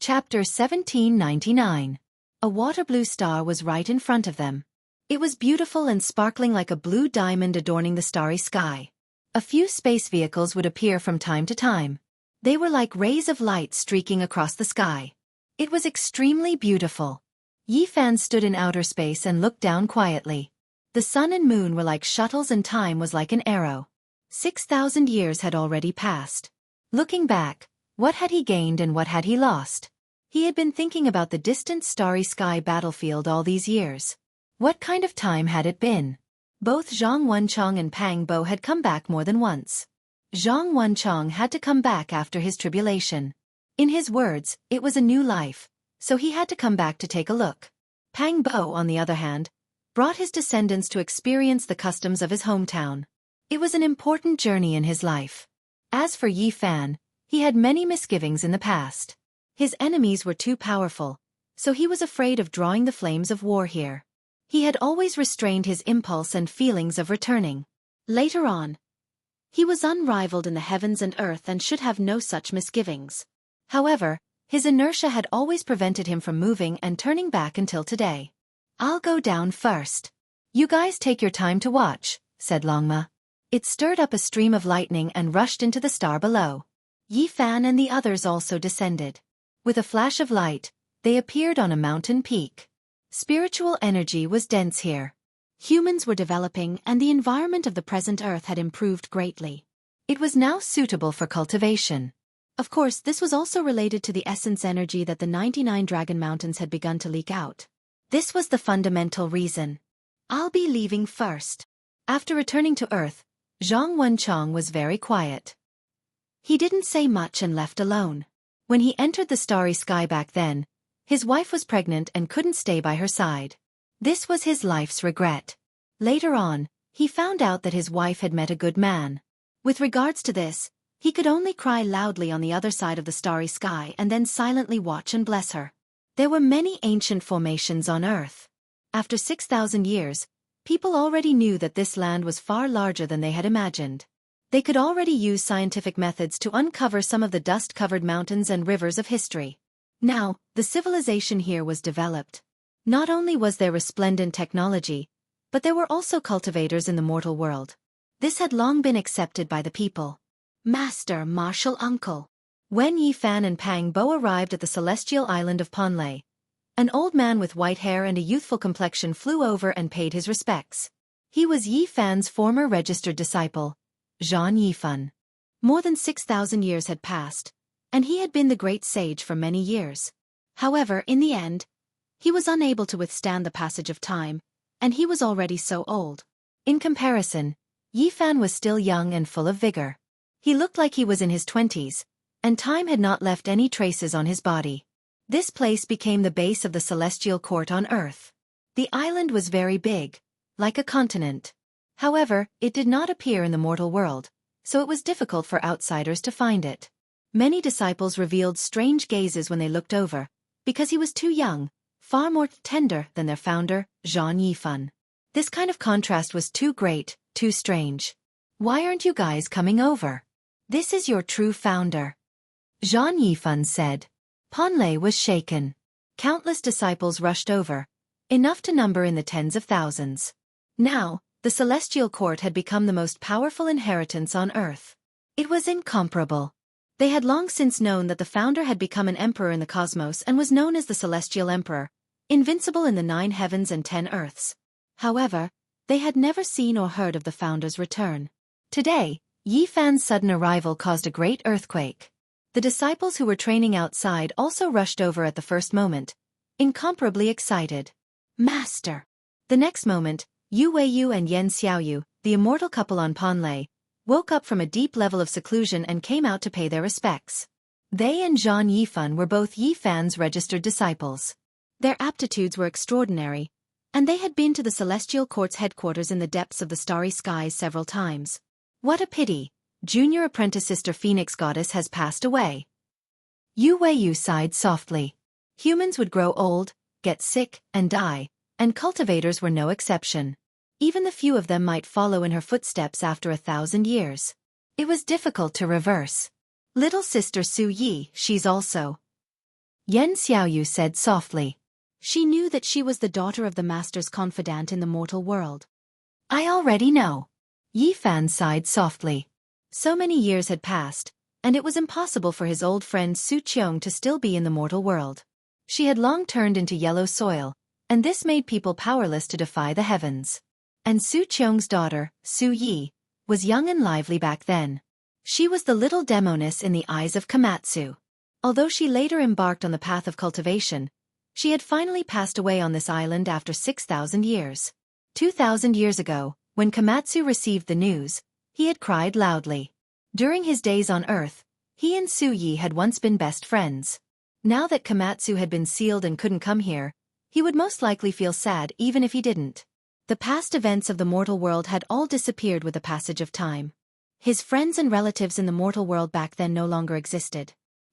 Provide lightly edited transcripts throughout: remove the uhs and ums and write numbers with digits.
Chapter 1799. A water blue star was right in front of them. It was beautiful and sparkling like a blue diamond adorning the starry sky. A few space vehicles would appear from time to time. They were like rays of light streaking across the sky. It was extremely beautiful. Yi Fan stood in outer space and looked down quietly. The sun and moon were like shuttles and time was like an arrow. 6,000 years had already passed. Looking back, what had he gained and what had he lost? He had been thinking about the distant starry sky battlefield all these years. What kind of time had it been? Both Zhang Wenchong and Pang Bo had come back more than once. Zhang Wenchong had to come back after his tribulation. In his words, it was a new life, so he had to come back to take a look. Pang Bo, on the other hand, brought his descendants to experience the customs of his hometown. It was an important journey in his life. As for Yi Fan, he had many misgivings in the past. His enemies were too powerful, so he was afraid of drawing the flames of war here. He had always restrained his impulse and feelings of returning. Later on, he was unrivaled in the heavens and earth and should have no such misgivings. However, his inertia had always prevented him from moving and turning back until today. "I'll go down first. You guys take your time to watch," said Longma. It stirred up a stream of lightning and rushed into the star below. Yi Fan and the others also descended. With a flash of light, they appeared on a mountain peak. Spiritual energy was dense here. Humans were developing and the environment of the present Earth had improved greatly. It was now suitable for cultivation. Of course, this was also related to the essence energy that the 99 Dragon Mountains had begun to leak out. This was the fundamental reason. "I'll be leaving first." After returning to Earth, Zhang Wenchong was very quiet. He didn't say much and left alone. When he entered the starry sky back then, his wife was pregnant and couldn't stay by her side. This was his life's regret. Later on, he found out that his wife had met a good man. With regards to this, he could only cry loudly on the other side of the starry sky and then silently watch and bless her. There were many ancient formations on Earth. After 6,000 years, people already knew that this land was far larger than they had imagined. They could already use scientific methods to uncover some of the dust-covered mountains and rivers of history. Now, the civilization here was developed. Not only was there resplendent technology, but there were also cultivators in the mortal world. This had long been accepted by the people. "Master, Martial Uncle." When Yi Fan and Pang Bo arrived at the celestial island of Ponlai, an old man with white hair and a youthful complexion flew over and paid his respects. He was Yi Fan's former registered disciple, Zhan Yifan. More than 6,000 years had passed, and he had been the great sage for many years. However, in the end, he was unable to withstand the passage of time, and he was already so old. In comparison, Yifan was still young and full of vigor. He looked like he was in his 20s, and time had not left any traces on his body. This place became the base of the celestial court on Earth. The island was very big, like a continent. However, it did not appear in the mortal world, so it was difficult for outsiders to find it. Many disciples revealed strange gazes when they looked over, because he was too young, far more tender than their founder, Zhan Yifan. This kind of contrast was too great, too strange. "Why aren't you guys coming over? This is your true founder," Zhan Yifan said. Ponlai was shaken. Countless disciples rushed over, enough to number in the tens of thousands. Now, the celestial court had become the most powerful inheritance on Earth. It was incomparable. They had long since known that the founder had become an emperor in the cosmos and was known as the Celestial Emperor, invincible in the 9 heavens and 10 earths. However, they had never seen or heard of the founder's return. Today, Yi Fan's sudden arrival caused a great earthquake. The disciples who were training outside also rushed over at the first moment, incomparably excited. "Master!" The next moment, Yu Weiyu and Yan Xiaoyu, the immortal couple on Ponlai, woke up from a deep level of seclusion and came out to pay their respects. They and Zhan Yifan were both Yi Fan's registered disciples. Their aptitudes were extraordinary, and they had been to the Celestial Court's headquarters in the depths of the starry skies several times. "What a pity, junior apprentice Sister Phoenix Goddess has passed away." Yu Weiyu sighed softly. Humans would grow old, get sick, and die, and cultivators were no exception. Even the few of them might follow in her footsteps after 1,000 years. It was difficult to reverse. "Little sister Su Yi, she's also." Yen Xiaoyu said softly. She knew that she was the daughter of the master's confidant in the mortal world. I already know. Yi Fan sighed softly. So many years had passed, and it was impossible for his old friend Su Qiong to still be in the mortal world. She had long turned into yellow soil, and this made people powerless to defy the heavens. And Su Qiong's daughter, Su Yi, was young and lively back then. She was the little demoness in the eyes of Komatsu. Although she later embarked on the path of cultivation, she had finally passed away on this island after 6,000 years. 2,000 years ago, when Komatsu received the news, he had cried loudly. During his days on Earth, he and Su Yi had once been best friends. Now that Komatsu had been sealed and couldn't come here, he would most likely feel sad even if he didn't. The past events of the mortal world had all disappeared with the passage of time. His friends and relatives in the mortal world back then no longer existed.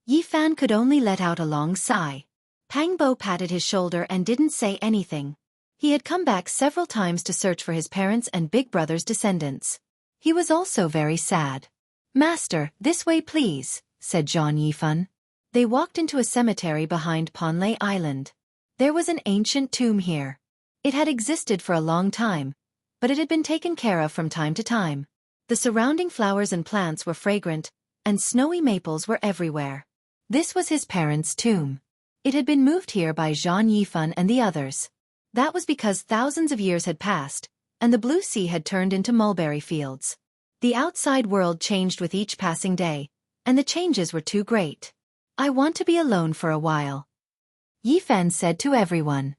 Yi Fan could only let out a long sigh. Pang Bo patted his shoulder and didn't say anything. He had come back several times to search for his parents' and big brother's descendants. He was also very sad. Master, this way please, said Zhang Yifan. They walked into a cemetery behind Ponlai Island. There was an ancient tomb here. It had existed for a long time, but it had been taken care of from time to time. The surrounding flowers and plants were fragrant, and snowy maples were everywhere. This was his parents' tomb. It had been moved here by Zhang Yifan and the others. That was because thousands of years had passed, and the blue sea had turned into mulberry fields. The outside world changed with each passing day, and the changes were too great. I want to be alone for a while, Yi Fan said to everyone.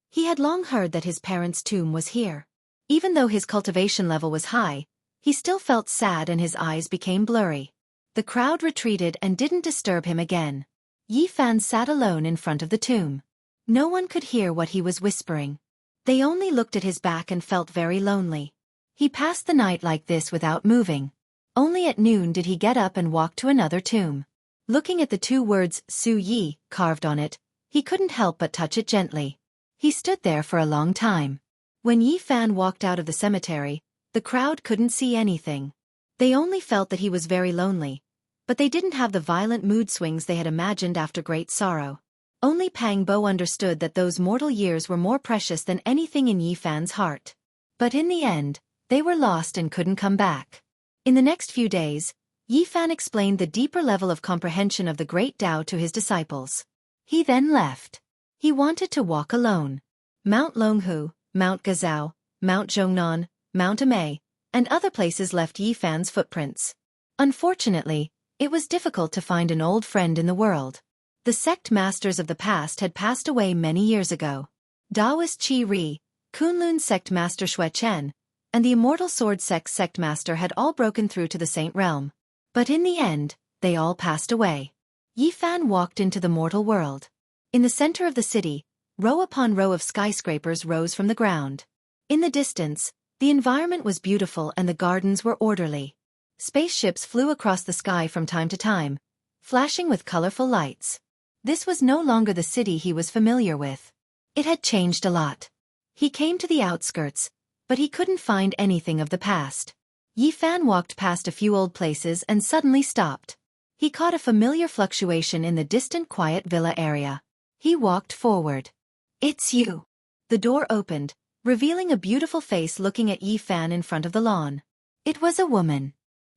He had long heard that his parents' tomb was here. Even though his cultivation level was high, he still felt sad and his eyes became blurry. The crowd retreated and didn't disturb him again. Yi Fan sat alone in front of the tomb. No one could hear what he was whispering. They only looked at his back and felt very lonely. He passed the night like this without moving. Only at noon did he get up and walk to another tomb. Looking at the two words Su Yi carved on it, he couldn't help but touch it gently. He stood there for a long time. When Yi Fan walked out of the cemetery, the crowd couldn't see anything. They only felt that he was very lonely, but they didn't have the violent mood swings they had imagined after great sorrow. Only Pang Bo understood that those mortal years were more precious than anything in Yi Fan's heart. But in the end, they were lost and couldn't come back. In the next few days, Yi Fan explained the deeper level of comprehension of the great Tao to his disciples. He then left. He wanted to walk alone. Mount Longhu, Mount Gazao, Mount Zhongnan, Mount Amei, and other places left Yi Fan's footprints. Unfortunately, it was difficult to find an old friend in the world. The sect masters of the past had passed away many years ago. Taoist Qi Ri, Kunlun sect master Xue Chen, and the Immortal Sword sect master had all broken through to the Saint Realm. But in the end, they all passed away. Yi Fan walked into the mortal world. In the center of the city, row upon row of skyscrapers rose from the ground. In the distance, the environment was beautiful and the gardens were orderly. Spaceships flew across the sky from time to time, flashing with colorful lights. This was no longer the city he was familiar with. It had changed a lot. He came to the outskirts, but he couldn't find anything of the past. Yi Fan walked past a few old places and suddenly stopped. He caught a familiar fluctuation in the distant quiet villa area. He walked forward. It's you. The door opened, revealing a beautiful face looking at Yi Fan in front of the lawn. It was a woman.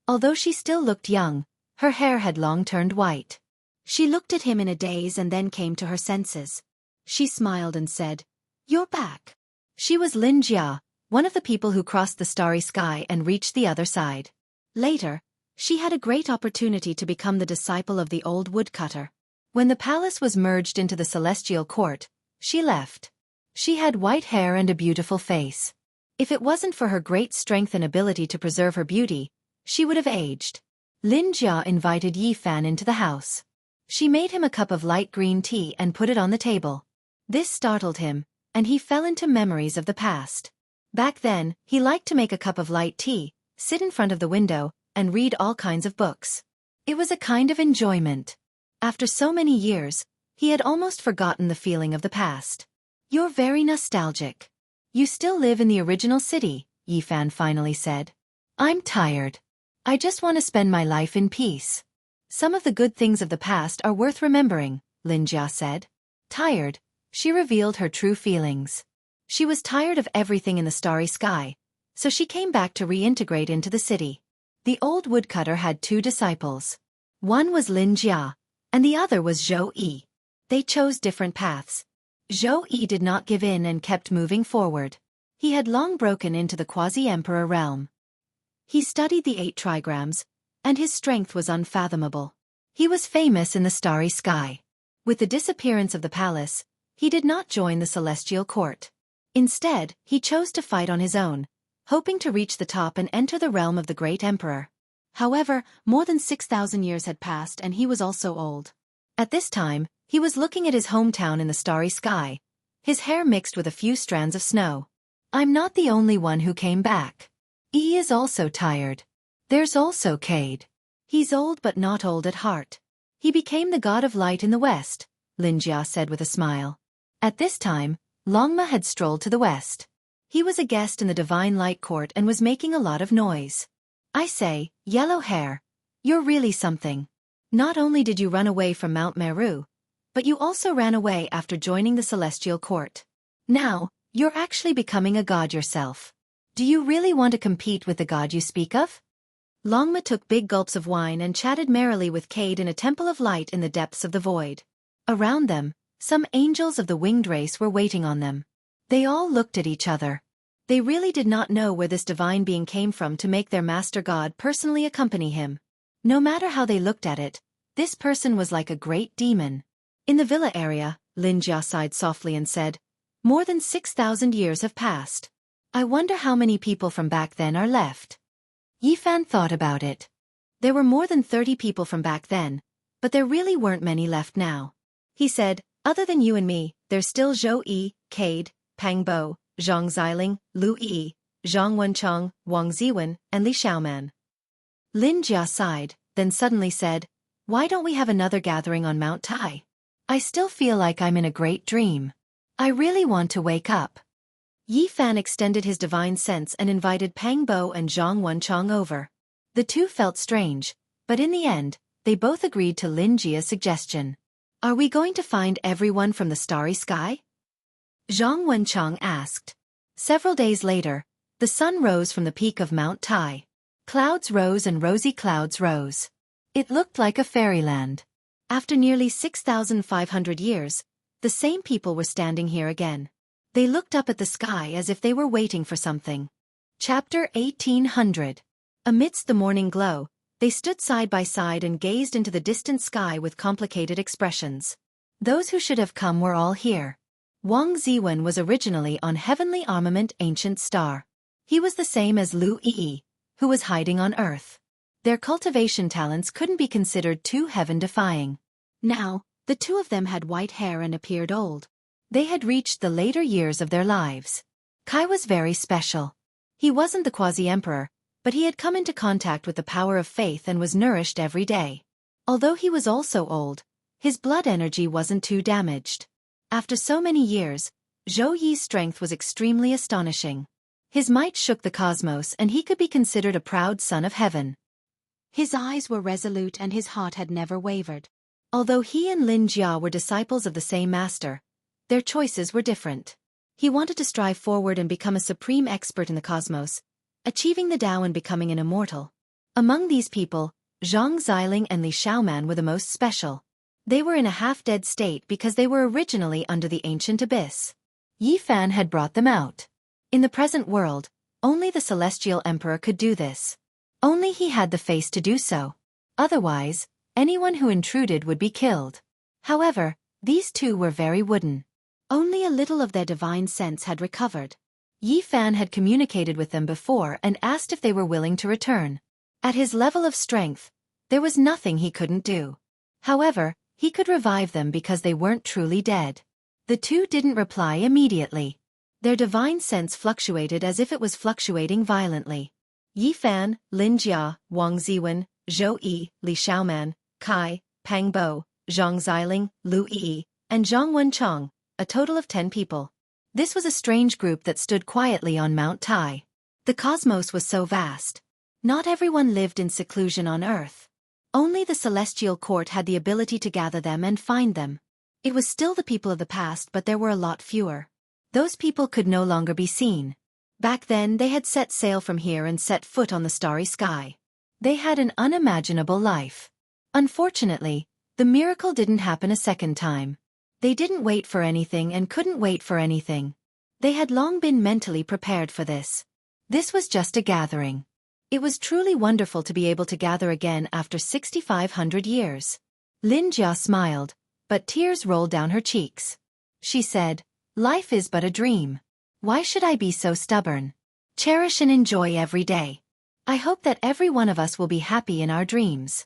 Although she still looked young, her hair had long turned white. She looked at him in a daze and then came to her senses. She smiled and said, "You're back." She was Lin Jia, one of the people who crossed the starry sky and reached the other side. Later, she had a great opportunity to become the disciple of the old woodcutter. When the palace was merged into the celestial court, she left. She had white hair and a beautiful face. If it wasn't for her great strength and ability to preserve her beauty, she would have aged. Lin Jia invited Yi Fan into the house. She made him a cup of light green tea and put it on the table. This startled him, and he fell into memories of the past. Back then, he liked to make a cup of light tea, sit in front of the window, and read all kinds of books. It was a kind of enjoyment. After so many years, he had almost forgotten the feeling of the past. "You're very nostalgic. You still live in the original city," Yi Fan finally said. "I'm tired. I just want to spend my life in peace. Some of the good things of the past are worth remembering," Linjia said. Tired, she revealed her true feelings. She was tired of everything in the starry sky, so she came back to reintegrate into the city. The old woodcutter had two disciples. One was Linjia, and the other was Zhou Yi. They chose different paths. Zhou Yi did not give in and kept moving forward. He had long broken into the quasi-emperor realm. He studied the 8 trigrams, and his strength was unfathomable. He was famous in the starry sky. With the disappearance of the palace, he did not join the celestial court. Instead, he chose to fight on his own, hoping to reach the top and enter the realm of the great emperor. However, more than 6,000 years had passed and he was also old. At this time, he was looking at his hometown in the starry sky, his hair mixed with a few strands of snow. I'm not the only one who came back. Yi is also tired. There's also Cade. He's old but not old at heart. He became the god of light in the west, Linjia said with a smile. At this time, Longma had strolled to the west. He was a guest in the divine light court and was making a lot of noise. I say, yellow hair, you're really something. Not only did you run away from Mount Meru, but you also ran away after joining the celestial court. Now, you're actually becoming a god yourself. Do you really want to compete with the god you speak of? Longma took big gulps of wine and chatted merrily with Cade in a temple of light in the depths of the void. Around them, some angels of the winged race were waiting on them. They all looked at each other. They really did not know where this divine being came from to make their master god personally accompany him. No matter how they looked at it, this person was like a great demon. In the villa area, Linjia sighed softly and said, more than 6,000 years have passed. I wonder how many people from back then are left. Yifan thought about it. There were more than 30 people from back then, but there really weren't many left now. He said, other than you and me, there's still Zhou Yi, Cade, Pang Bo, Zhang Xiling, Lu Yi, Zhang Wencheng, Wang Ziwen, and Li Xiaoman. Lin Jia sighed, then suddenly said, why don't we have another gathering on Mount Tai? I still feel like I'm in a great dream. I really want to wake up. Yi Fan extended his divine sense and invited Pang Bo and Zhang Wencheng over. The two felt strange, but in the end, they both agreed to Lin Jia's suggestion. Are we going to find everyone from the starry sky? Zhang Wencheng asked. Several days later, the sun rose from the peak of Mount Tai. Clouds rose and rosy clouds rose. It looked like a fairyland. After nearly 6,500 years, the same people were standing here again. They looked up at the sky as if they were waiting for something. Chapter 1800. Amidst the morning glow, they stood side by side and gazed into the distant sky with complicated expressions. Those who should have come were all here. Wang Ziwen was originally on Heavenly Armament Ancient Star. He was the same as Lu Yi, who was hiding on Earth. Their cultivation talents couldn't be considered too heaven-defying. Now, the two of them had white hair and appeared old. They had reached the later years of their lives. Kai was very special. He wasn't the quasi-emperor, but he had come into contact with the power of faith and was nourished every day. Although he was also old, his blood energy wasn't too damaged. After so many years, Zhou Yi's strength was extremely astonishing. His might shook the cosmos and he could be considered a proud son of heaven. His eyes were resolute and his heart had never wavered. Although he and Lin Jia were disciples of the same master, their choices were different. He wanted to strive forward and become a supreme expert in the cosmos, achieving the Tao and becoming an immortal. Among these people, Zhang Xiling and Li Xiaoman were the most special. They were in a half-dead state because they were originally under the ancient abyss. Yi Fan had brought them out. In the present world, only the celestial emperor could do this. Only he had the face to do so. Otherwise, anyone who intruded would be killed. However, these two were very wooden. Only a little of their divine sense had recovered. Yi Fan had communicated with them before and asked if they were willing to return. At his level of strength, there was nothing he couldn't do. However, he could revive them because they weren't truly dead. The two didn't reply immediately. Their divine sense fluctuated as if it was fluctuating violently. Yi Fan, Lin Jia, Wang Ziwen, Zhou Yi, Li Xiaoman, Kai, Pang Bo, Zhang Xiling, Lu Yi, and Zhang Wencheng, a total of 10 people. This was a strange group that stood quietly on Mount Tai. The cosmos was so vast. Not everyone lived in seclusion on Earth. Only the celestial court had the ability to gather them and find them. It was still the people of the past, but there were a lot fewer. Those people could no longer be seen. Back then they had set sail from here and set foot on the starry sky. They had an unimaginable life. Unfortunately, the miracle didn't happen a second time. They didn't wait for anything and couldn't wait for anything. They had long been mentally prepared for this. This was just a gathering. It was truly wonderful to be able to gather again after 6,500 years. Lin Jia smiled, but tears rolled down her cheeks. She said, "Life is but a dream. Why should I be so stubborn? Cherish and enjoy every day. I hope that every one of us will be happy in our dreams."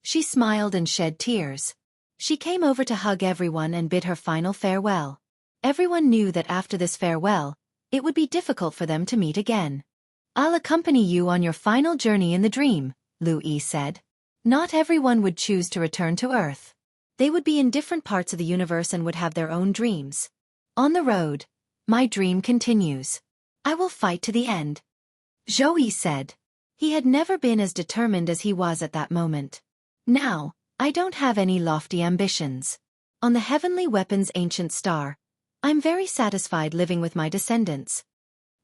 She smiled and shed tears. She came over to hug everyone and bid her final farewell. Everyone knew that after this farewell, it would be difficult for them to meet again. "I'll accompany you on your final journey in the dream," Lu Yi said. Not everyone would choose to return to Earth. They would be in different parts of the universe and would have their own dreams. "On the road, my dream continues. I will fight to the end," Zhou Yi said. He had never been as determined as he was at that moment. "Now, I don't have any lofty ambitions. On the heavenly weapon's ancient star, I'm very satisfied living with my descendants,"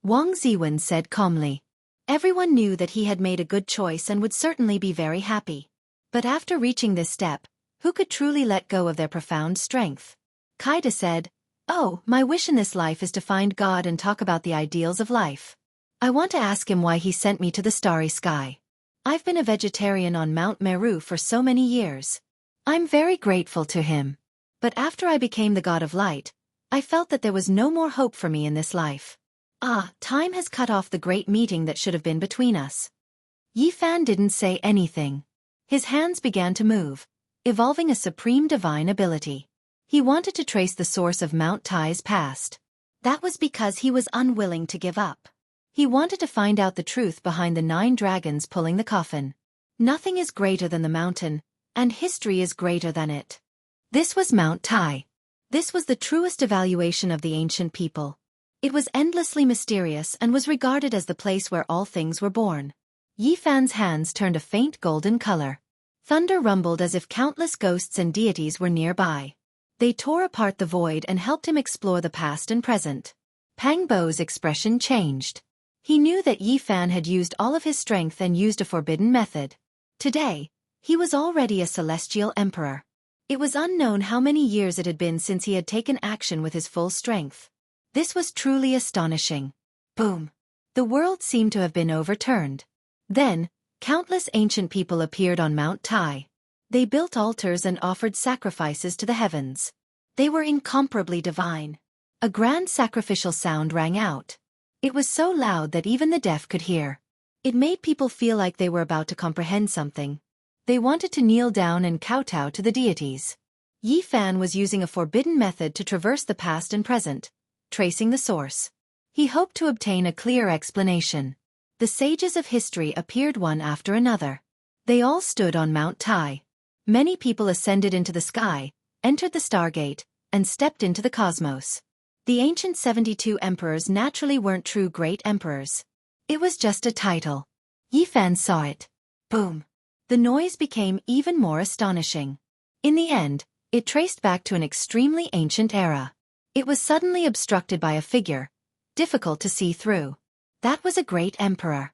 Wang Ziwen said calmly. Everyone knew that he had made a good choice and would certainly be very happy. But after reaching this step, who could truly let go of their profound strength? Kaida said, "Oh, my wish in this life is to find God and talk about the ideals of life. I want to ask him why he sent me to the starry sky. I've been a vegetarian on Mount Meru for so many years. I'm very grateful to him. But after I became the god of light, I felt that there was no more hope for me in this life. Time has cut off the great meeting that should have been between us." Yi Fan didn't say anything. His hands began to move, evolving a supreme divine ability. He wanted to trace the source of Mount Tai's past. That was because he was unwilling to give up. He wanted to find out the truth behind the 9 dragons pulling the coffin. Nothing is greater than the mountain, and history is greater than it. This was Mount Tai. This was the truest evaluation of the ancient people. It was endlessly mysterious and was regarded as the place where all things were born. Yi Fan's hands turned a faint golden color. Thunder rumbled as if countless ghosts and deities were nearby. They tore apart the void and helped him explore the past and present. Pang Bo's expression changed. He knew that Yi Fan had used all of his strength and used a forbidden method. Today, he was already a celestial emperor. It was unknown how many years it had been since he had taken action with his full strength. This was truly astonishing. Boom! The world seemed to have been overturned. Then, countless ancient people appeared on Mount Tai. They built altars and offered sacrifices to the heavens. They were incomparably divine. A grand sacrificial sound rang out. It was so loud that even the deaf could hear. It made people feel like they were about to comprehend something. They wanted to kneel down and kowtow to the deities. Yi Fan was using a forbidden method to traverse the past and present, tracing the source. He hoped to obtain a clear explanation. The sages of history appeared one after another. They all stood on Mount Tai. Many people ascended into the sky, entered the Stargate, and stepped into the cosmos. The ancient 72 emperors naturally weren't true great emperors. It was just a title. Yi Fan saw it. Boom! The noise became even more astonishing. In the end, it traced back to an extremely ancient era. It was suddenly obstructed by a figure, difficult to see through. That was a great emperor.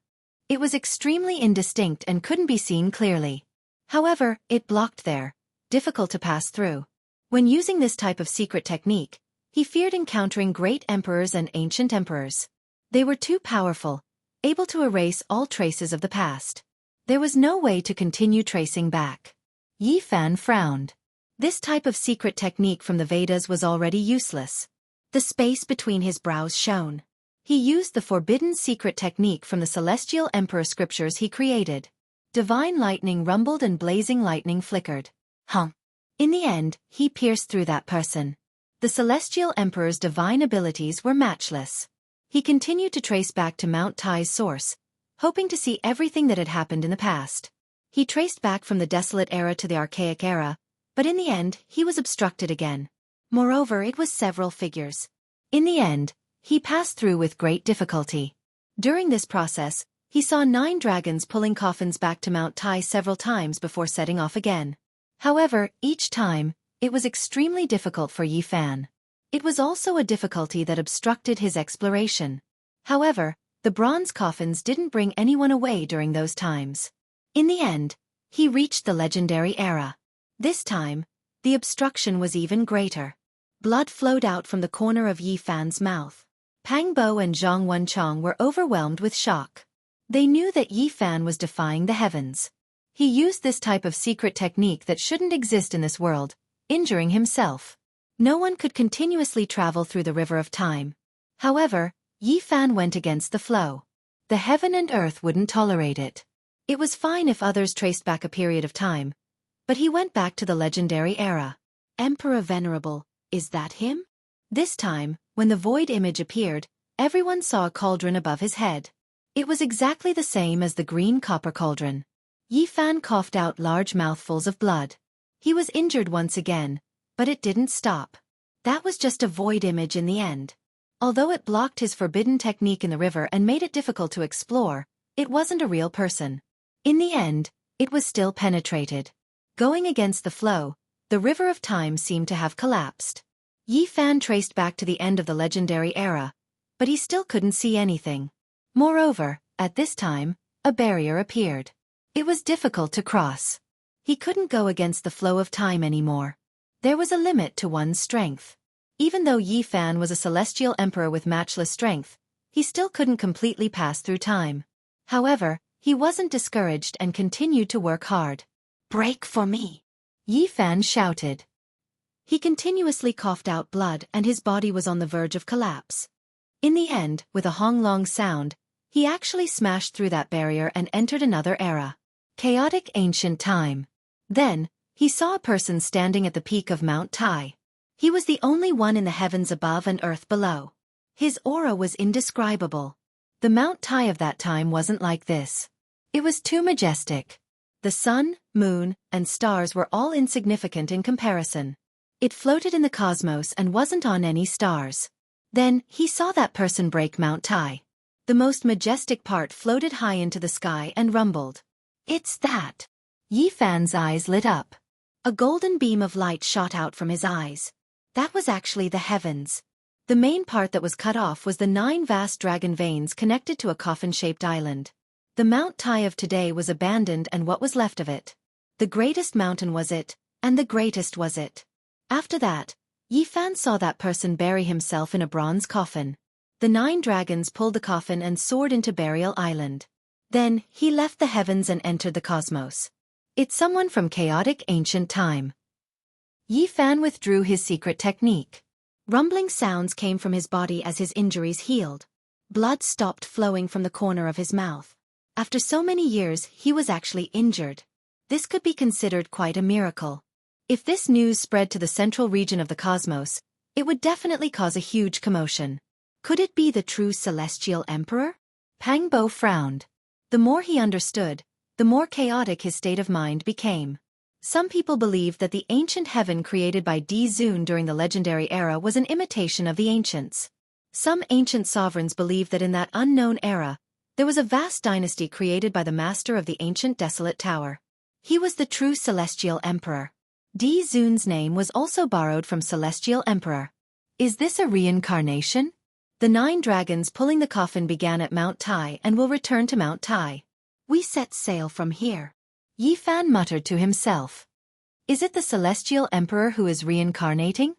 It was extremely indistinct and couldn't be seen clearly. However, it blocked there, difficult to pass through. When using this type of secret technique, he feared encountering great emperors and ancient emperors. They were too powerful, able to erase all traces of the past. There was no way to continue tracing back. Yi Fan frowned. This type of secret technique from the Vedas was already useless. The space between his brows shone. He used the forbidden secret technique from the celestial emperor scriptures he created. Divine lightning rumbled and blazing lightning flickered. In the end, he pierced through that person. The celestial emperor's divine abilities were matchless. He continued to trace back to Mount Tai's source, hoping to see everything that had happened in the past. He traced back from the desolate era to the archaic era, but in the end, he was obstructed again. Moreover, it was several figures. In the end, he passed through with great difficulty. During this process, he saw 9 dragons pulling coffins back to Mount Tai several times before setting off again. However, each time, it was extremely difficult for Yi Fan. It was also a difficulty that obstructed his exploration. However, the bronze coffins didn't bring anyone away during those times. In the end, he reached the legendary era. This time, the obstruction was even greater. Blood flowed out from the corner of Yi Fan's mouth. Pang Bo and Zhang Wenchong were overwhelmed with shock. They knew that Yi Fan was defying the heavens. He used this type of secret technique that shouldn't exist in this world, injuring himself. No one could continuously travel through the river of time. However, Yi Fan went against the flow. The heaven and earth wouldn't tolerate it. It was fine if others traced back a period of time, but he went back to the legendary era. Emperor Venerable, is that him? This time, when the void image appeared, everyone saw a cauldron above his head. It was exactly the same as the green copper cauldron. Yi Fan coughed out large mouthfuls of blood. He was injured once again, but it didn't stop. That was just a void image in the end. Although it blocked his forbidden technique in the river and made it difficult to explore, it wasn't a real person. In the end, it was still penetrated. Going against the flow, the river of time seemed to have collapsed. Yi Fan traced back to the end of the legendary era, but he still couldn't see anything. Moreover, at this time, a barrier appeared. It was difficult to cross. He couldn't go against the flow of time anymore. There was a limit to one's strength. Even though Yi Fan was a celestial emperor with matchless strength, he still couldn't completely pass through time. However, he wasn't discouraged and continued to work hard. "Break for me!" Yi Fan shouted. He continuously coughed out blood and his body was on the verge of collapse. In the end, with a honglong sound, he actually smashed through that barrier and entered another era. Chaotic ancient time. Then, he saw a person standing at the peak of Mount Tai. He was the only one in the heavens above and earth below. His aura was indescribable. The Mount Tai of that time wasn't like this. It was too majestic. The sun, moon, and stars were all insignificant in comparison. It floated in the cosmos and wasn't on any stars. Then, he saw that person break Mount Tai. The most majestic part floated high into the sky and rumbled. "It's that!" Yi Fan's eyes lit up. A golden beam of light shot out from his eyes. That was actually the heavens. The main part that was cut off was the 9 vast dragon veins connected to a coffin-shaped island. The Mount Tai of today was abandoned and what was left of it. The greatest mountain was it, and the greatest was it. After that, Yi Fan saw that person bury himself in a bronze coffin. The 9 dragons pulled the coffin and soared into Burial Island. Then, he left the heavens and entered the cosmos. It's someone from chaotic ancient time. Yi Fan withdrew his secret technique. Rumbling sounds came from his body as his injuries healed. Blood stopped flowing from the corner of his mouth. After so many years, he was actually injured. This could be considered quite a miracle. If this news spread to the central region of the cosmos, it would definitely cause a huge commotion. Could it be the true celestial emperor? Pang Bo frowned. The more he understood, the more chaotic his state of mind became. Some people believed that the ancient heaven created by Di Zun during the legendary era was an imitation of the ancients. Some ancient sovereigns believed that in that unknown era, there was a vast dynasty created by the master of the ancient desolate tower. He was the true celestial emperor. Di Zun's name was also borrowed from celestial emperor. Is this a reincarnation? The 9 dragons pulling the coffin began at Mount Tai and will return to Mount Tai. We set sail from here. Yi Fan muttered to himself. Is it the celestial emperor who is reincarnating?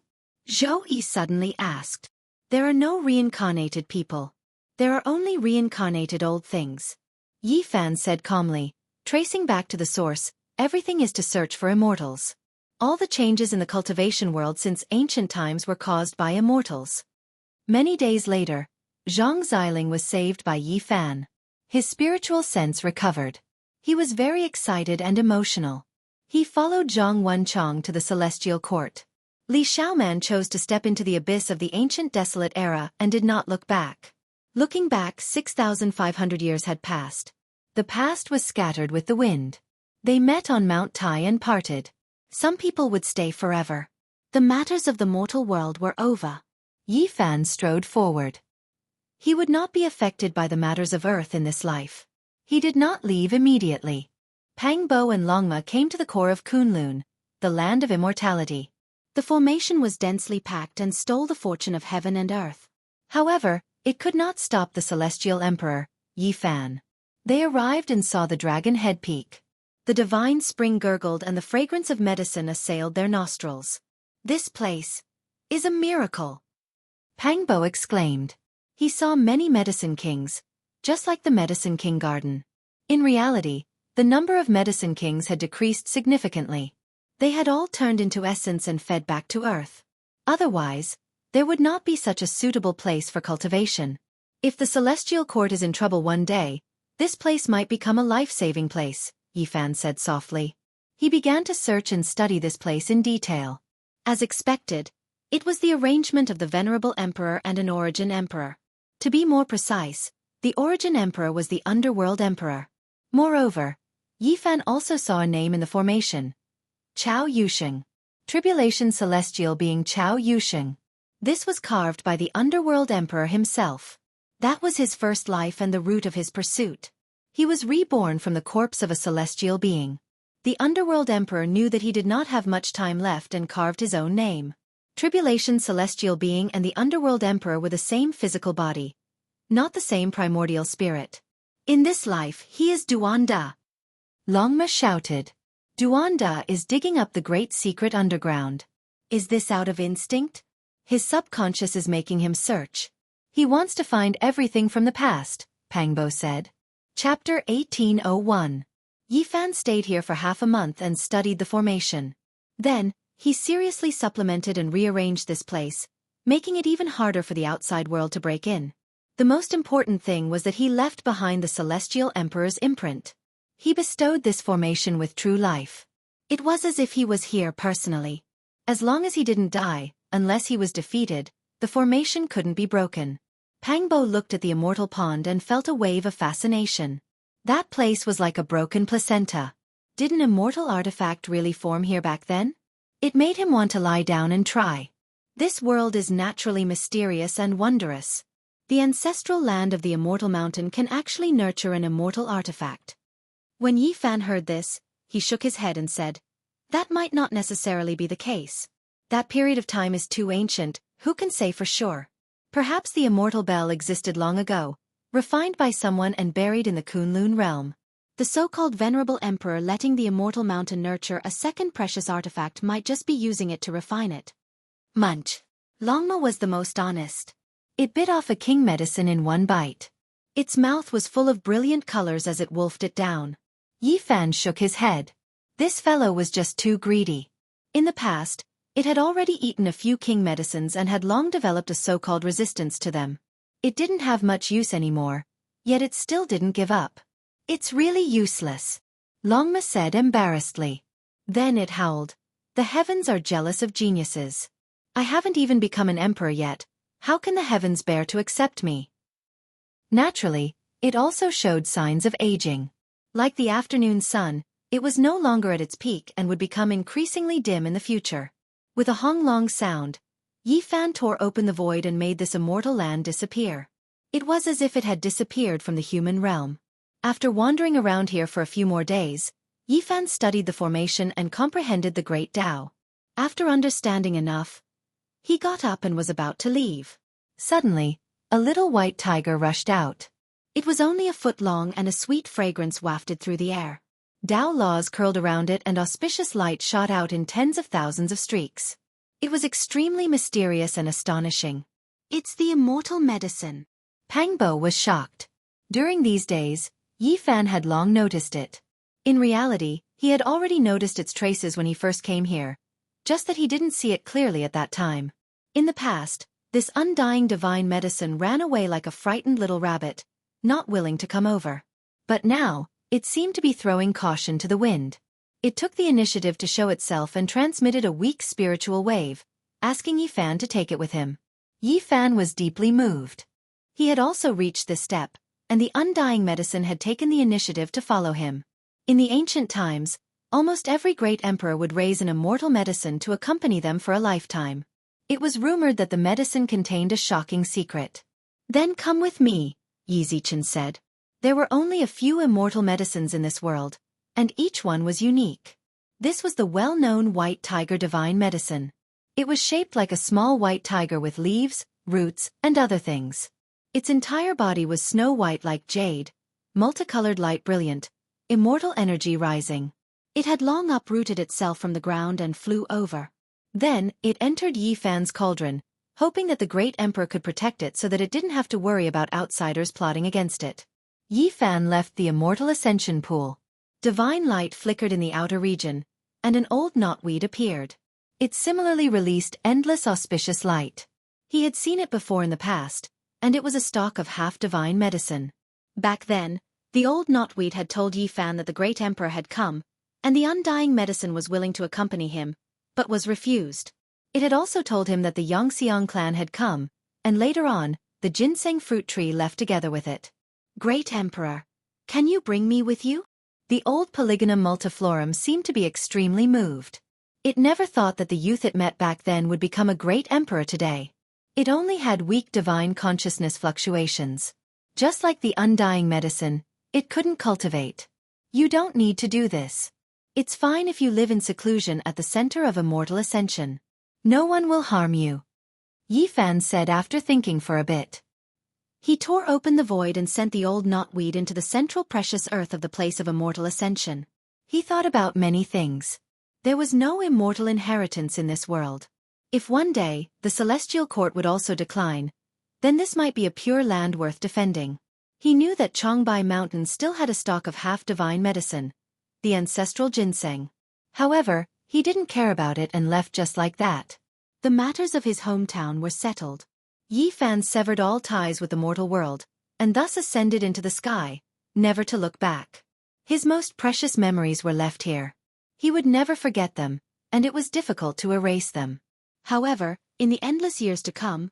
Zhou Yi suddenly asked. There are no reincarnated people. There are only reincarnated old things. Yi Fan said calmly, tracing back to the source, everything is to search for immortals. All the changes in the cultivation world since ancient times were caused by immortals. Many days later, Zhang Xiling was saved by Yi Fan. His spiritual sense recovered. He was very excited and emotional. He followed Zhang Wenchong to the celestial court. Li Xiaoman chose to step into the abyss of the ancient desolate era and did not look back. Looking back, 6,500 years had passed. The past was scattered with the wind. They met on Mount Tai and parted. Some people would stay forever. The matters of the mortal world were over. Yi Fan strode forward. He would not be affected by the matters of earth in this life. He did not leave immediately. Pang Bo and Longma came to the core of Kunlun, the land of immortality. The formation was densely packed and stole the fortune of heaven and earth. However, it could not stop the celestial emperor, Yi Fan. They arrived and saw the dragon head peak. The divine spring gurgled and the fragrance of medicine assailed their nostrils. "This place is a miracle," Pangbo exclaimed. He saw many medicine kings, just like the Medicine King Garden. In reality, the number of medicine kings had decreased significantly. They had all turned into essence and fed back to earth. Otherwise, there would not be such a suitable place for cultivation. If the celestial court is in trouble one day, this place might become a life-saving place, Yifan said softly. He began to search and study this place in detail. As expected, it was the arrangement of the venerable emperor and an origin emperor. To be more precise, the origin emperor was the underworld emperor. Moreover, Yifan also saw a name in the formation: Chao Yusheng. Tribulation Celestial being Chao Yusheng. This was carved by the underworld emperor himself. That was his first life and the root of his pursuit. He was reborn from the corpse of a celestial being. The underworld emperor knew that he did not have much time left and carved his own name. Tribulation Celestial being and the underworld emperor were the same physical body, not the same primordial spirit. In this life he is Duanda. Longma shouted. Duanda is digging up the great secret underground. Is this out of instinct? His subconscious is making him search. He wants to find everything from the past, Pangbo said. Chapter 1801. Yifan stayed here for half a month and studied the formation. Then, he seriously supplemented and rearranged this place, making it even harder for the outside world to break in. The most important thing was that he left behind the Celestial Emperor's imprint. He bestowed this formation with true life. It was as if he was here personally. As long as he didn't die, unless he was defeated, the formation couldn't be broken. Pangbo looked at the immortal pond and felt a wave of fascination. That place was like a broken placenta. Did an immortal artifact really form here back then? It made him want to lie down and try. This world is naturally mysterious and wondrous. The ancestral land of the immortal mountain can actually nurture an immortal artifact. When Yifan heard this, he shook his head and said, "That might not necessarily be the case. That period of time is too ancient, who can say for sure? Perhaps the immortal bell existed long ago, refined by someone and buried in the Kunlun realm. The so-called venerable emperor letting the immortal mountain nurture a second precious artifact might just be using it to refine it." Munch. Longma was the most honest. It bit off a king medicine in one bite. Its mouth was full of brilliant colors as it wolfed it down. Yifan shook his head. This fellow was just too greedy. In the past, it had already eaten a few king medicines and had long developed a so-called resistance to them. It didn't have much use anymore, yet it still didn't give up. "It's really useless," Longma said embarrassedly. Then it howled. "The heavens are jealous of geniuses. I haven't even become an emperor yet. How can the heavens bear to accept me?" Naturally, it also showed signs of aging. Like the afternoon sun, it was no longer at its peak and would become increasingly dim in the future. With a honglong sound, Yifan tore open the void and made this immortal land disappear. It was as if it had disappeared from the human realm. After wandering around here for a few more days, Yifan studied the formation and comprehended the great Tao. After understanding enough, he got up and was about to leave. Suddenly, a little white tiger rushed out. It was only a foot long and a sweet fragrance wafted through the air. Tao laws curled around it and auspicious light shot out in tens of thousands of streaks. It was extremely mysterious and astonishing. "It's the immortal medicine." Pangbo was shocked. During these days, Yifan had long noticed it. In reality, he had already noticed its traces when he first came here, just that he didn't see it clearly at that time. In the past, this undying divine medicine ran away like a frightened little rabbit, not willing to come over. But now, it seemed to be throwing caution to the wind. It took the initiative to show itself and transmitted a weak spiritual wave, asking Yifan to take it with him. Yifan was deeply moved. He had also reached this step, and the undying medicine had taken the initiative to follow him. In the ancient times, almost every great emperor would raise an immortal medicine to accompany them for a lifetime. It was rumored that the medicine contained a shocking secret. "Then come with me," Yizichen said. There were only a few immortal medicines in this world, and each one was unique. This was the well-known white tiger divine medicine. It was shaped like a small white tiger with leaves, roots, and other things. Its entire body was snow-white like jade, multicolored light brilliant, immortal energy rising. It had long uprooted itself from the ground and flew over. Then, it entered Yi Fan's cauldron, hoping that the great emperor could protect it so that it didn't have to worry about outsiders plotting against it. Yi Fan left the immortal ascension pool. Divine light flickered in the outer region, and an old knotweed appeared. It similarly released endless auspicious light. He had seen it before in the past, and it was a stalk of half-divine medicine. Back then, the old knotweed had told Yi Fan that the great emperor had come, and the undying medicine was willing to accompany him, but was refused. It had also told him that the Xianxia clan had come, and later on, the ginseng fruit tree left together with it. Great Emperor, can you bring me with you? The old Polygonum multiflorum seemed to be extremely moved. It never thought that the youth it met back then would become a great emperor today. It only had weak divine consciousness fluctuations. Just like the undying medicine, it couldn't cultivate. You don't need to do this. It's fine if you live in seclusion at the center of immortal ascension. No one will harm you. Yi Fan said after thinking for a bit. He tore open the void and sent the old knotweed into the central precious earth of the place of immortal ascension. He thought about many things. There was no immortal inheritance in this world. If one day, the celestial court would also decline, then this might be a pure land worth defending. He knew that Changbai Mountain still had a stock of half-divine medicine, the ancestral ginseng. However, he didn't care about it and left just like that. The matters of his hometown were settled. Yi Fan severed all ties with the mortal world, and thus ascended into the sky, never to look back. His most precious memories were left here. He would never forget them, and it was difficult to erase them. However, in the endless years to come,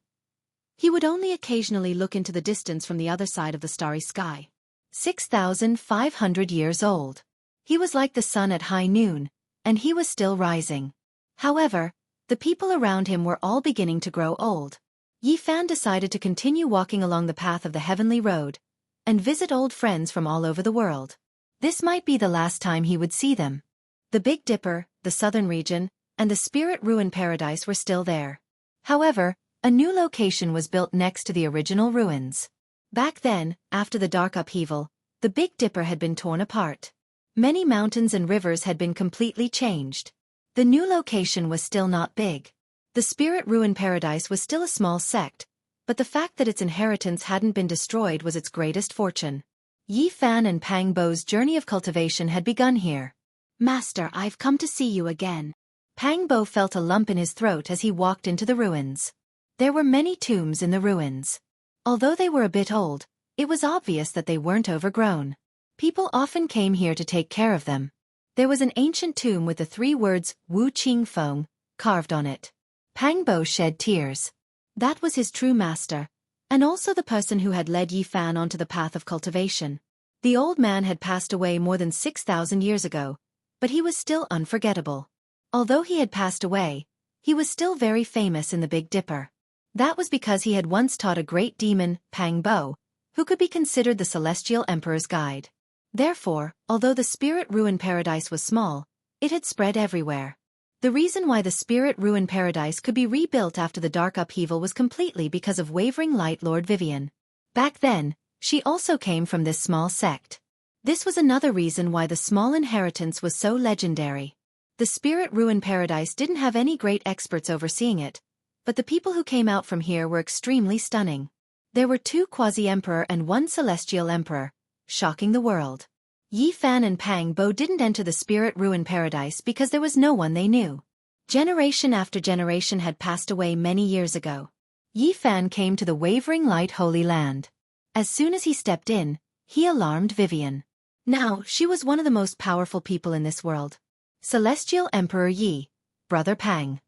he would only occasionally look into the distance from the other side of the starry sky. 6,500 years old. He was like the sun at high noon, and he was still rising. However, the people around him were all beginning to grow old. Yi Fan decided to continue walking along the path of the heavenly road, and visit old friends from all over the world. This might be the last time he would see them. The Big Dipper, the southern region, and the Spirit Ruin Paradise were still there. However, a new location was built next to the original ruins. Back then, after the dark upheaval, the Big Dipper had been torn apart. Many mountains and rivers had been completely changed. The new location was still not big. The Spirit Ruin Paradise was still a small sect, but the fact that its inheritance hadn't been destroyed was its greatest fortune. Yi Fan and Pang Bo's journey of cultivation had begun here. Master, I've come to see you again. Pang Bo felt a lump in his throat as he walked into the ruins. There were many tombs in the ruins. Although they were a bit old, it was obvious that they weren't overgrown. People often came here to take care of them. There was an ancient tomb with the 3 words, Wu Qing Feng, carved on it. Pang Bo shed tears. That was his true master, and also the person who had led Yi Fan onto the path of cultivation. The old man had passed away more than 6,000 years ago, but he was still unforgettable. Although he had passed away, he was still very famous in the Big Dipper. That was because he had once taught a great demon, Pang Bo, who could be considered the celestial emperor's guide. Therefore, although the Spirit Ruin Paradise was small, it had spread everywhere. The reason why the Spirit Ruin Paradise could be rebuilt after the dark upheaval was completely because of Wavering Light Lord Vivian. Back then, she also came from this small sect. This was another reason why the small inheritance was so legendary. The Spirit Ruin Paradise didn't have any great experts overseeing it, but the people who came out from here were extremely stunning. There were 2 quasi-emperor and 1 celestial emperor, shocking the world. Yi Fan and Pang Bo didn't enter the Spirit Ruin Paradise because there was no one they knew. Generation after generation had passed away many years ago. Yi Fan came to the Wavering Light Holy Land. As soon as he stepped in, he alarmed Vivian. Now, she was one of the most powerful people in this world. Celestial Emperor Yi, Brother Pang.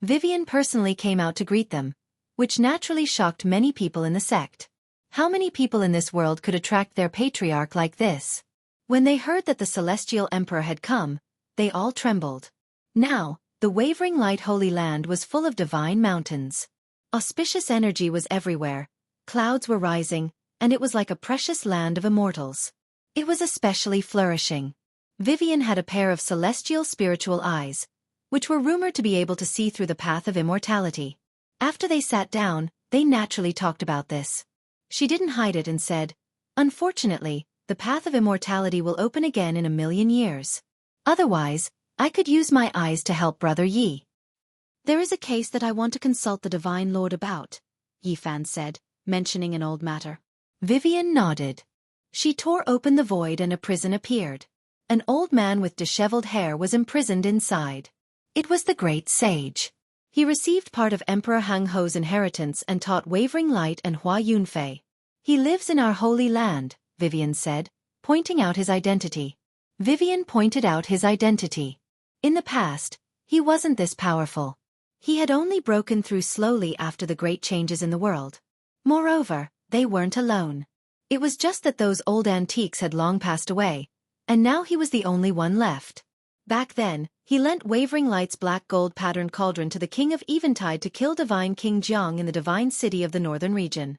Vivian personally came out to greet them, which naturally shocked many people in the sect. How many people in this world could attract their patriarch like this? When they heard that the Celestial Emperor had come, they all trembled. Now, the Wavering Light Holy Land was full of divine mountains. Auspicious energy was everywhere, clouds were rising, and it was like a precious land of immortals. It was especially flourishing. Vivian had a pair of celestial spiritual eyes, which were rumored to be able to see through the path of immortality. After they sat down, they naturally talked about this. She didn't hide it and said, "Unfortunately, the path of immortality will open again in 1,000,000 years. Otherwise, I could use my eyes to help Brother Yi." "There is a case that I want to consult the Divine Lord about," Yi Fan said, mentioning an old matter. Vivian nodded. She tore open the void and a prison appeared. An old man with disheveled hair was imprisoned inside. It was the great sage. He received part of Emperor Hang Ho's inheritance and taught Wavering Light and Hua Yunfei. "He lives in our holy land," Vivian said, pointing out his identity. Vivian pointed out his identity. In the past, he wasn't this powerful. He had only broken through slowly after the great changes in the world. Moreover, they weren't alone. It was just that those old antiques had long passed away, and now he was the only one left. Back then, he lent Wavering Light's black gold patterned cauldron to the King of Eventide to kill Divine King Jiang in the Divine City of the Northern region.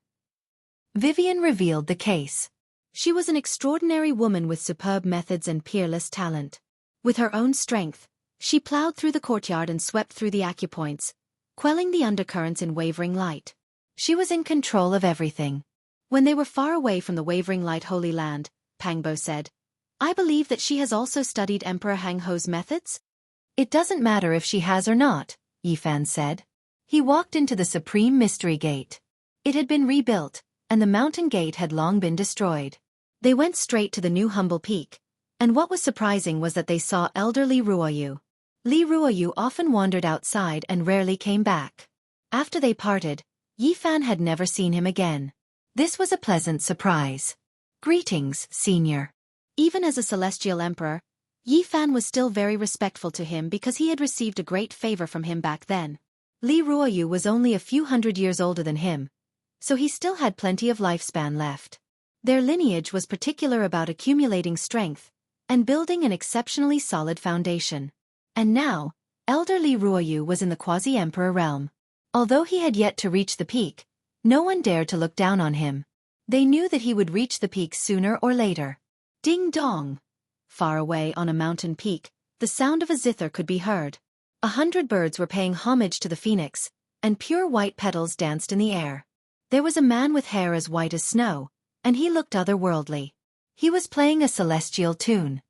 Vivian revealed the case. She was an extraordinary woman with superb methods and peerless talent. With her own strength, she plowed through the courtyard and swept through the acupoints, quelling the undercurrents in Wavering Light. She was in control of everything. When they were far away from the Wavering Light Holy Land, Pangbo said, "I believe that she has also studied Emperor Hang Ho's methods?" "It doesn't matter if she has or not," Yifan said. He walked into the Supreme Mystery Gate. It had been rebuilt, and the mountain gate had long been destroyed. They went straight to the new humble peak, and what was surprising was that they saw elder Li Ruoyu. Li Ruoyu often wandered outside and rarely came back. After they parted, Yifan had never seen him again. This was a pleasant surprise. "Greetings, Senior." Even as a celestial emperor, Yifan was still very respectful to him because he had received a great favor from him back then. Li Ruoyu was only a few hundred years older than him, so he still had plenty of lifespan left. Their lineage was particular about accumulating strength and building an exceptionally solid foundation. And now, elder Li Ruoyu was in the quasi-emperor realm. Although he had yet to reach the peak, no one dared to look down on him. They knew that he would reach the peak sooner or later. Ding dong! Far away on a mountain peak, the sound of a zither could be heard. 100 birds were paying homage to the phoenix, and pure white petals danced in the air. There was a man with hair as white as snow, and he looked otherworldly. He was playing a celestial tune.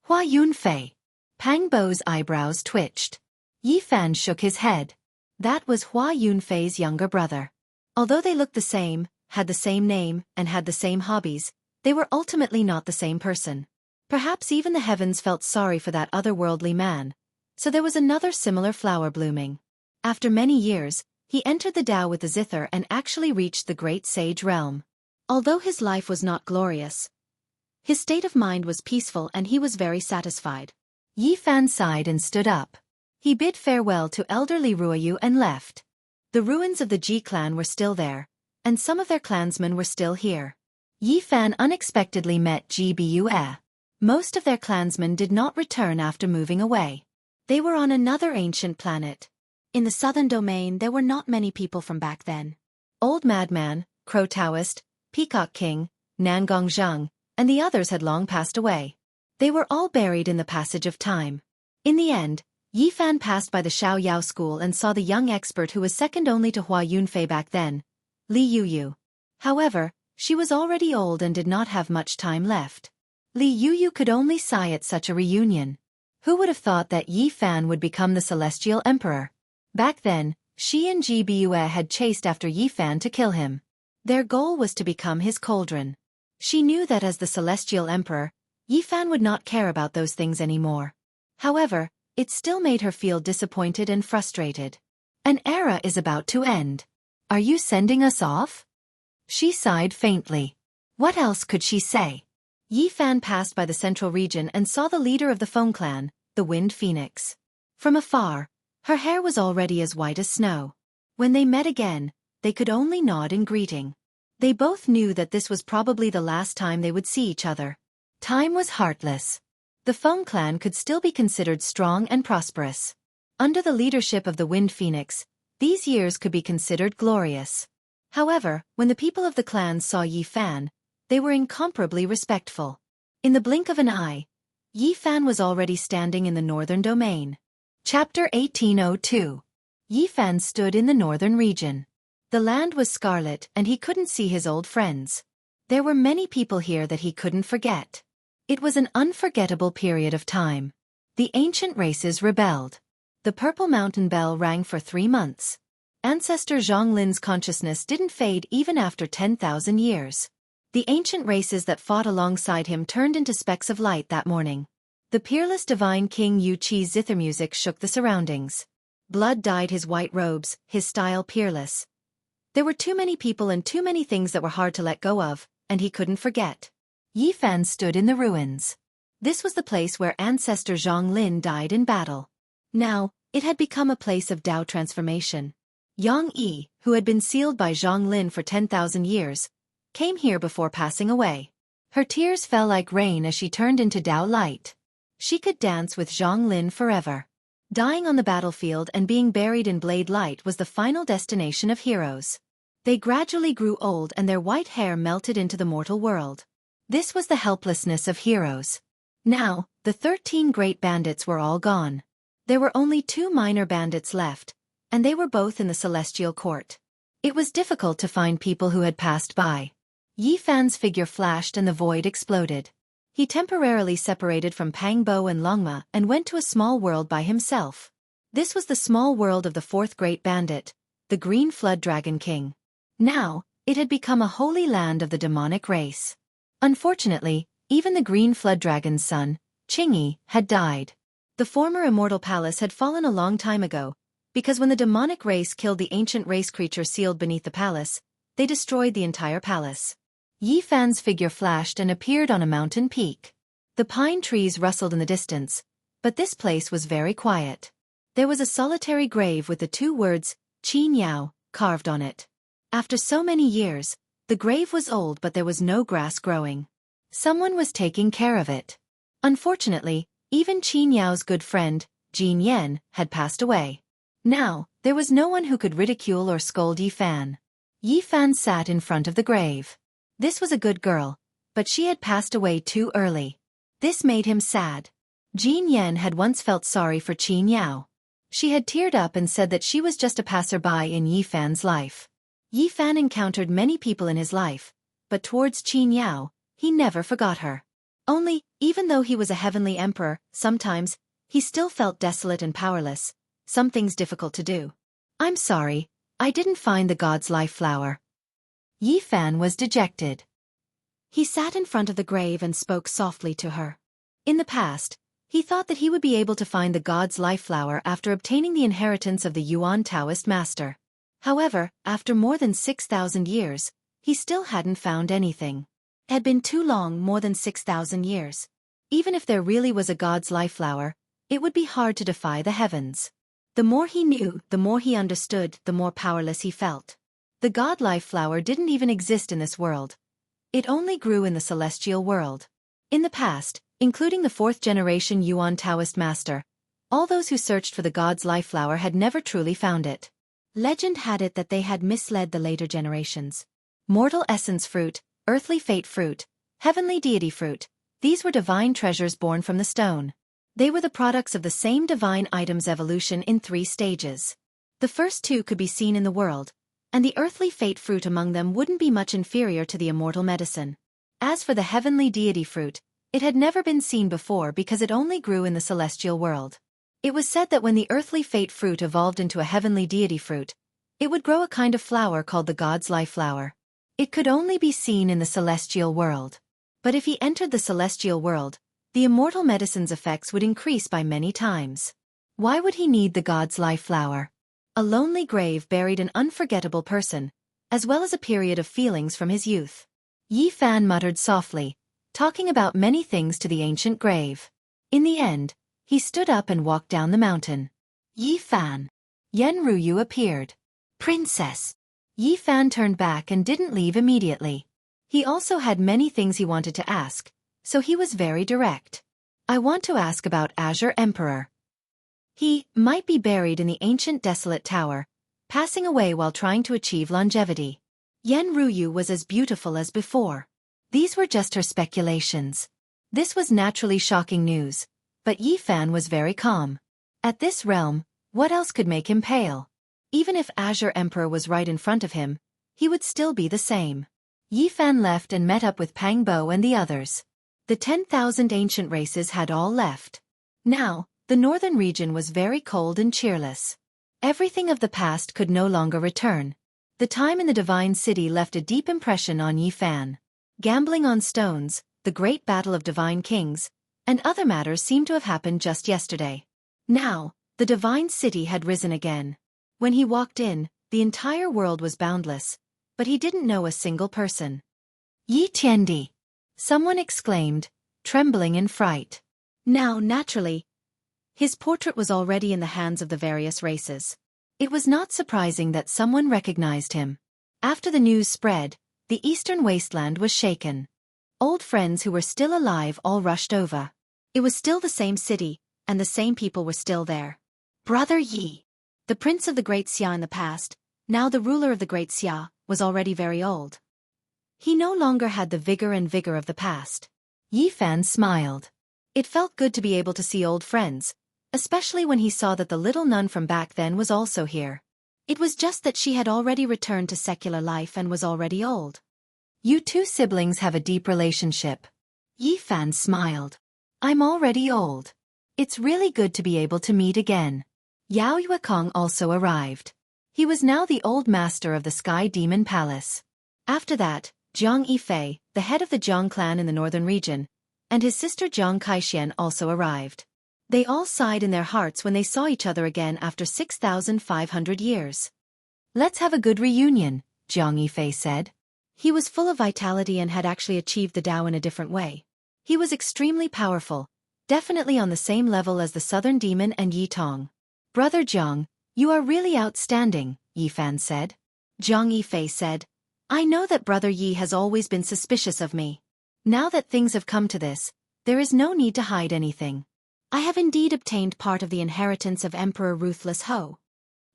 Hua Yunfei. Pang Bo's eyebrows twitched. Yifan shook his head. That was Hua Yunfei's younger brother. Although they looked the same, had the same name, and had the same hobbies, they were ultimately not the same person. Perhaps even the heavens felt sorry for that otherworldly man, so there was another similar flower blooming. After many years, he entered the Tao with the zither and actually reached the great sage realm. Although his life was not glorious, his state of mind was peaceful and he was very satisfied. Yifan sighed and stood up. He bid farewell to elder Li Ruoyu and left. The ruins of the Ji clan were still there, and some of their clansmen were still here. Yifan unexpectedly met Ji Bue. Most of their clansmen did not return after moving away. They were on another ancient planet. In the southern domain there were not many people from back then. Old Madman, Crow Taoist, Peacock King, Nangong Zhang, and the others had long passed away. They were all buried in the passage of time. In the end, Yifan passed by the Xiao Yao school and saw the young expert who was second only to Hua Yunfei back then, Li Yuyu. However, she was already old and did not have much time left. Li Yuyu could only sigh at such a reunion. Who would have thought that Yifan would become the celestial emperor? Back then, she and Ji Bue had chased after Yifan to kill him. Their goal was to become his cauldron. She knew that as the celestial emperor, Yifan would not care about those things anymore. However, it still made her feel disappointed and frustrated. An era is about to end. Are you sending us off? She sighed faintly. What else could she say? Yifan passed by the central region and saw the leader of the Feng clan, the Wind Phoenix. From afar, her hair was already as white as snow. When they met again, they could only nod in greeting. They both knew that this was probably the last time they would see each other. Time was heartless. The Feng clan could still be considered strong and prosperous. Under the leadership of the Wind Phoenix, these years could be considered glorious. However, when the people of the clan saw Yifan, they were incomparably respectful. In the blink of an eye, Yifan was already standing in the northern domain. Chapter 1802. Yi Fan stood in the northern region. The land was scarlet and he couldn't see his old friends. There were many people here that he couldn't forget. It was an unforgettable period of time. The ancient races rebelled. The Purple Mountain Bell rang for 3 months. Ancestor Zhang Lin's consciousness didn't fade even after 10,000 years. The ancient races that fought alongside him turned into specks of light that morning. The peerless divine King Yu Qi's zither music shook the surroundings. Blood dyed his white robes, his style peerless. There were too many people and too many things that were hard to let go of, and he couldn't forget. Yi Fan stood in the ruins. This was the place where ancestor Zhang Lin died in battle. Now, it had become a place of Tao transformation. Yang Yi, who had been sealed by Zhang Lin for 10,000 years, came here before passing away. Her tears fell like rain as she turned into Tao light. She could dance with Zhang Lin forever. Dying on the battlefield and being buried in blade light was the final destination of heroes. They gradually grew old and their white hair melted into the mortal world. This was the helplessness of heroes. Now, the 13 great bandits were all gone. There were only 2 minor bandits left, and they were both in the celestial court. It was difficult to find people who had passed by. Yi Fan's figure flashed and the void exploded. He temporarily separated from Pang Bo and Longma and went to a small world by himself. This was the small world of the 4th great bandit, the Green Flood Dragon King. Now, it had become a holy land of the demonic race. Unfortunately, even the Green Flood Dragon's son, Qingyi, had died. The former immortal palace had fallen a long time ago, because when the demonic race killed the ancient race creature sealed beneath the palace, they destroyed the entire palace. Yi Fan's figure flashed and appeared on a mountain peak. The pine trees rustled in the distance, but this place was very quiet. There was a solitary grave with the 2 words, Qin Yao, carved on it. After so many years, the grave was old but there was no grass growing. Someone was taking care of it. Unfortunately, even Qin Yao's good friend, Jin Yan, had passed away. Now, there was no one who could ridicule or scold Yi Fan. Yi Fan sat in front of the grave. This was a good girl, but she had passed away too early. This made him sad. Jin Yan had once felt sorry for Qin Yao. She had teared up and said that she was just a passerby in Yi Fan's life. Yi Fan encountered many people in his life, but towards Qin Yao, he never forgot her. Only, even though he was a heavenly emperor, sometimes, he still felt desolate and powerless, some things difficult to do. I'm sorry, I didn't find the god's life flower. Yi Fan was dejected. He sat in front of the grave and spoke softly to her. In the past, he thought that he would be able to find the god's life flower after obtaining the inheritance of the Yuan Taoist master. However, after more than 6,000 years, he still hadn't found anything. It had been too long, more than 6,000 years. Even if there really was a god's life flower, it would be hard to defy the heavens. The more he knew, the more he understood, the more powerless he felt. The god life flower didn't even exist in this world. It only grew in the celestial world. In the past, including the 4th generation Yuan Taoist master, all those who searched for the god's life flower had never truly found it. Legend had it that they had misled the later generations. Mortal essence fruit, earthly fate fruit, heavenly deity fruit, these were divine treasures born from the stone. They were the products of the same divine item's evolution in 3 stages. The first 2 could be seen in the world, and the earthly fate fruit among them wouldn't be much inferior to the immortal medicine. As for the heavenly deity fruit, it had never been seen before because it only grew in the celestial world. It was said that when the earthly fate fruit evolved into a heavenly deity fruit, it would grow a kind of flower called the god's life flower. It could only be seen in the celestial world. But if he entered the celestial world, the immortal medicine's effects would increase by many times. Why would he need the god's life flower? A lonely grave buried an unforgettable person, as well as a period of feelings from his youth. Yi Fan muttered softly, talking about many things to the ancient grave. In the end, he stood up and walked down the mountain. Yi Fan. Yen Ruyu appeared. Princess. Yi Fan turned back and didn't leave immediately. He also had many things he wanted to ask, so he was very direct. I want to ask about Azure Emperor. He might be buried in the ancient desolate tower, passing away while trying to achieve longevity. Yen Ruyu was as beautiful as before. These were just her speculations. This was naturally shocking news, but Yi Fan was very calm. At this realm, what else could make him pale? Even if Azure Emperor was right in front of him, he would still be the same. Yi Fan left and met up with Pang Bo and the others. The 10,000 ancient races had all left. Now, the northern region was very cold and cheerless. Everything of the past could no longer return. The time in the Divine City left a deep impression on Yi Fan. Gambling on stones, the great battle of divine kings, and other matters seemed to have happened just yesterday. Now, the Divine City had risen again. When he walked in, the entire world was boundless, but he didn't know a single person. Yi Tiandi! Someone exclaimed, trembling in fright. Now, naturally, his portrait was already in the hands of the various races. It was not surprising that someone recognized him. After the news spread, the eastern wasteland was shaken. Old friends who were still alive all rushed over. It was still the same city, and the same people were still there. Brother Yi, the prince of the Great Xia in the past, now the ruler of the Great Xia, was already very old. He no longer had the vigor of the past. Yi Fan smiled. It felt good to be able to see old friends, especially when he saw that the little nun from back then was also here. It was just that she had already returned to secular life and was already old. You two siblings have a deep relationship. Yi Fan smiled. I'm already old. It's really good to be able to meet again. Yao Yuekong also arrived. He was now the old master of the Sky Demon Palace. After that, Jiang Yifei, the head of the Jiang clan in the northern region, and his sister Jiang Kaixuan also arrived. They all sighed in their hearts when they saw each other again after 6,500 years. Let's have a good reunion, Jiang Yifei said. He was full of vitality and had actually achieved the Tao in a different way. He was extremely powerful, definitely on the same level as the southern demon and Yi Tong. Brother Jiang, you are really outstanding, Yi Fan said. Jiang Yifei said, I know that Brother Yi has always been suspicious of me. Now that things have come to this, there is no need to hide anything. I have indeed obtained part of the inheritance of Emperor Ruthless Ho.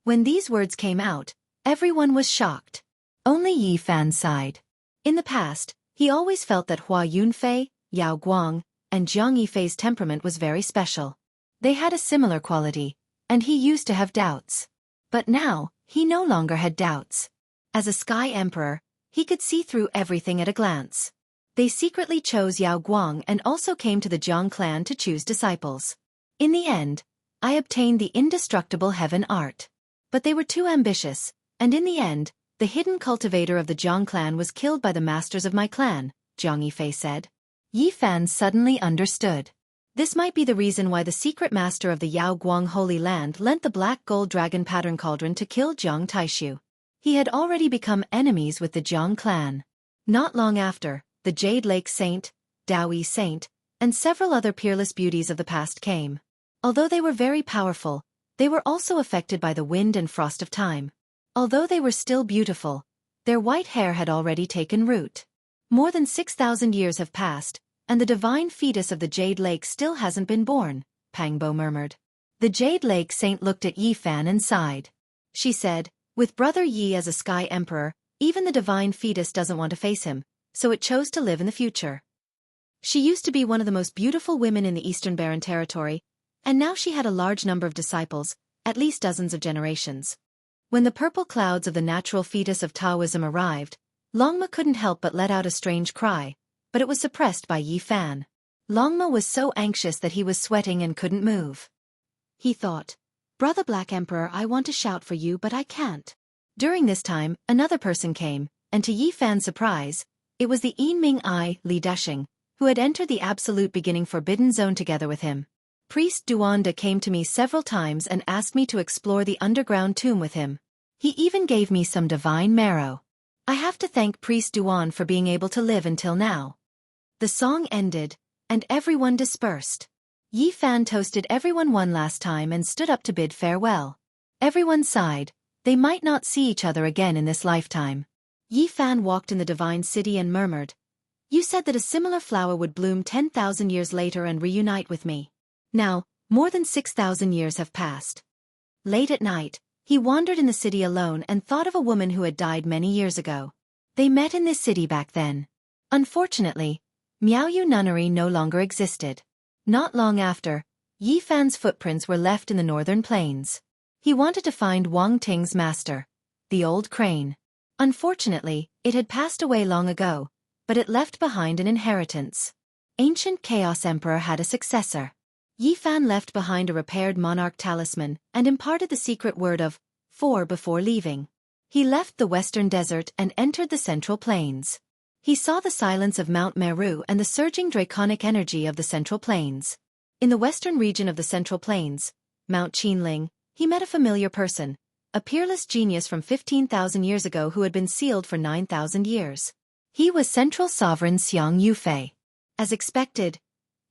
When these words came out, everyone was shocked. Only Yi Fan sighed. In the past, he always felt that Hua Yunfei, Yao Guang, and Jiang Yifei's temperament was very special. They had a similar quality, and he used to have doubts. But now, he no longer had doubts. As a Sky Emperor, he could see through everything at a glance. They secretly chose Yao Guang and also came to the Jiang clan to choose disciples. In the end, I obtained the indestructible heaven art. But they were too ambitious, and in the end, the hidden cultivator of the Jiang clan was killed by the masters of my clan, Jiang Yifei said. Yi Fan suddenly understood. This might be the reason why the secret master of the Yao Guang Holy Land lent the black gold dragon pattern cauldron to kill Jiang Taishu. He had already become enemies with the Jiang clan. Not long after, the Jade Lake Saint, Daoyi Saint, and several other peerless beauties of the past came. Although they were very powerful, they were also affected by the wind and frost of time. Although they were still beautiful, their white hair had already taken root. More than 6,000 years have passed, and the divine fetus of the Jade Lake still hasn't been born, Pang Bo murmured. The Jade Lake Saint looked at Yi Fan and sighed. She said, with Brother Yi as a Sky Emperor, even the divine fetus doesn't want to face him, so it chose to live in the future. She used to be one of the most beautiful women in the Eastern Barren Territory, and now she had a large number of disciples, at least dozens of generations. When the purple clouds of the natural fetus of Taoism arrived, Longma couldn't help but let out a strange cry, but it was suppressed by Yi Fan. Longma was so anxious that he was sweating and couldn't move. He thought, Brother Black Emperor, I want to shout for you but I can't. During this time, another person came, and to Yi Fan's surprise, it was the Yinming I, Li Dushing, who had entered the absolute beginning forbidden zone together with him. Priest Duanda came to me several times and asked me to explore the underground tomb with him. He even gave me some divine marrow. I have to thank Priest Duan for being able to live until now. The song ended, and everyone dispersed. Yi Fan toasted everyone one last time and stood up to bid farewell. Everyone sighed. They might not see each other again in this lifetime. Yi Fan walked in the divine city and murmured, You said that a similar flower would bloom 10,000 years later and reunite with me. Now, more than 6,000 years have passed. Late at night, he wandered in the city alone and thought of a woman who had died many years ago. They met in this city back then. Unfortunately, Miaoyu Nunnery no longer existed. Not long after, Yi Fan's footprints were left in the northern plains. He wanted to find Wang Ting's master, the old crane. Unfortunately, it had passed away long ago, but it left behind an inheritance. Ancient Chaos Emperor had a successor. Yi Fan left behind a repaired monarch talisman and imparted the secret word of 4 before leaving. He left the western desert and entered the central plains. He saw the silence of Mount Meru and the surging draconic energy of the central plains. In the western region of the central plains, Mount Qinling, he met a familiar person, a peerless genius from 15,000 years ago who had been sealed for 9,000 years. He was Central Sovereign Xianxia. As expected,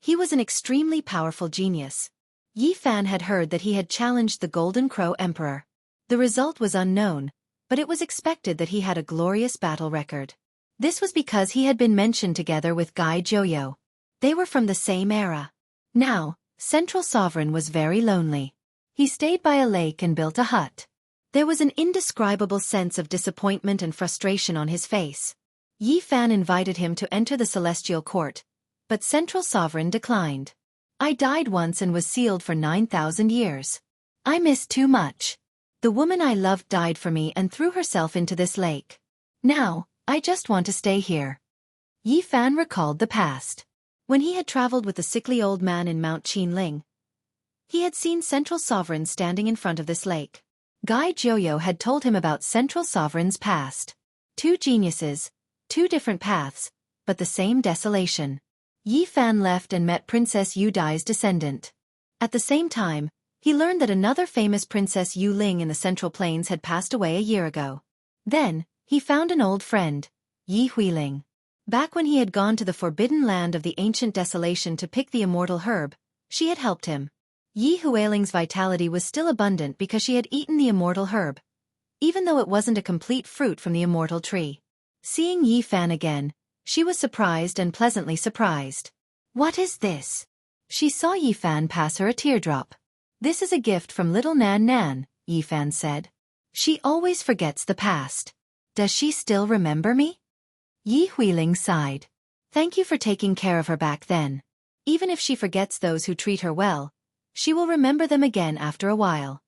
he was an extremely powerful genius. Yi Fan had heard that he had challenged the Golden Crow Emperor. The result was unknown, but it was expected that he had a glorious battle record. This was because he had been mentioned together with Gai Joyo. They were from the same era. Now, Central Sovereign was very lonely. He stayed by a lake and built a hut. There was an indescribable sense of disappointment and frustration on his face. Yi Fan invited him to enter the celestial court, but Central Sovereign declined. I died once and was sealed for 9,000 years. I miss too much. The woman I loved died for me and threw herself into this lake. Now, I just want to stay here. Yi Fan recalled the past. When he had traveled with the sickly old man in Mount Qinling, he had seen Central Sovereign standing in front of this lake. Gai Joyo had told him about Central Sovereign's past. 2 geniuses, 2 different paths, but the same desolation. Yi Fan left and met Princess Yu Dai's descendant. At the same time, he learned that another famous Princess Yu Ling in the Central Plains had passed away a year ago. Then, he found an old friend, Yi Huiling. Back when he had gone to the forbidden land of the ancient desolation to pick the immortal herb, she had helped him. Yi Huiling's vitality was still abundant because she had eaten the immortal herb, even though it wasn't a complete fruit from the immortal tree. Seeing Yi Fan again, she was surprised and pleasantly surprised. What is this? She saw Yi Fan pass her a teardrop. This is a gift from little Nan Nan, Yi Fan said. She always forgets the past. Does she still remember me? Yi Huiling sighed. Thank you for taking care of her back then. Even if she forgets those who treat her well, she will remember them again after a while.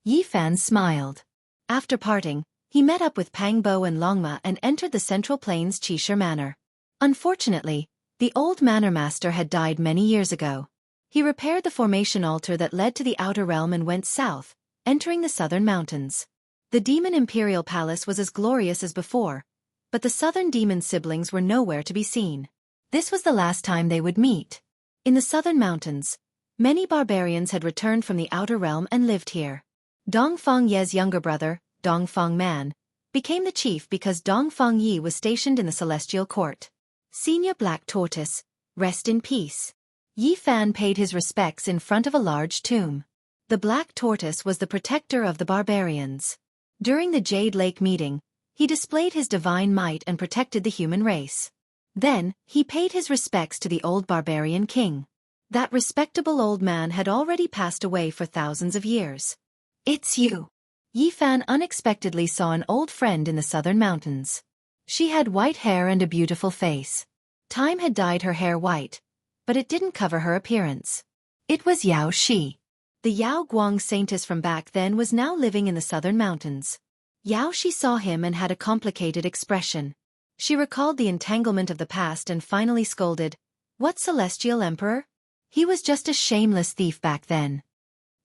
Yi Fan smiled. After parting, he met up with Pang Bo and Longma and entered the Central Plains Qisher Manor. Unfortunately, the old manor master had died many years ago. He repaired the formation altar that led to the outer realm and went south, entering the southern mountains. The demon imperial palace was as glorious as before, but the southern demon siblings were nowhere to be seen. This was the last time they would meet. In the southern mountains, many barbarians had returned from the outer realm and lived here. Dong Feng Ye's younger brother, Dong Feng Man, became the chief because Dong Feng Yi was stationed in the celestial court. Senior Black Tortoise, rest in peace. Yi Fan paid his respects in front of a large tomb. The Black Tortoise was the protector of the barbarians. During the Jade Lake meeting, he displayed his divine might and protected the human race. Then, he paid his respects to the old barbarian king. That respectable old man had already passed away for thousands of years. It's you. Yi Fan unexpectedly saw an old friend in the southern mountains. She had white hair and a beautiful face. Time had dyed her hair white, but it didn't cover her appearance. It was Yao Shi. The Yao Guang saintess from back then was now living in the southern mountains. Yao Shi saw him and had a complicated expression. She recalled the entanglement of the past and finally scolded, "What celestial emperor? He was just a shameless thief back then."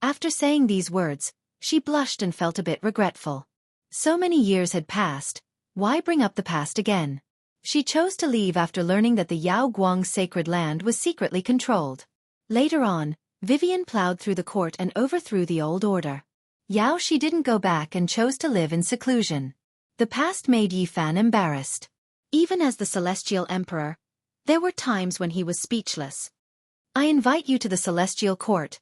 After saying these words, she blushed and felt a bit regretful. So many years had passed, why bring up the past again? She chose to leave after learning that the Yao Guang sacred land was secretly controlled. Later on, Vivian plowed through the court and overthrew the old order. Yao Shi didn't go back and chose to live in seclusion. The past made Yi Fan embarrassed. Even as the celestial emperor, there were times when he was speechless. I invite you to the celestial court.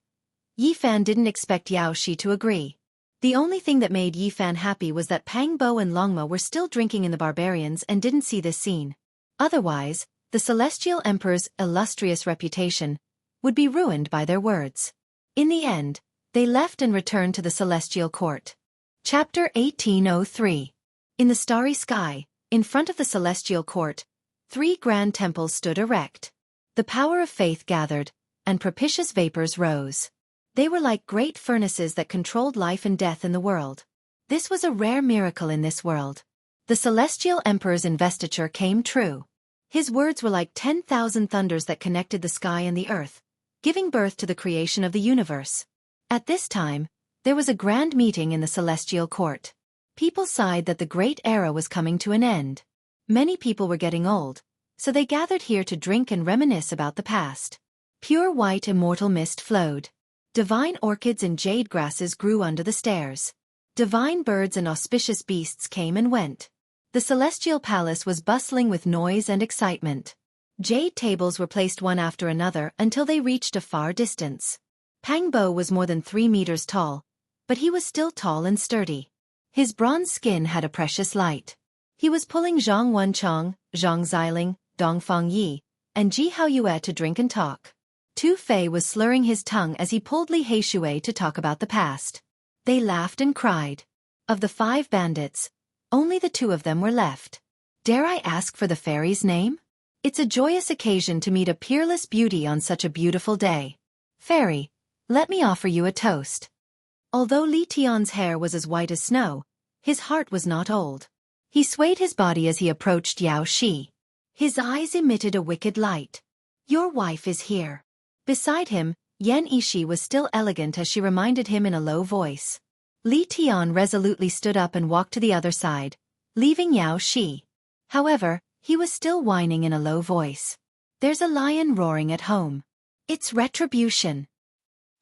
Yi Fan didn't expect Yao Shi to agree. The only thing that made Yi Fan happy was that Pang Bo and Longma were still drinking in the barbarians and didn't see this scene. Otherwise, the celestial emperor's illustrious reputation would be ruined by their words. In the end, they left and returned to the celestial court. Chapter 1803. In the starry sky, in front of the celestial court, 3 grand temples stood erect. The power of faith gathered, and propitious vapors rose. They were like great furnaces that controlled life and death in the world. This was a rare miracle in this world. The celestial emperor's investiture came true. His words were like 10,000 thunders that connected the sky and the earth, giving birth to the creation of the universe. At this time, there was a grand meeting in the celestial court. People sighed that the great era was coming to an end. Many people were getting old, so they gathered here to drink and reminisce about the past. Pure white immortal mist flowed. Divine orchids and jade grasses grew under the stairs. Divine birds and auspicious beasts came and went. The celestial palace was bustling with noise and excitement. Jade tables were placed one after another until they reached a far distance. Pang Bo was more than 3 meters tall, but he was still tall and sturdy. His bronze skin had a precious light. He was pulling Zhang Wenchong, Zhang Xiling, Dongfang Yi, and Ji Haoyue to drink and talk. Tu Fei was slurring his tongue as he pulled Li Heishui to talk about the past. They laughed and cried. Of the 5 bandits, only the 2 of them were left. Dare I ask for the fairy's name? It's a joyous occasion to meet a peerless beauty on such a beautiful day. Fairy, let me offer you a toast. Although Li Tian's hair was as white as snow, his heart was not old. He swayed his body as he approached Yao Shi. His eyes emitted a wicked light. Your wife is here. Beside him, Yan Ishi was still elegant as she reminded him in a low voice. Li Tian resolutely stood up and walked to the other side, leaving Yao Shi. However, he was still whining in a low voice. There's a lion roaring at home. It's retribution.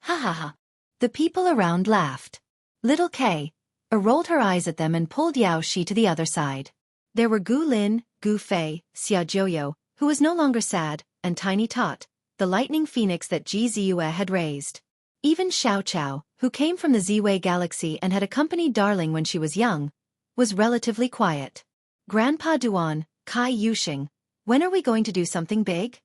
Ha ha ha. The people around laughed. Little Kay rolled her eyes at them and pulled Yao Shi to the other side. There were Gu Lin, Gu Fei, Xia Jiuyo, who was no longer sad, and Tiny Tot, the lightning phoenix that Ji Ziyue had raised. Even Xiao Chao, who came from the Ziwei galaxy and had accompanied Darling when she was young, was relatively quiet. Grandpa Duan, Kai Yuxing, when are we going to do something big?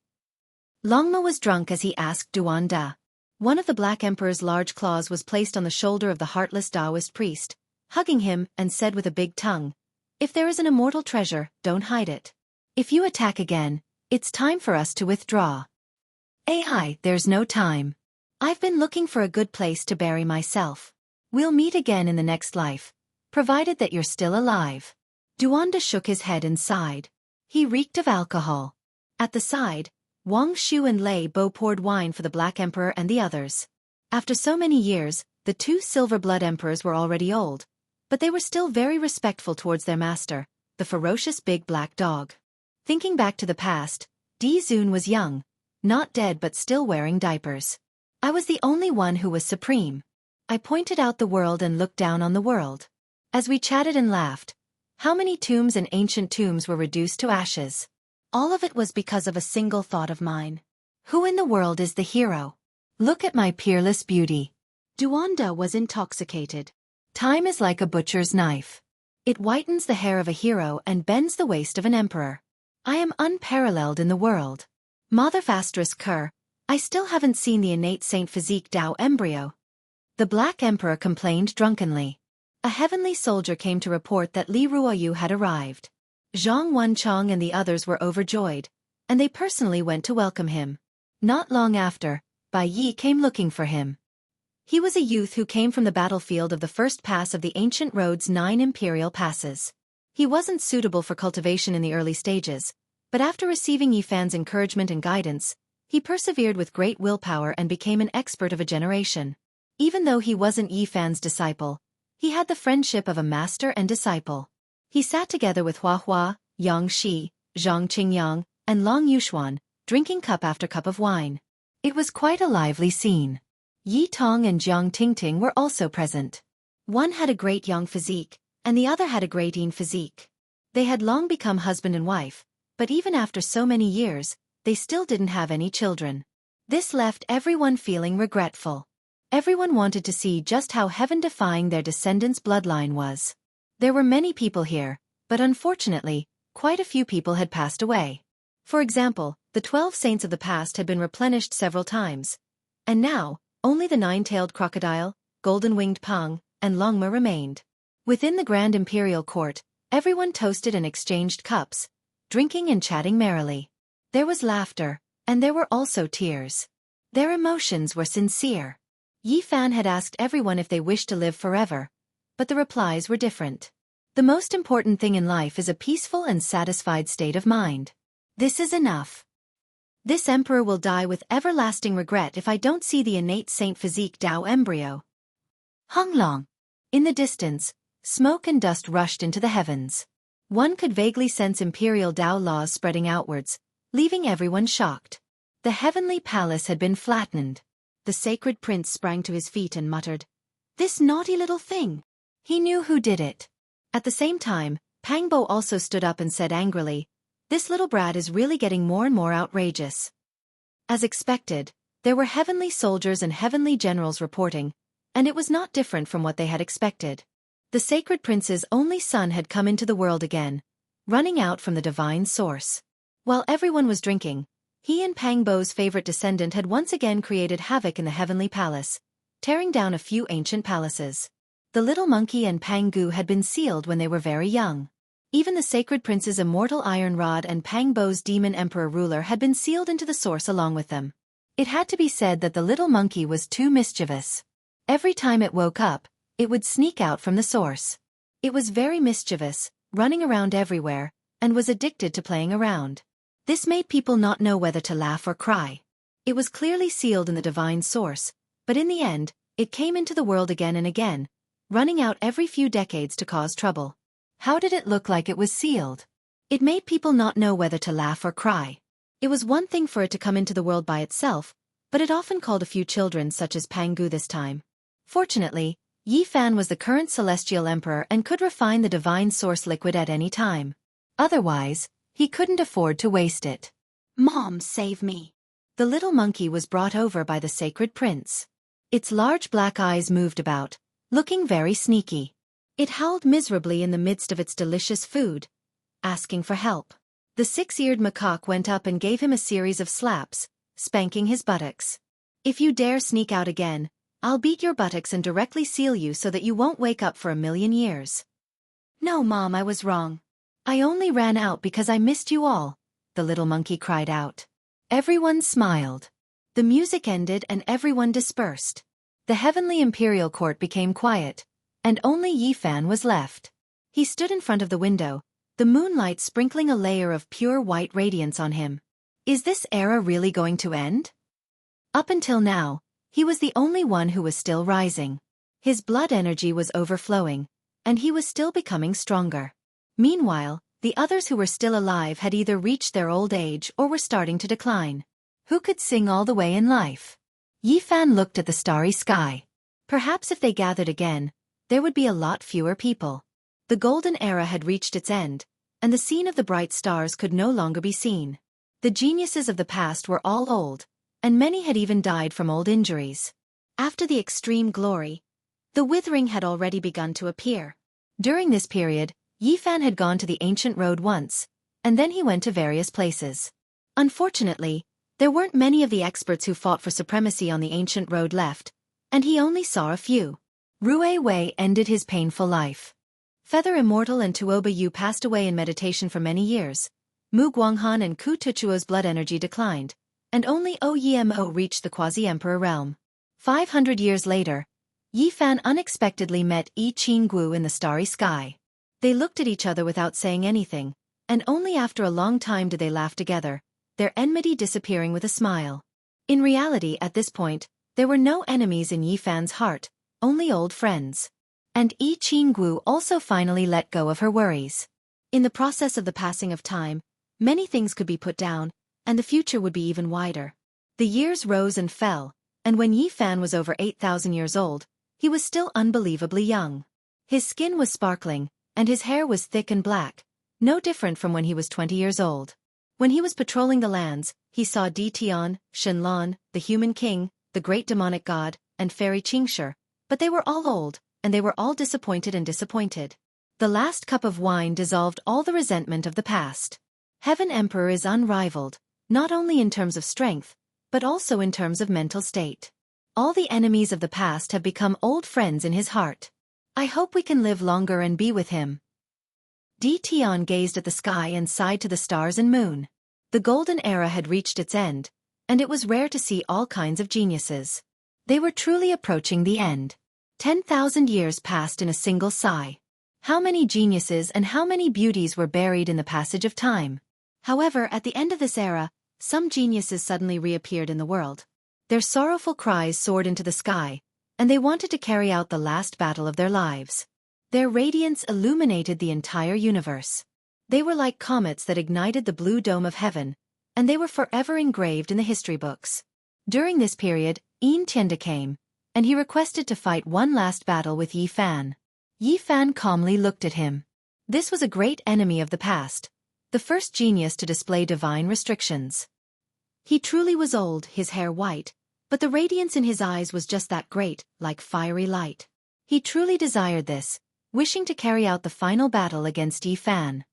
Longma was drunk as he asked Duan Da. One of the Black Emperor's large claws was placed on the shoulder of the heartless Taoist priest, hugging him and said with a big tongue, if there is an immortal treasure, don't hide it. If you attack again, it's time for us to withdraw. Ai, there's no time. I've been looking for a good place to bury myself. We'll meet again in the next life, provided that you're still alive. Duanda shook his head and sighed. He reeked of alcohol. At the side, Wang Shu and Lei Bo poured wine for the Black Emperor and the others. After so many years, the 2 Silver Blood Emperors were already old, but they were still very respectful towards their master, the ferocious big black dog. Thinking back to the past, Di Zun was young, not dead but still wearing diapers. I was the only one who was supreme. I pointed out the world and looked down on the world. As we chatted and laughed, how many tombs and ancient tombs were reduced to ashes? All of it was because of a single thought of mine. Who in the world is the hero? Look at my peerless beauty. Duanda was intoxicated. Time is like a butcher's knife. It whitens the hair of a hero and bends the waist of an emperor. I am unparalleled in the world. Mother****, I still haven't seen the innate saint physique Dao embryo. The Black Emperor complained drunkenly. A heavenly soldier came to report that Li Ruoyu had arrived. Zhang Wenchong and the others were overjoyed, and they personally went to welcome him. Not long after, Bai Yi came looking for him. He was a youth who came from the battlefield of the first pass of the ancient road's 9 imperial passes. He wasn't suitable for cultivation in the early stages, but after receiving Yifan's encouragement and guidance, he persevered with great willpower and became an expert of a generation. Even though he wasn't Yifan's disciple, he had the friendship of a master and disciple. He sat together with Hua Hua, Yang Shi, Zhang Qingyang, and Long Yuxuan, drinking cup after cup of wine. It was quite a lively scene. Yi Tong and Jiang Tingting were also present. One had a great young physique, and the other had a great yin physique. They had long become husband and wife, but even after so many years, they still didn't have any children. This left everyone feeling regretful. Everyone wanted to see just how heaven-defying their descendants' bloodline was. There were many people here, but unfortunately, quite a few people had passed away. For example, the 12 saints of the past had been replenished several times. And now, only the 9-tailed crocodile, golden-winged Pang, and Longma remained. Within the grand imperial court, everyone toasted and exchanged cups, drinking and chatting merrily. There was laughter, and there were also tears. Their emotions were sincere. Yi Fan had asked everyone if they wished to live forever, but the replies were different. The most important thing in life is a peaceful and satisfied state of mind. This is enough. This emperor will die with everlasting regret if I don't see the innate saint physique Dao embryo. Honglong. In the distance, smoke and dust rushed into the heavens. One could vaguely sense imperial Dao laws spreading outwards, leaving everyone shocked. The heavenly palace had been flattened. The sacred prince sprang to his feet and muttered, "This naughty little thing!" He knew who did it. At the same time, Pangbo also stood up and said angrily, "This little brat is really getting more and more outrageous." As expected, there were heavenly soldiers and heavenly generals reporting, and it was not different from what they had expected. The sacred prince's only son had come into the world again, running out from the divine source. While everyone was drinking, he and Pangbo's favorite descendant had once again created havoc in the heavenly palace, tearing down a few ancient palaces. The little monkey and Panggu had been sealed when they were very young. Even the sacred prince's immortal iron rod and Pangbo's demon emperor ruler had been sealed into the source along with them. It had to be said that the little monkey was too mischievous. Every time it woke up, it would sneak out from the source. It was very mischievous, running around everywhere, and was addicted to playing around. This made people not know whether to laugh or cry. It was clearly sealed in the divine source, but in the end, it came into the world again and again, running out every few decades to cause trouble. How did it look like it was sealed? It made people not know whether to laugh or cry. It was one thing for it to come into the world by itself, but it often called a few children such as Panggu this time. Fortunately, Yi Fan was the current celestial emperor and could refine the divine source liquid at any time. Otherwise, he couldn't afford to waste it. "Mom, save me." The little monkey was brought over by the sacred prince. Its large black eyes moved about, looking very sneaky. It howled miserably in the midst of its delicious food, asking for help. The six-eared macaque went up and gave him a series of slaps, spanking his buttocks. "If you dare sneak out again, I'll beat your buttocks and directly seal you so that you won't wake up for 1,000,000 years." "No, Mom, I was wrong. I only ran out because I missed you all," the little monkey cried out. Everyone smiled. The music ended and everyone dispersed. The heavenly imperial court became quiet, and only Yi Fan was left. He stood in front of the window, the moonlight sprinkling a layer of pure white radiance on him. Is this era really going to end? Up until now, he was the only one who was still rising. His blood energy was overflowing, and he was still becoming stronger. Meanwhile, the others who were still alive had either reached their old age or were starting to decline. Who could sing all the way in life? Yi Fan looked at the starry sky. Perhaps if they gathered again, there would be a lot fewer people. The golden era had reached its end, and the scene of the bright stars could no longer be seen. The geniuses of the past were all old, and many had even died from old injuries. After the extreme glory, the withering had already begun to appear. During this period, Yi Fan had gone to the ancient road once, and then he went to various places. Unfortunately, there weren't many of the experts who fought for supremacy on the ancient road left, and he only saw a few. Rue Wei ended his painful life. Feather Immortal and Tuoba Yu passed away in meditation for many years. Mu Guanghan and Ku Tuchuo's blood energy declined, and only Oyemo reached the quasi-emperor realm. 500 years later, Yi Fan unexpectedly met Yi Qinggu in the starry sky. They looked at each other without saying anything, and only after a long time did they laugh together, their enmity disappearing with a smile. In reality, at this point, there were no enemies in Yi Fan's heart, only old friends. And Yi Qinggu also finally let go of her worries. In the process of the passing of time, many things could be put down, and the future would be even wider. The years rose and fell, and when Yi Fan was over 8,000 years old, he was still unbelievably young. His skin was sparkling, and his hair was thick and black, no different from when he was 20 years old. When he was patrolling the lands, he saw Di Tian, Shenlong, the human king, the great demonic god, and fairy Xianxia, but they were all old, and they were all disappointed and disappointed. The last cup of wine dissolved all the resentment of the past. Heaven Emperor is unrivaled, not only in terms of strength, but also in terms of mental state. All the enemies of the past have become old friends in his heart. I hope we can live longer and be with him. Di Tian gazed at the sky and sighed to the stars and moon. The golden era had reached its end, and it was rare to see all kinds of geniuses. They were truly approaching the end. 10,000 years passed in a single sigh. How many geniuses and how many beauties were buried in the passage of time. However, at the end of this era, some geniuses suddenly reappeared in the world. Their sorrowful cries soared into the sky, and they wanted to carry out the last battle of their lives. Their radiance illuminated the entire universe. They were like comets that ignited the blue dome of heaven, and they were forever engraved in the history books. During this period, Xianxia came, and he requested to fight one last battle with Yi Fan. Yi Fan calmly looked at him. This was a great enemy of the past, the first genius to display divine restrictions. He truly was old, his hair white, but the radiance in his eyes was just that great, like fiery light. He truly desired this, wishing to carry out the final battle against Yi Fan.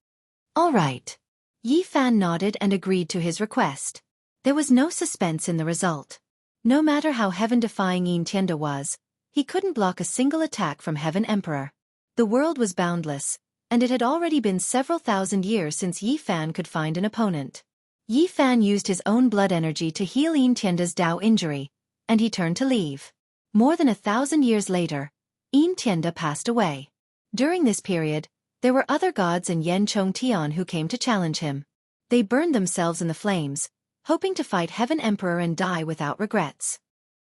All right. Yi Fan nodded and agreed to his request. There was no suspense in the result. No matter how heaven-defying Xianxia was, he couldn't block a single attack from Heaven Emperor. The world was boundless, and it had already been several thousand years since Yi Fan could find an opponent. Yi Fan used his own blood energy to heal Xianxia's Dao injury, and he turned to leave. More than 1,000 years later, Xianxia passed away. During this period, there were other gods and Yan Chongtian who came to challenge him. They burned themselves in the flames, hoping to fight Heaven Emperor and die without regrets.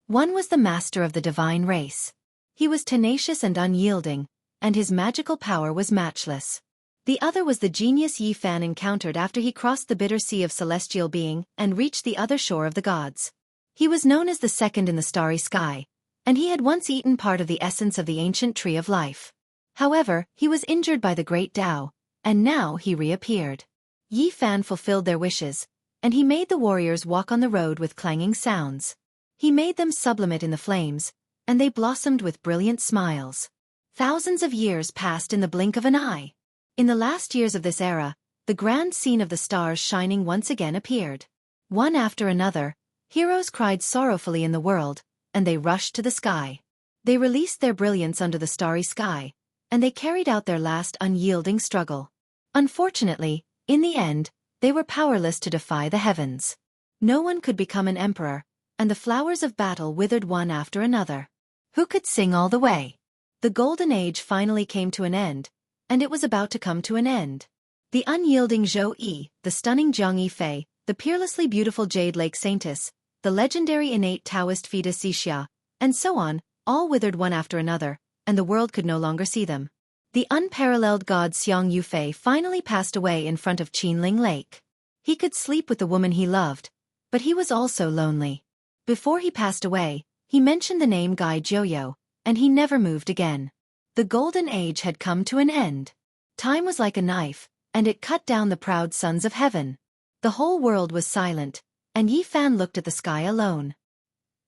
One was the master of the divine race. He was tenacious and unyielding, and his magical power was matchless. The other was the genius Yi Fan encountered after he crossed the bitter sea of celestial being and reached the other shore of the gods. He was known as the second in the starry sky, and he had once eaten part of the essence of the ancient tree of life. However, he was injured by the great Dao, and now he reappeared. Yi Fan fulfilled their wishes, and he made the warriors walk on the road with clanging sounds. He made them sublimate in the flames, and they blossomed with brilliant smiles. Thousands of years passed in the blink of an eye. In the last years of this era, the grand scene of the stars shining once again appeared. One after another, heroes cried sorrowfully in the world, and they rushed to the sky. They released their brilliance under the starry sky, and they carried out their last unyielding struggle. Unfortunately, in the end, they were powerless to defy the heavens. No one could become an emperor, and the flowers of battle withered one after another. Who could sing all the way? The golden age finally came to an end, and it was about to come to an end. The unyielding Zhou Yi, the stunning Jianghu Fei, the peerlessly beautiful Jade Lake Saintess, the legendary innate Taoist fetus Xianxia, and so on, all withered one after another, and the world could no longer see them. The unparalleled god Xianxia finally passed away in front of Qinling Lake. He could sleep with the woman he loved, but he was also lonely. Before he passed away, he mentioned the name Gai Jiuyo, and he never moved again. The golden age had come to an end. Time was like a knife, and it cut down the proud sons of heaven. The whole world was silent, and Yi Fan looked at the sky alone.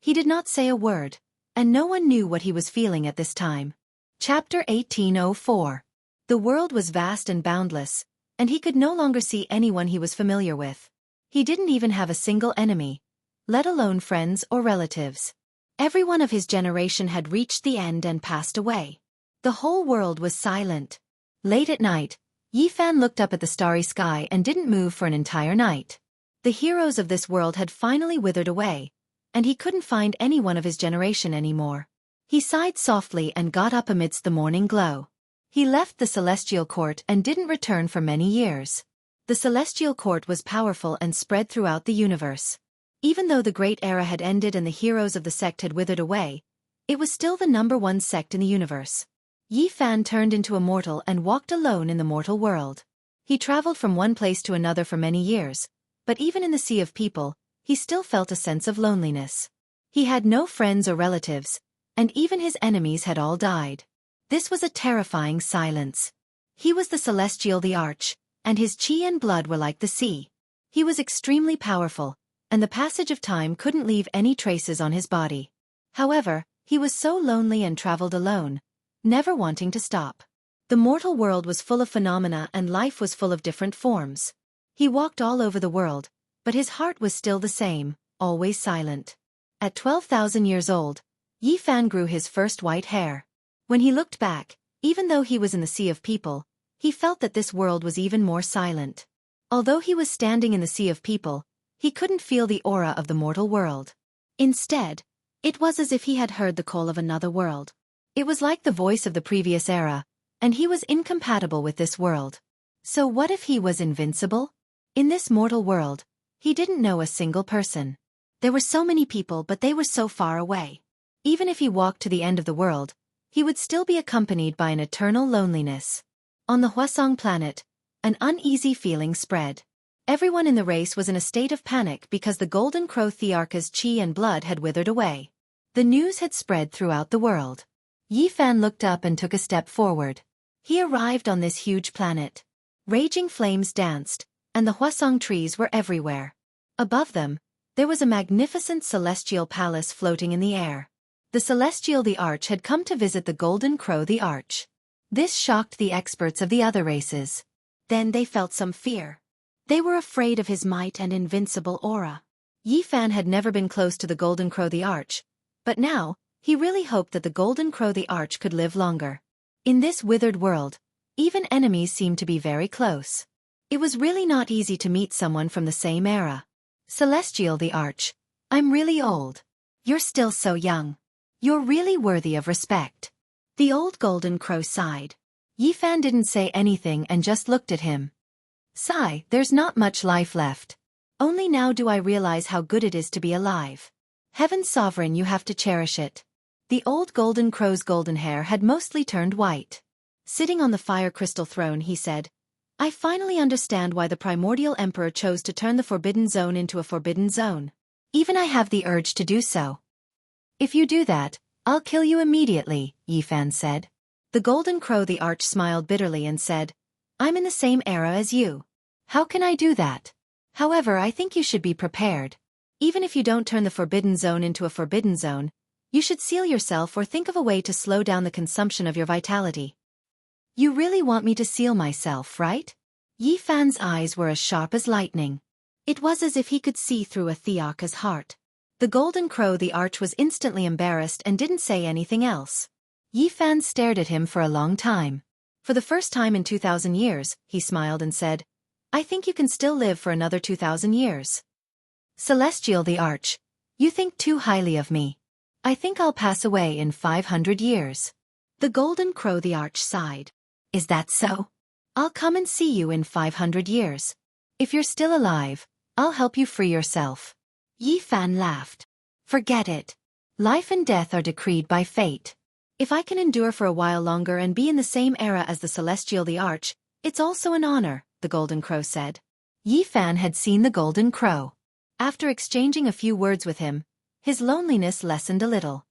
He did not say a word, and no one knew what he was feeling at this time. Chapter 1804. The world was vast and boundless, and he could no longer see anyone he was familiar with. He didn't even have a single enemy, let alone friends or relatives. Everyone of his generation had reached the end and passed away. The whole world was silent. Late at night, Yi Fan looked up at the starry sky and didn't move for an entire night. The heroes of this world had finally withered away, and he couldn't find anyone of his generation anymore. He sighed softly and got up amidst the morning glow. He left the celestial court and didn't return for many years. The celestial court was powerful and spread throughout the universe. Even though the great era had ended and the heroes of the sect had withered away, it was still the #1 sect in the universe. Yi Fan turned into a mortal and walked alone in the mortal world. He traveled from one place to another for many years, but even in the sea of people, he still felt a sense of loneliness. He had no friends or relatives, and even his enemies had all died. This was a terrifying silence. He was the celestial, the arch, and his chi and blood were like the sea. He was extremely powerful, and the passage of time couldn't leave any traces on his body. However, he was so lonely and traveled alone, never wanting to stop. The mortal world was full of phenomena and life was full of different forms. He walked all over the world, but his heart was still the same, always silent. At 12,000 years old, Yi Fan grew his first white hair. When he looked back, even though he was in the sea of people, he felt that this world was even more silent. Although he was standing in the sea of people, He couldn't feel the aura of the mortal world. Instead, it was as if he had heard the call of another world. It was like the voice of the previous era, and he was incompatible with this world. So what if he was invincible? In this mortal world, he didn't know a single person. There were so many people, but they were so far away. Even if he walked to the end of the world, he would still be accompanied by an eternal loneliness. On the Huasong planet, an uneasy feeling spread. Everyone in the race was in a state of panic because the Golden Crow Thearcha's chi and blood had withered away. The news had spread throughout the world. Yi Fan looked up and took a step forward. He arrived on this huge planet. Raging flames danced, and the Huasong trees were everywhere. Above them, there was a magnificent celestial palace floating in the air. The Celestial the Arch had come to visit the Golden Crow the Arch. This shocked the experts of the other races. Then they felt some fear. They were afraid of his might and invincible aura. Yi Fan had never been close to the Golden Crow the Arch, but now, he really hoped that the Golden Crow the Arch could live longer. In this withered world, even enemies seemed to be very close. It was really not easy to meet someone from the same era. Celestial the Arch, I'm really old. You're still so young. You're really worthy of respect. The old Golden Crow sighed. Yi Fan didn't say anything and just looked at him. Sigh, there's not much life left. Only now do I realize how good it is to be alive. Heaven's sovereign, you have to cherish it. The old Golden Crow's golden hair had mostly turned white. Sitting on the fire crystal throne, he said, I finally understand why the primordial emperor chose to turn the forbidden zone into a forbidden zone. Even I have the urge to do so. If you do that, I'll kill you immediately, Yi Fan said. The Golden Crow the Arch smiled bitterly and said, I'm in the same era as you. How can I do that? However, I think you should be prepared. Even if you don't turn the forbidden zone into a forbidden zone, you should seal yourself or think of a way to slow down the consumption of your vitality. You really want me to seal myself, right? Yi Fan's eyes were as sharp as lightning. It was as if he could see through a Thearcha's heart. The Golden Crow the Arch was instantly embarrassed and didn't say anything else. Yi Fan stared at him for a long time. For the first time in 2,000 years, he smiled and said, I think you can still live for another 2,000 years. Celestial the Arch, you think too highly of me. I think I'll pass away in 500 years. The Golden Crow the Arch sighed. Is that so? I'll come and see you in 500 years. If you're still alive, I'll help you free yourself. Yi Fan laughed. Forget it. Life and death are decreed by fate. If I can endure for a while longer and be in the same era as the Celestial the Arch, it's also an honor, the Golden Crow said. Yi Fan had seen the Golden Crow. After exchanging a few words with him, his loneliness lessened a little.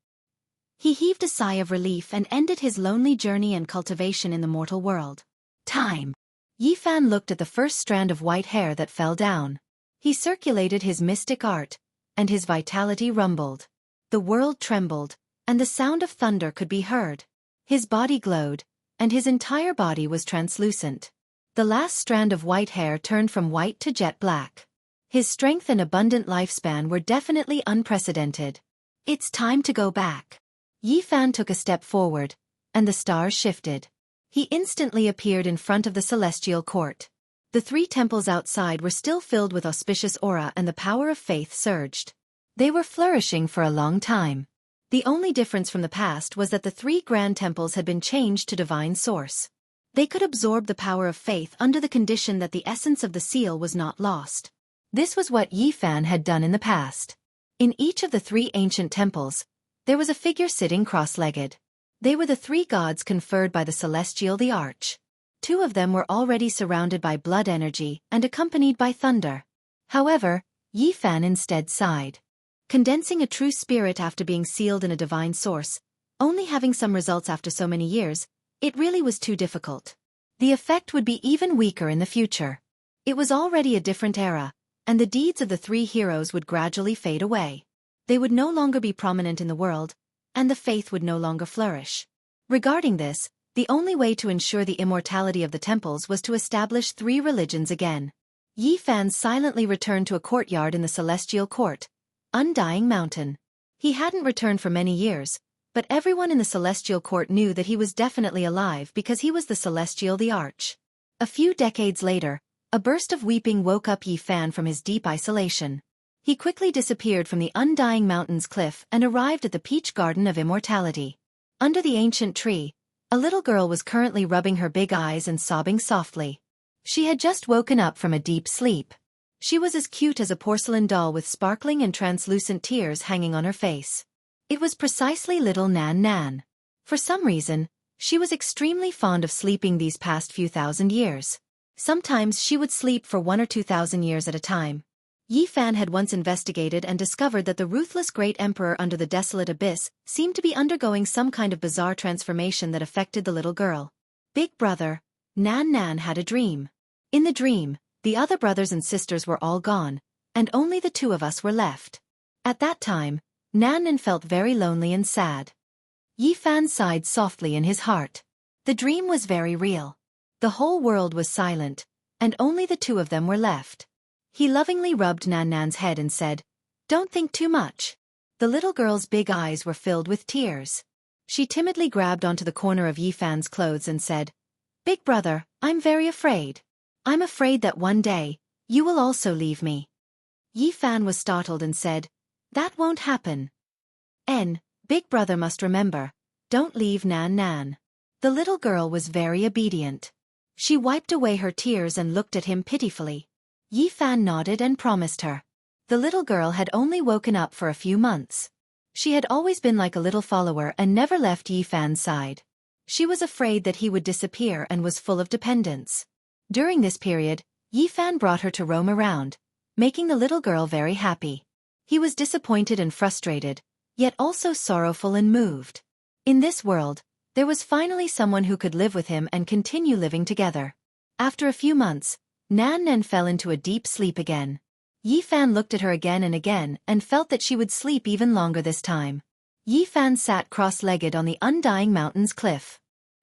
He heaved a sigh of relief and ended his lonely journey and cultivation in the mortal world. Time. Yi Fan looked at the first strand of white hair that fell down. He circulated his mystic art, and his vitality rumbled. The world trembled, and the sound of thunder could be heard. His body glowed, and his entire body was translucent. The last strand of white hair turned from white to jet black. His strength and abundant lifespan were definitely unprecedented. It's time to go back. Yi Fan took a step forward, and the stars shifted. He instantly appeared in front of the celestial court. The three temples outside were still filled with auspicious aura and the power of faith surged. They were flourishing for a long time. The only difference from the past was that the three grand temples had been changed to divine source. They could absorb the power of faith under the condition that the essence of the seal was not lost. This was what Yi Fan had done in the past. In each of the three ancient temples, there was a figure sitting cross-legged. They were the three gods conferred by the Celestial the Arch. Two of them were already surrounded by blood energy and accompanied by thunder. However, Yi Fan instead sighed. Condensing a true spirit after being sealed in a divine source, only having some results after so many years, it really was too difficult. The effect would be even weaker in the future. It was already a different era, and the deeds of the three heroes would gradually fade away. They would no longer be prominent in the world, and the faith would no longer flourish. Regarding this, the only way to ensure the immortality of the temples was to establish three religions again. Yi Fan silently returned to a courtyard in the Celestial Court, Undying Mountain. He hadn't returned for many years, but everyone in the Celestial Court knew that he was definitely alive because he was the Celestial the Arch. A few decades later, A burst of weeping woke up Yi Fan from his deep isolation. He quickly disappeared from the undying mountain's cliff and arrived at the Peach Garden of Immortality. Under the ancient tree, a little girl was currently rubbing her big eyes and sobbing softly. She had just woken up from a deep sleep. She was as cute as a porcelain doll with sparkling and translucent tears hanging on her face. It was precisely little Nan Nan. For some reason, she was extremely fond of sleeping these past few thousand years. Sometimes she would sleep for 1 or 2,000 years at a time. Yi Fan had once investigated and discovered that the ruthless great emperor under the desolate abyss seemed to be undergoing some kind of bizarre transformation that affected the little girl. Big brother, Nan Nan had a dream. In the dream, the other brothers and sisters were all gone, and only the two of us were left. At that time, Nan Nan felt very lonely and sad. Yi Fan sighed softly in his heart. The dream was very real. The whole world was silent, and only the two of them were left. He lovingly rubbed Nan Nan's head and said, "Don't think too much." The little girl's big eyes were filled with tears. She timidly grabbed onto the corner of Yi Fan's clothes and said, "Big brother, I'm very afraid. I'm afraid that one day, you will also leave me." Yi Fan was startled and said, "That won't happen. Big brother must remember, don't leave Nan Nan." The little girl was very obedient. She wiped away her tears and looked at him pitifully. Yi Fan nodded and promised her. The little girl had only woken up for a few months. She had always been like a little follower and never left Yi Fan's side. She was afraid that he would disappear and was full of dependence. During this period, Yi Fan brought her to roam around, making the little girl very happy. He was disappointed and frustrated, yet also sorrowful and moved. In this world, there was finally someone who could live with him and continue living together. After a few months, Nan Nan fell into a deep sleep again. Yi Fan looked at her again and felt that she would sleep even longer this time. Yi Fan sat cross-legged on the undying mountain's cliff.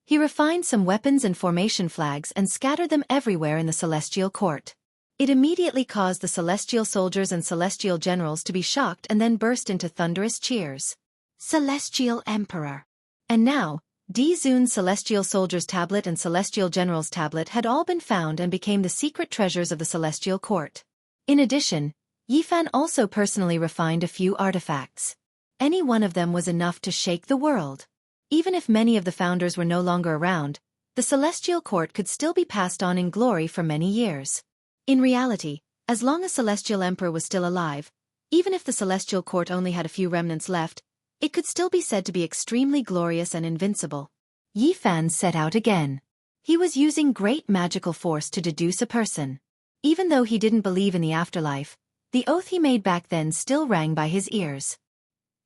He refined some weapons and formation flags and scattered them everywhere in the celestial court. It immediately caused the celestial soldiers and celestial generals to be shocked and then burst into thunderous cheers. Celestial Emperor. And now, Di Zun's Celestial Soldier's Tablet and Celestial General's Tablet had all been found and became the secret treasures of the Celestial Court. In addition, Yi Fan also personally refined a few artifacts. Any one of them was enough to shake the world. Even if many of the founders were no longer around, the Celestial Court could still be passed on in glory for many years. In reality, as long as Celestial Emperor was still alive, even if the Celestial Court only had a few remnants left, it could still be said to be extremely glorious and invincible. Yi Fan set out again. He was using great magical force to deduce a person. Even though he didn't believe in the afterlife, the oath he made back then still rang by his ears.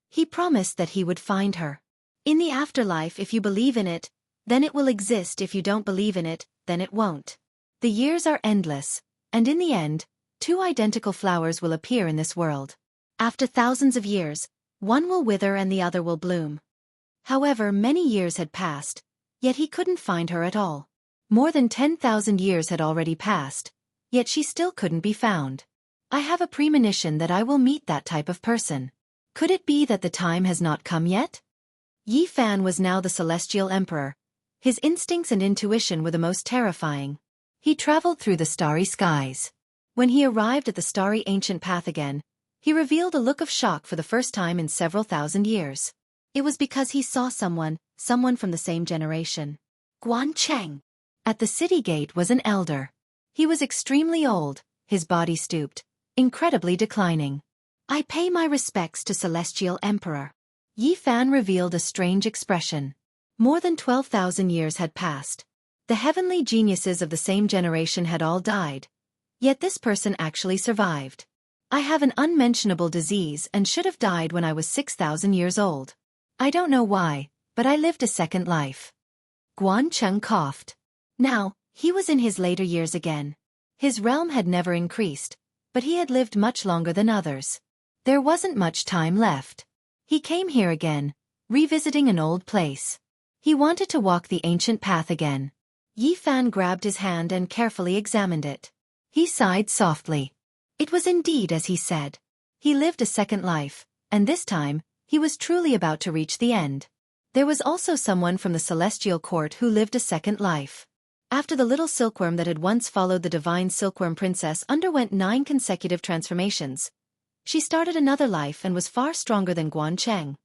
He promised that he would find her. In the afterlife, if you believe in it, then it will exist. If you don't believe in it, then it won't. The years are endless, and in the end, two identical flowers will appear in this world. After thousands of years, one will wither and the other will bloom. However, many years had passed, yet he couldn't find her at all. More than 10,000 years had already passed, yet she still couldn't be found. I have a premonition that I will meet that type of person. Could it be that the time has not come yet? Yi Fan was now the Celestial Emperor. His instincts and intuition were the most terrifying. He traveled through the starry skies. When he arrived at the starry ancient path again, he revealed a look of shock for the first time in several thousand years. It was because he saw someone from the same generation. Guan Cheng. At the city gate was an elder. He was extremely old, his body stooped, incredibly declining. "I pay my respects to Celestial Emperor." Yi Fan revealed a strange expression. More than 12,000 years had passed. The heavenly geniuses of the same generation had all died. Yet this person actually survived. "I have an unmentionable disease and should have died when I was 6,000 years old. I don't know why, but I lived a second life." Guan Cheng coughed. Now, he was in his later years again. His realm had never increased, but he had lived much longer than others. There wasn't much time left. He came here again, revisiting an old place. He wanted to walk the ancient path again. Yi Fan grabbed his hand and carefully examined it. He sighed softly. It was indeed as he said. He lived a second life, and this time, he was truly about to reach the end. There was also someone from the Celestial Court who lived a second life. After the little silkworm that had once followed the divine silkworm princess underwent 9 consecutive transformations, she started another life and was far stronger than Guan Cheng.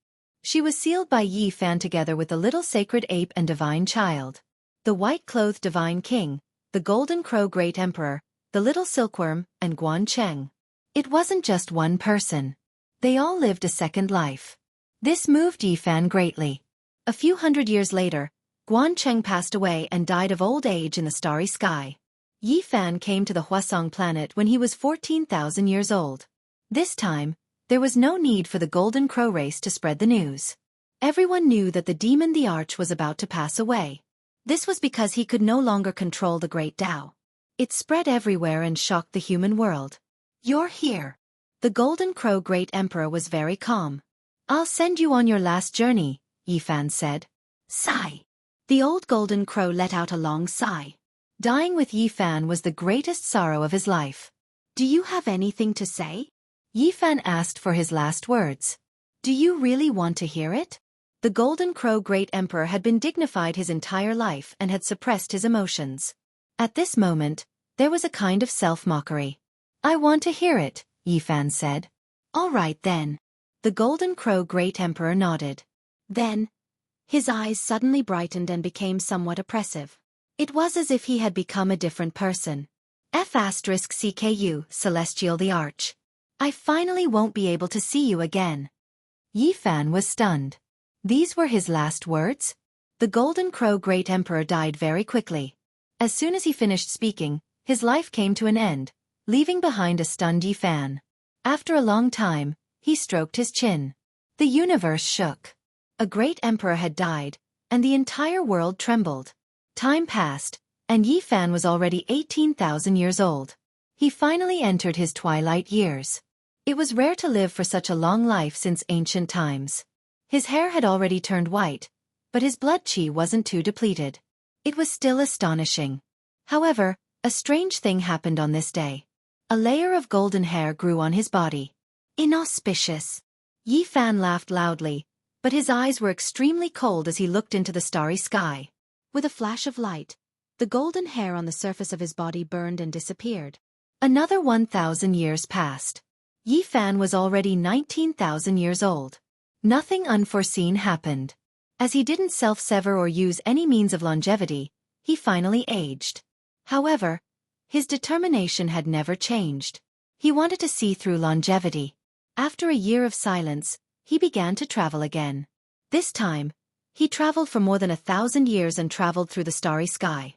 She was sealed by Yi Fan together with the little sacred ape and divine child, the white-clothed divine king, the golden crow great emperor, the little silkworm, and Guan Cheng. It wasn't just one person. They all lived a second life. This moved Yi Fan greatly. A few hundred years later, Guan Cheng passed away and died of old age in the starry sky. Yi Fan came to the Huasong planet when he was 14,000 years old. This time, there was no need for the Golden Crow race to spread the news. Everyone knew that the demon the Arch was about to pass away. This was because he could no longer control the Great Tao. It spread everywhere and shocked the human world. "You're here." The Golden Crow Great Emperor was very calm. "I'll send you on your last journey," Yi Fan said. Sigh. The old Golden Crow let out a long sigh. Dying with Yi Fan was the greatest sorrow of his life. "Do you have anything to say?" Yi Fan asked for his last words. "Do you really want to hear it?" The Golden Crow Great Emperor had been dignified his entire life and had suppressed his emotions. At this moment, there was a kind of self-mockery. "I want to hear it," Yi Fan said. "All right then." The Golden Crow Great Emperor nodded. Then, his eyes suddenly brightened and became somewhat oppressive. It was as if he had become a different person. *CKU, Celestial the Arch. I finally won't be able to see you again. Yi Fan was stunned. These were his last words? The Golden Crow Great Emperor died very quickly. As soon as he finished speaking, his life came to an end, leaving behind a stunned Yi Fan. After a long time, he stroked his chin. The universe shook. A great emperor had died, and the entire world trembled. Time passed, and Yi Fan was already 18,000 years old. He finally entered his twilight years. It was rare to live for such a long life since ancient times. His hair had already turned white, but his blood qi wasn't too depleted. It was still astonishing. However, a strange thing happened on this day. A layer of golden hair grew on his body. Inauspicious. Yi Fan laughed loudly, but his eyes were extremely cold as he looked into the starry sky. With a flash of light, the golden hair on the surface of his body burned and disappeared. Another 1,000 years passed. Yi Fan was already 19,000 years old. Nothing unforeseen happened. As he didn't self-sever or use any means of longevity, he finally aged. However, his determination had never changed. He wanted to see through longevity. After a year of silence, he began to travel again. This time, he traveled for more than 1,000 years and traveled through the starry sky.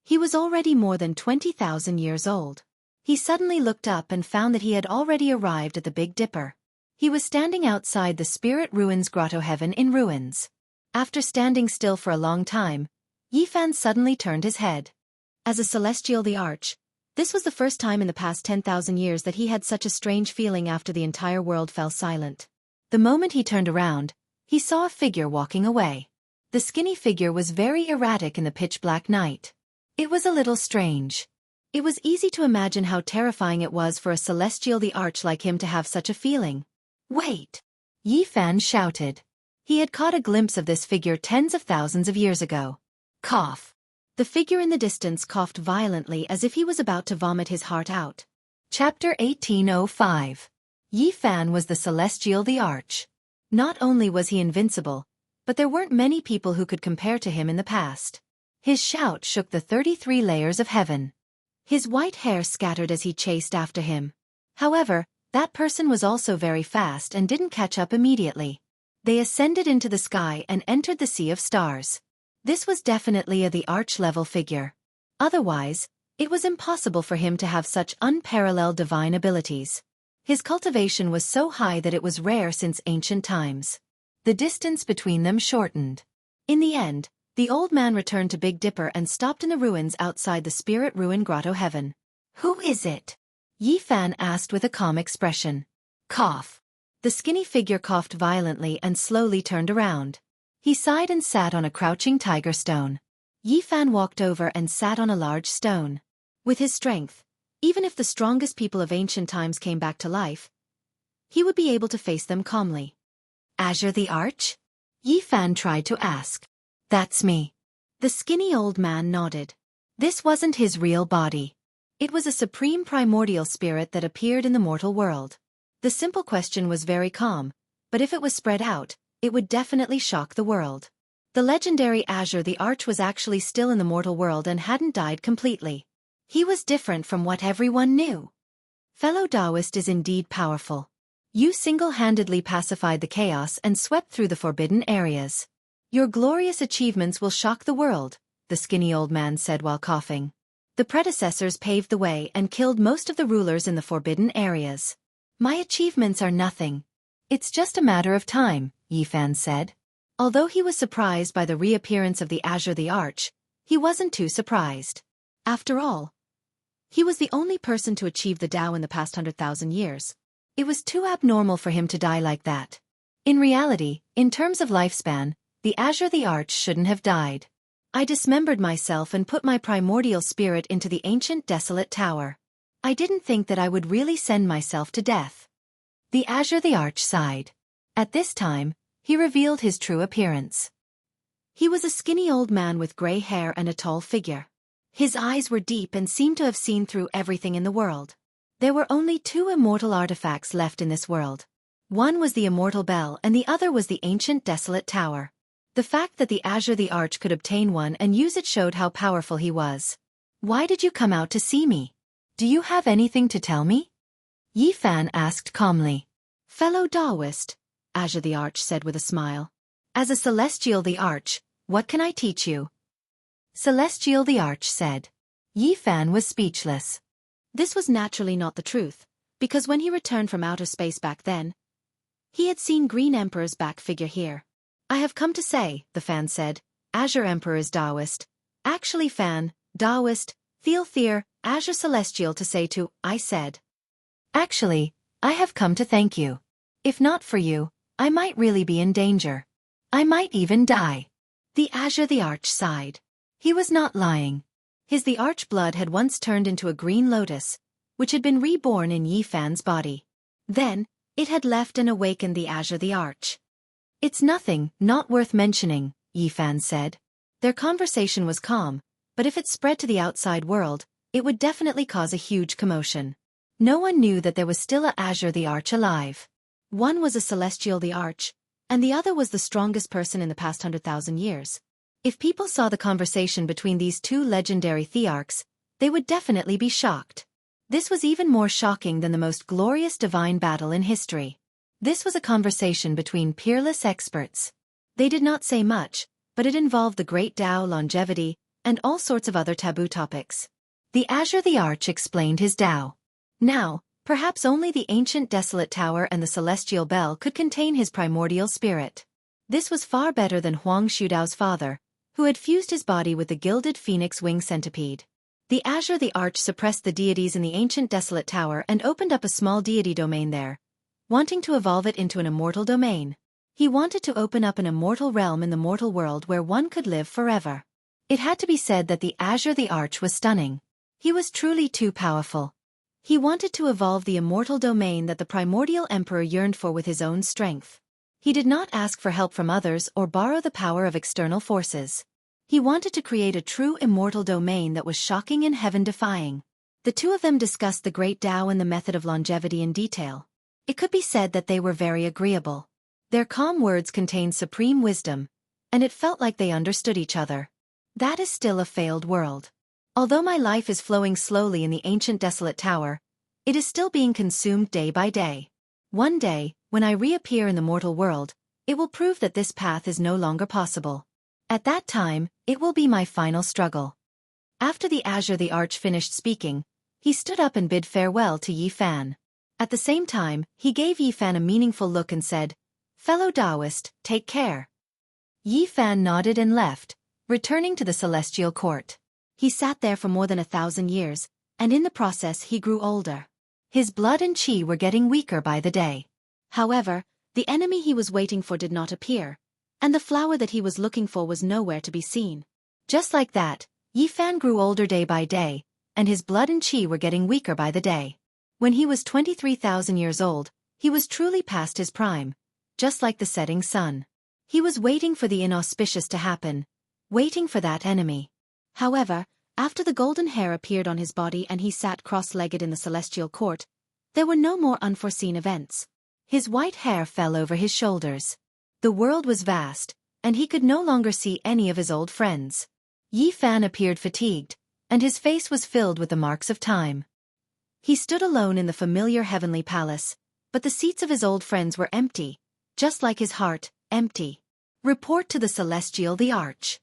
He was already more than 20,000 years old. He suddenly looked up and found that he had already arrived at the Big Dipper. He was standing outside the Spirit Ruins Grotto Heaven in ruins. After standing still for a long time, Yi Fan suddenly turned his head. As a Celestial the Arch, this was the first time in the past 10,000 years that he had such a strange feeling after the entire world fell silent. The moment he turned around, he saw a figure walking away. The skinny figure was very erratic in the pitch-black night. It was a little strange. It was easy to imagine how terrifying it was for a Celestial the Arch like him to have such a feeling. "Wait!" Yi Fan shouted. He had caught a glimpse of this figure tens of thousands of years ago. Cough. The figure in the distance coughed violently as if he was about to vomit his heart out. Chapter 1805. Yi Fan was the Celestial the Arch. Not only was he invincible, but there weren't many people who could compare to him in the past. His shout shook the 33 layers of heaven. His white hair scattered as he chased after him. However, that person was also very fast and didn't catch up immediately. They ascended into the sky and entered the sea of stars. This was definitely the arch-level figure. Otherwise, it was impossible for him to have such unparalleled divine abilities. His cultivation was so high that it was rare since ancient times. The distance between them shortened. In the end, the old man returned to Big Dipper and stopped in the ruins outside the Spirit Ruin Grotto Heaven. "Who is it?" Yi Fan asked with a calm expression. Cough. The skinny figure coughed violently and slowly turned around. He sighed and sat on a crouching tiger stone. Yi Fan walked over and sat on a large stone. With his strength, even if the strongest people of ancient times came back to life, he would be able to face them calmly. "Azure the Arch?" Yi Fan tried to ask. "That's me." The skinny old man nodded. This wasn't his real body. It was a supreme primordial spirit that appeared in the mortal world. The simple question was very calm, but if it was spread out, it would definitely shock the world. The legendary Azure the Arch was actually still in the mortal world and hadn't died completely. He was different from what everyone knew. Fellow Taoist is indeed powerful. You single-handedly pacified the chaos and swept through the forbidden areas. Your glorious achievements will shock the world, the skinny old man said while coughing. The predecessors paved the way and killed most of the rulers in the forbidden areas. My achievements are nothing. It's just a matter of time, Yifan said. Although he was surprised by the reappearance of the Azure the Arch, he wasn't too surprised. After all, he was the only person to achieve the Tao in the past 100,000 years. It was too abnormal for him to die like that. In reality, in terms of lifespan, the Azure the Arch shouldn't have died. I dismembered myself and put my primordial spirit into the ancient desolate tower. I didn't think that I would really send myself to death. The Azure the Arch sighed. At this time, he revealed his true appearance. He was a skinny old man with gray hair and a tall figure. His eyes were deep and seemed to have seen through everything in the world. There were only two immortal artifacts left in this world. One was the immortal bell and the other was the ancient desolate tower. The fact that the Azure the Arch could obtain one and use it showed how powerful he was. Why did you come out to see me? Do you have anything to tell me? Yifan asked calmly. Fellow Taoist, Azure the Arch said with a smile. As a Celestial the Arch, what can I teach you? Celestial the Arch said. Yifan was speechless. This was naturally not the truth, because when he returned from outer space back then, he had seen Green Emperor's back figure here. I have come to say, the fan said, Azure Emperor is Taoist. Actually fan, Taoist, Theer, Azure Celestial to say to, I said. Actually, I have come to thank you. If not for you, I might really be in danger. I might even die. The Azure the Arch sighed. He was not lying. His the Arch blood had once turned into a green lotus, which had been reborn in Yifan's body. Then, it had left and awakened the Azure the Arch. It's nothing, not worth mentioning, Yifan said. Their conversation was calm, but if it spread to the outside world, it would definitely cause a huge commotion. No one knew that there was still a Azure the Arch alive. One was a Celestial the Arch, and the other was the strongest person in the past 100,000 years. If people saw the conversation between these two legendary thearchs, they would definitely be shocked. This was even more shocking than the most glorious divine battle in history. This was a conversation between peerless experts. They did not say much, but it involved the great Tao, longevity, and all sorts of other taboo topics. The Azure the Arch explained his Tao. Now, perhaps only the ancient desolate tower and the celestial bell could contain his primordial spirit. This was far better than Huang Shudao's father, who had fused his body with the gilded phoenix wing centipede. The Azure the Arch suppressed the deities in the ancient desolate tower and opened up a small deity domain there, wanting to evolve it into an immortal domain. He wanted to open up an immortal realm in the mortal world where one could live forever. It had to be said that the Azure the Arch was stunning. He was truly too powerful. He wanted to evolve the immortal domain that the primordial emperor yearned for with his own strength. He did not ask for help from others or borrow the power of external forces. He wanted to create a true immortal domain that was shocking and heaven-defying. The two of them discussed the great Tao and the method of longevity in detail. It could be said that they were very agreeable. Their calm words contained supreme wisdom, and it felt like they understood each other. That is still a failed world. Although my life is flowing slowly in the ancient desolate tower, it is still being consumed day by day. One day, when I reappear in the mortal world, it will prove that this path is no longer possible. At that time, it will be my final struggle. After the Azure the Arch finished speaking, he stood up and bid farewell to Yifan. At the same time, he gave Yifan a meaningful look and said, Fellow Taoist, take care. Yifan nodded and left, returning to the celestial court. He sat there for more than 1,000 years, and in the process he grew older. His blood and chi were getting weaker by the day. However, the enemy he was waiting for did not appear, and the flower that he was looking for was nowhere to be seen. Just like that, Yifan grew older day by day, and his blood and chi were getting weaker by the day. When he was 23,000 years old, he was truly past his prime, just like the setting sun. He was waiting for the inauspicious to happen, waiting for that enemy. However, After the golden hair appeared on his body and he sat cross-legged in the celestial court, there were no more unforeseen events. His white hair fell over his shoulders. The world was vast, and he could no longer see any of his old friends. Yi Fan appeared fatigued, and his face was filled with the marks of time. He stood alone in the familiar heavenly palace, but the seats of his old friends were empty, just like his heart, empty. Report to the celestial the arch.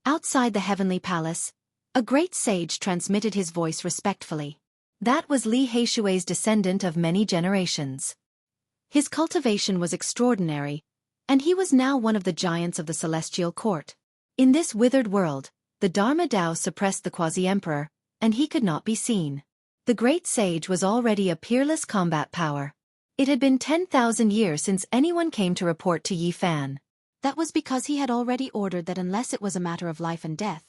Outside the heavenly palace, a great sage transmitted his voice respectfully. That was Li Heishui's descendant of many generations. His cultivation was extraordinary, and he was now one of the giants of the celestial court. In this withered world, the Dharma Tao suppressed the quasi-emperor, and he could not be seen. The great sage was already a peerless combat power. It had been 10,000 years since anyone came to report to Yi Fan. That was because he had already ordered that unless it was a matter of life and death,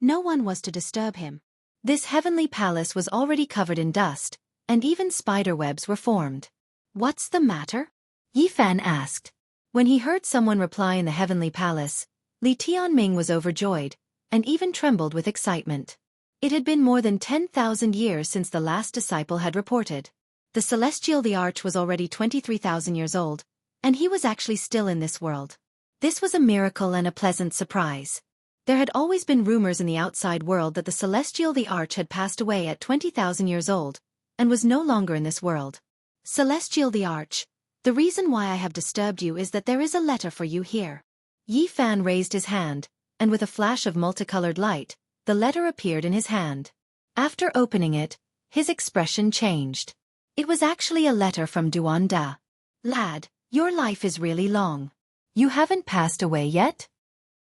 no one was to disturb him. This heavenly palace was already covered in dust, and even spider webs were formed. "What's the matter?" Yi Fan asked. When he heard someone reply in the heavenly palace, Li Tianming was overjoyed, and even trembled with excitement. It had been more than 10,000 years since the last disciple had reported. The celestial the arch was already 23,000 years old, and he was actually still in this world. This was a miracle and a pleasant surprise. There had always been rumors in the outside world that the celestial the arch had passed away at 20,000 years old, and was no longer in this world. "Celestial the arch, the reason why I have disturbed you is that there is a letter for you here." Yi Fan raised his hand, and with a flash of multicolored light, the letter appeared in his hand. After opening it, his expression changed. It was actually a letter from Duan Da. "Lad, your life is really long. You haven't passed away yet?"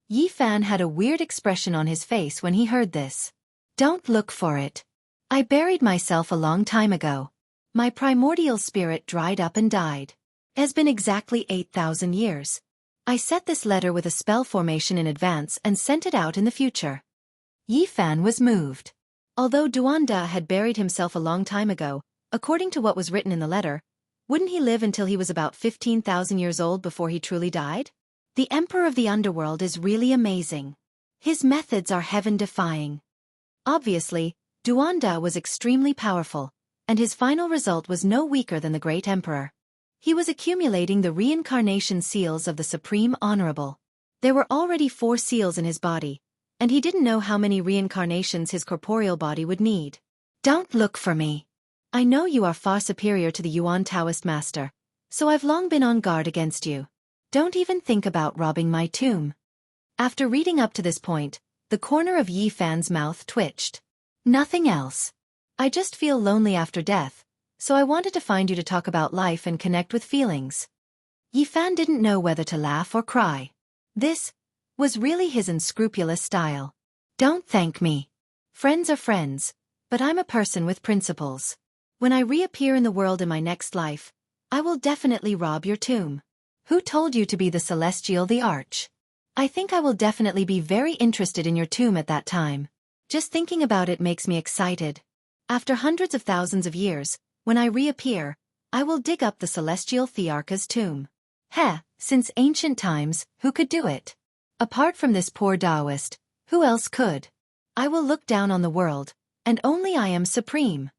Yi Fan had a weird expression on his face when he heard this. "Don't look for it. I buried myself a long time ago. My primordial spirit dried up and died. It has been exactly 8,000 years. I set this letter with a spell formation in advance and sent it out in the future." Yi Fan was moved. Although Duan Da had buried himself a long time ago, according to what was written in the letter, wouldn't he live until he was about 15,000 years old before he truly died? The Emperor of the Underworld is really amazing. His methods are heaven-defying. Obviously, Duan Da was extremely powerful, and his final result was no weaker than the Great Emperor. He was accumulating the reincarnation seals of the Supreme Honorable. There were already 4 seals in his body, and he didn't know how many reincarnations his corporeal body would need. "Don't look for me. I know you are far superior to the Yuan Taoist master, so I've long been on guard against you. Don't even think about robbing my tomb." After reading up to this point, the corner of Yi Fan's mouth twitched. "Nothing else. I just feel lonely after death, so I wanted to find you to talk about life and connect with feelings." Yi Fan didn't know whether to laugh or cry. This was really his unscrupulous style. "Don't thank me. Friends are friends, but I'm a person with principles. When I reappear in the world in my next life, I will definitely rob your tomb." "Who told you to be the celestial the arch? I think I will definitely be very interested in your tomb at that time. Just thinking about it makes me excited. After hundreds of thousands of years, when I reappear, I will dig up the celestial Thearcha's tomb. Since ancient times, who could do it? Apart from this poor Taoist, who else could? I will look down on the world, and only I am supreme."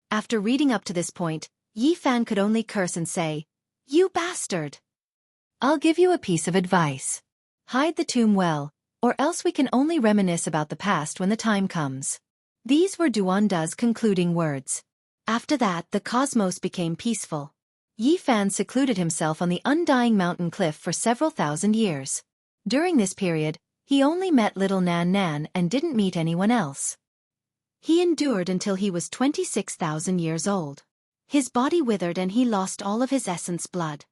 After reading up to this point, Yi Fan could only curse and say, "You bastard! I'll give you a piece of advice. Hide the tomb well, or else we can only reminisce about the past when the time comes." These were Duan Da's concluding words. After that, the cosmos became peaceful. Yi Fan secluded himself on the undying mountain cliff for several thousand years. During this period, he only met little Nan Nan and didn't meet anyone else. He endured until he was 26,000 years old. His body withered and he lost all of his essence blood.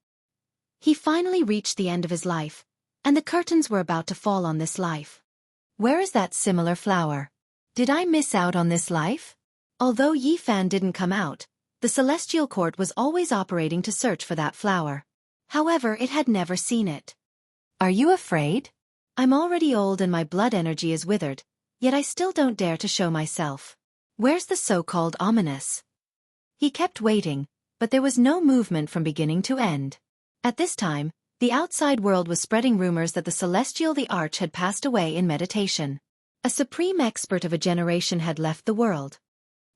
He finally reached the end of his life, and the curtains were about to fall on this life. Where is that similar flower? Did I miss out on this life? Although Yi Fan didn't come out, the celestial court was always operating to search for that flower. However, it had never seen it. "Are you afraid? I'm already old and my blood energy is withered, yet I still don't dare to show myself. Where's the so-called ominous?" He kept waiting, but there was no movement from beginning to end. At this time, the outside world was spreading rumors that the celestial the arch had passed away in meditation. A supreme expert of a generation had left the world.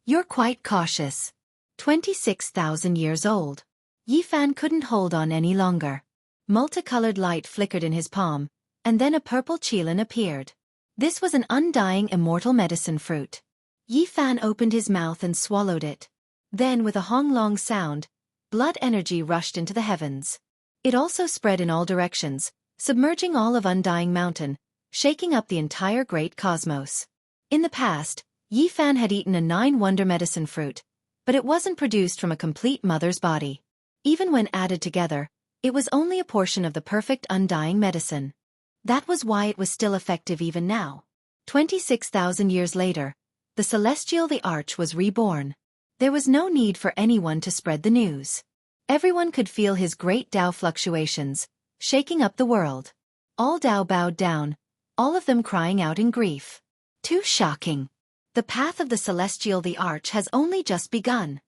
You're quite cautious. 26,000 years old. Yi Fan couldn't hold on any longer. Multicolored light flickered in his palm, and then a purple qilin appeared. This was an undying immortal medicine fruit. Yi Fan opened his mouth and swallowed it. Then with a honglong sound, blood energy rushed into the heavens. It also spread in all directions, submerging all of Undying Mountain, shaking up the entire great cosmos. In the past, Yi Fan had eaten a 9-wonder medicine fruit, but it wasn't produced from a complete mother's body. Even when added together, it was only a portion of the perfect undying medicine. That was why it was still effective even now. 26,000 years later, the celestial the Arch was reborn. There was no need for anyone to spread the news. Everyone could feel his great Tao fluctuations, shaking up the world. All Tao bowed down, all of them crying out in grief. Too shocking. The path of the celestial the Arch has only just begun.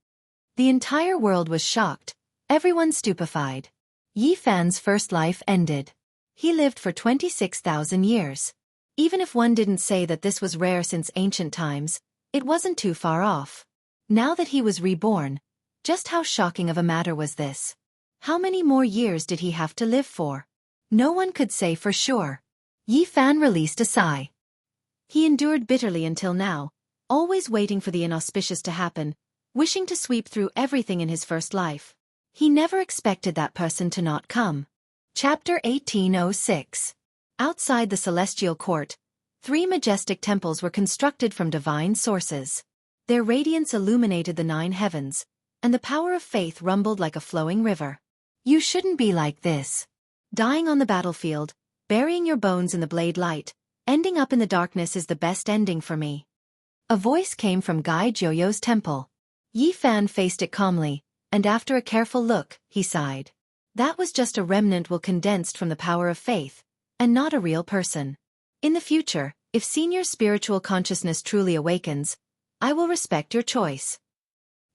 The entire world was shocked, everyone stupefied. Yi Fan's first life ended. He lived for 26,000 years. Even if one didn't say that this was rare since ancient times, it wasn't too far off. Now that he was reborn, just how shocking of a matter was this? How many more years did he have to live for? No one could say for sure. Yi Fan released a sigh. He endured bitterly until now, always waiting for the inauspicious to happen, wishing to sweep through everything in his first life. He never expected that person to not come. Chapter 1806. Outside the celestial court, 3 majestic temples were constructed from divine sources. Their radiance illuminated the 9 heavens, and the power of faith rumbled like a flowing river. You shouldn't be like this. Dying on the battlefield, burying your bones in the blade light, ending up in the darkness is the best ending for me. A voice came from Gai Joyo's temple. Yi Fan faced it calmly, and after a careful look, he sighed. That was just a remnant will condensed from the power of faith, and not a real person. In the future, if senior spiritual consciousness truly awakens, I will respect your choice.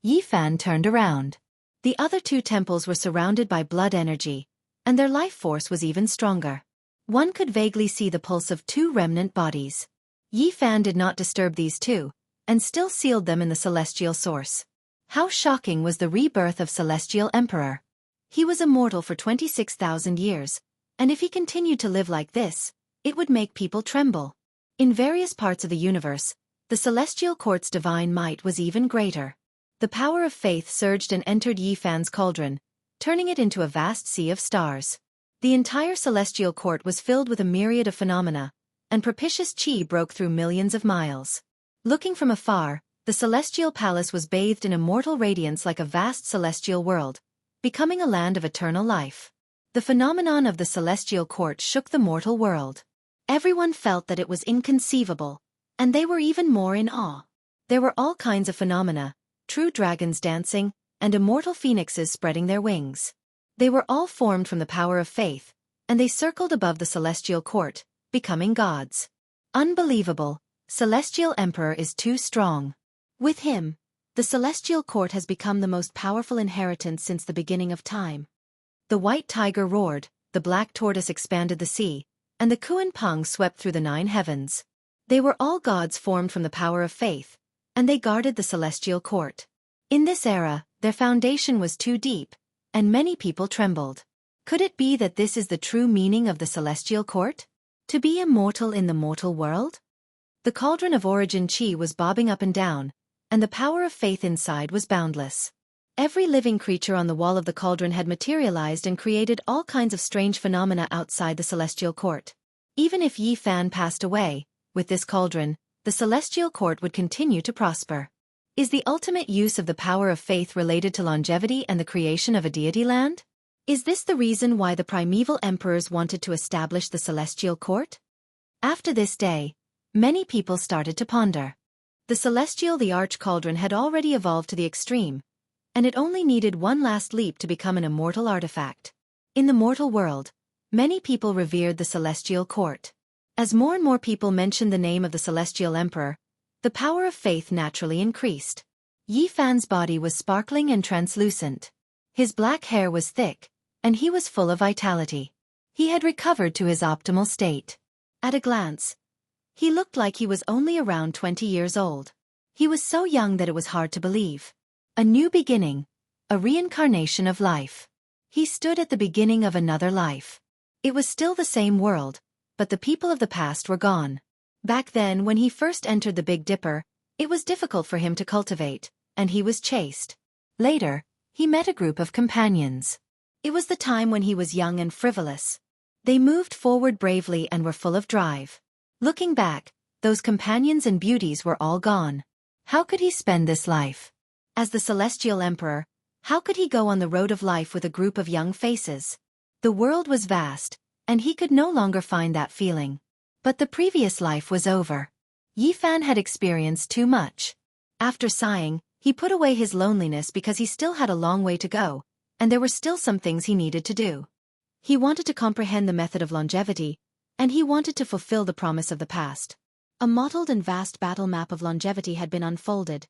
Yi Fan turned around. The other 2 temples were surrounded by blood energy, and their life force was even stronger. One could vaguely see the pulse of 2 remnant bodies. Yi Fan did not disturb these 2, and still sealed them in the celestial source. How shocking was the rebirth of Celestial Emperor. He was immortal for 26,000 years, and if he continued to live like this, it would make people tremble. In various parts of the universe, the celestial court's divine might was even greater. The power of faith surged and entered Yi Fan's cauldron, turning it into a vast sea of stars. The entire celestial court was filled with a myriad of phenomena, and propitious qi broke through millions of miles. Looking from afar, the celestial palace was bathed in immortal radiance like a vast celestial world, becoming a land of eternal life. The phenomenon of the celestial court shook the mortal world. Everyone felt that it was inconceivable, and they were even more in awe. There were all kinds of phenomena, true dragons dancing, and immortal phoenixes spreading their wings. They were all formed from the power of faith, and they circled above the celestial court, becoming gods. Unbelievable, Celestial Emperor is too strong. With him, the celestial court has become the most powerful inheritance since the beginning of time. The white tiger roared, the black tortoise expanded the sea, and the Kuan Peng swept through the 9 heavens. They were all gods formed from the power of faith, and they guarded the celestial court. In this era, their foundation was too deep, and many people trembled. Could it be that this is the true meaning of the celestial court? To be immortal in the mortal world? The cauldron of origin qi was bobbing up and down, and the power of faith inside was boundless. Every living creature on the wall of the cauldron had materialized and created all kinds of strange phenomena outside the celestial court. Even if Yi Fan passed away, with this cauldron, the celestial court would continue to prosper. Is the ultimate use of the power of faith related to longevity and the creation of a deity land? Is this the reason why the primeval emperors wanted to establish the celestial court? After this day, many people started to ponder. The Arch Cauldron had already evolved to the extreme, and it only needed one last leap to become an immortal artifact. In the mortal world, many people revered the celestial court. As more and more people mentioned the name of the celestial emperor, the power of faith naturally increased. Yi Fan's body was sparkling and translucent. His black hair was thick, and he was full of vitality. He had recovered to his optimal state. At a glance, He looked like he was only around 20 years old. He was so young that it was hard to believe. A new beginning. A reincarnation of life. He stood at the beginning of another life. It was still the same world, but the people of the past were gone. Back then, when he first entered the Big Dipper, it was difficult for him to cultivate, and he was chased. Later, he met a group of companions. It was the time when he was young and frivolous. They moved forward bravely and were full of drive. Looking back, those companions and beauties were all gone. How could he spend this life? As the Celestial Emperor, how could he go on the road of life with a group of young faces? The world was vast, and he could no longer find that feeling. But the previous life was over. Yi Fan had experienced too much. After sighing, he put away his loneliness because he still had a long way to go, and there were still some things he needed to do. He wanted to comprehend the method of longevity, and he wanted to fulfill the promise of the past. A mottled and vast battle map of longevity had been unfolded,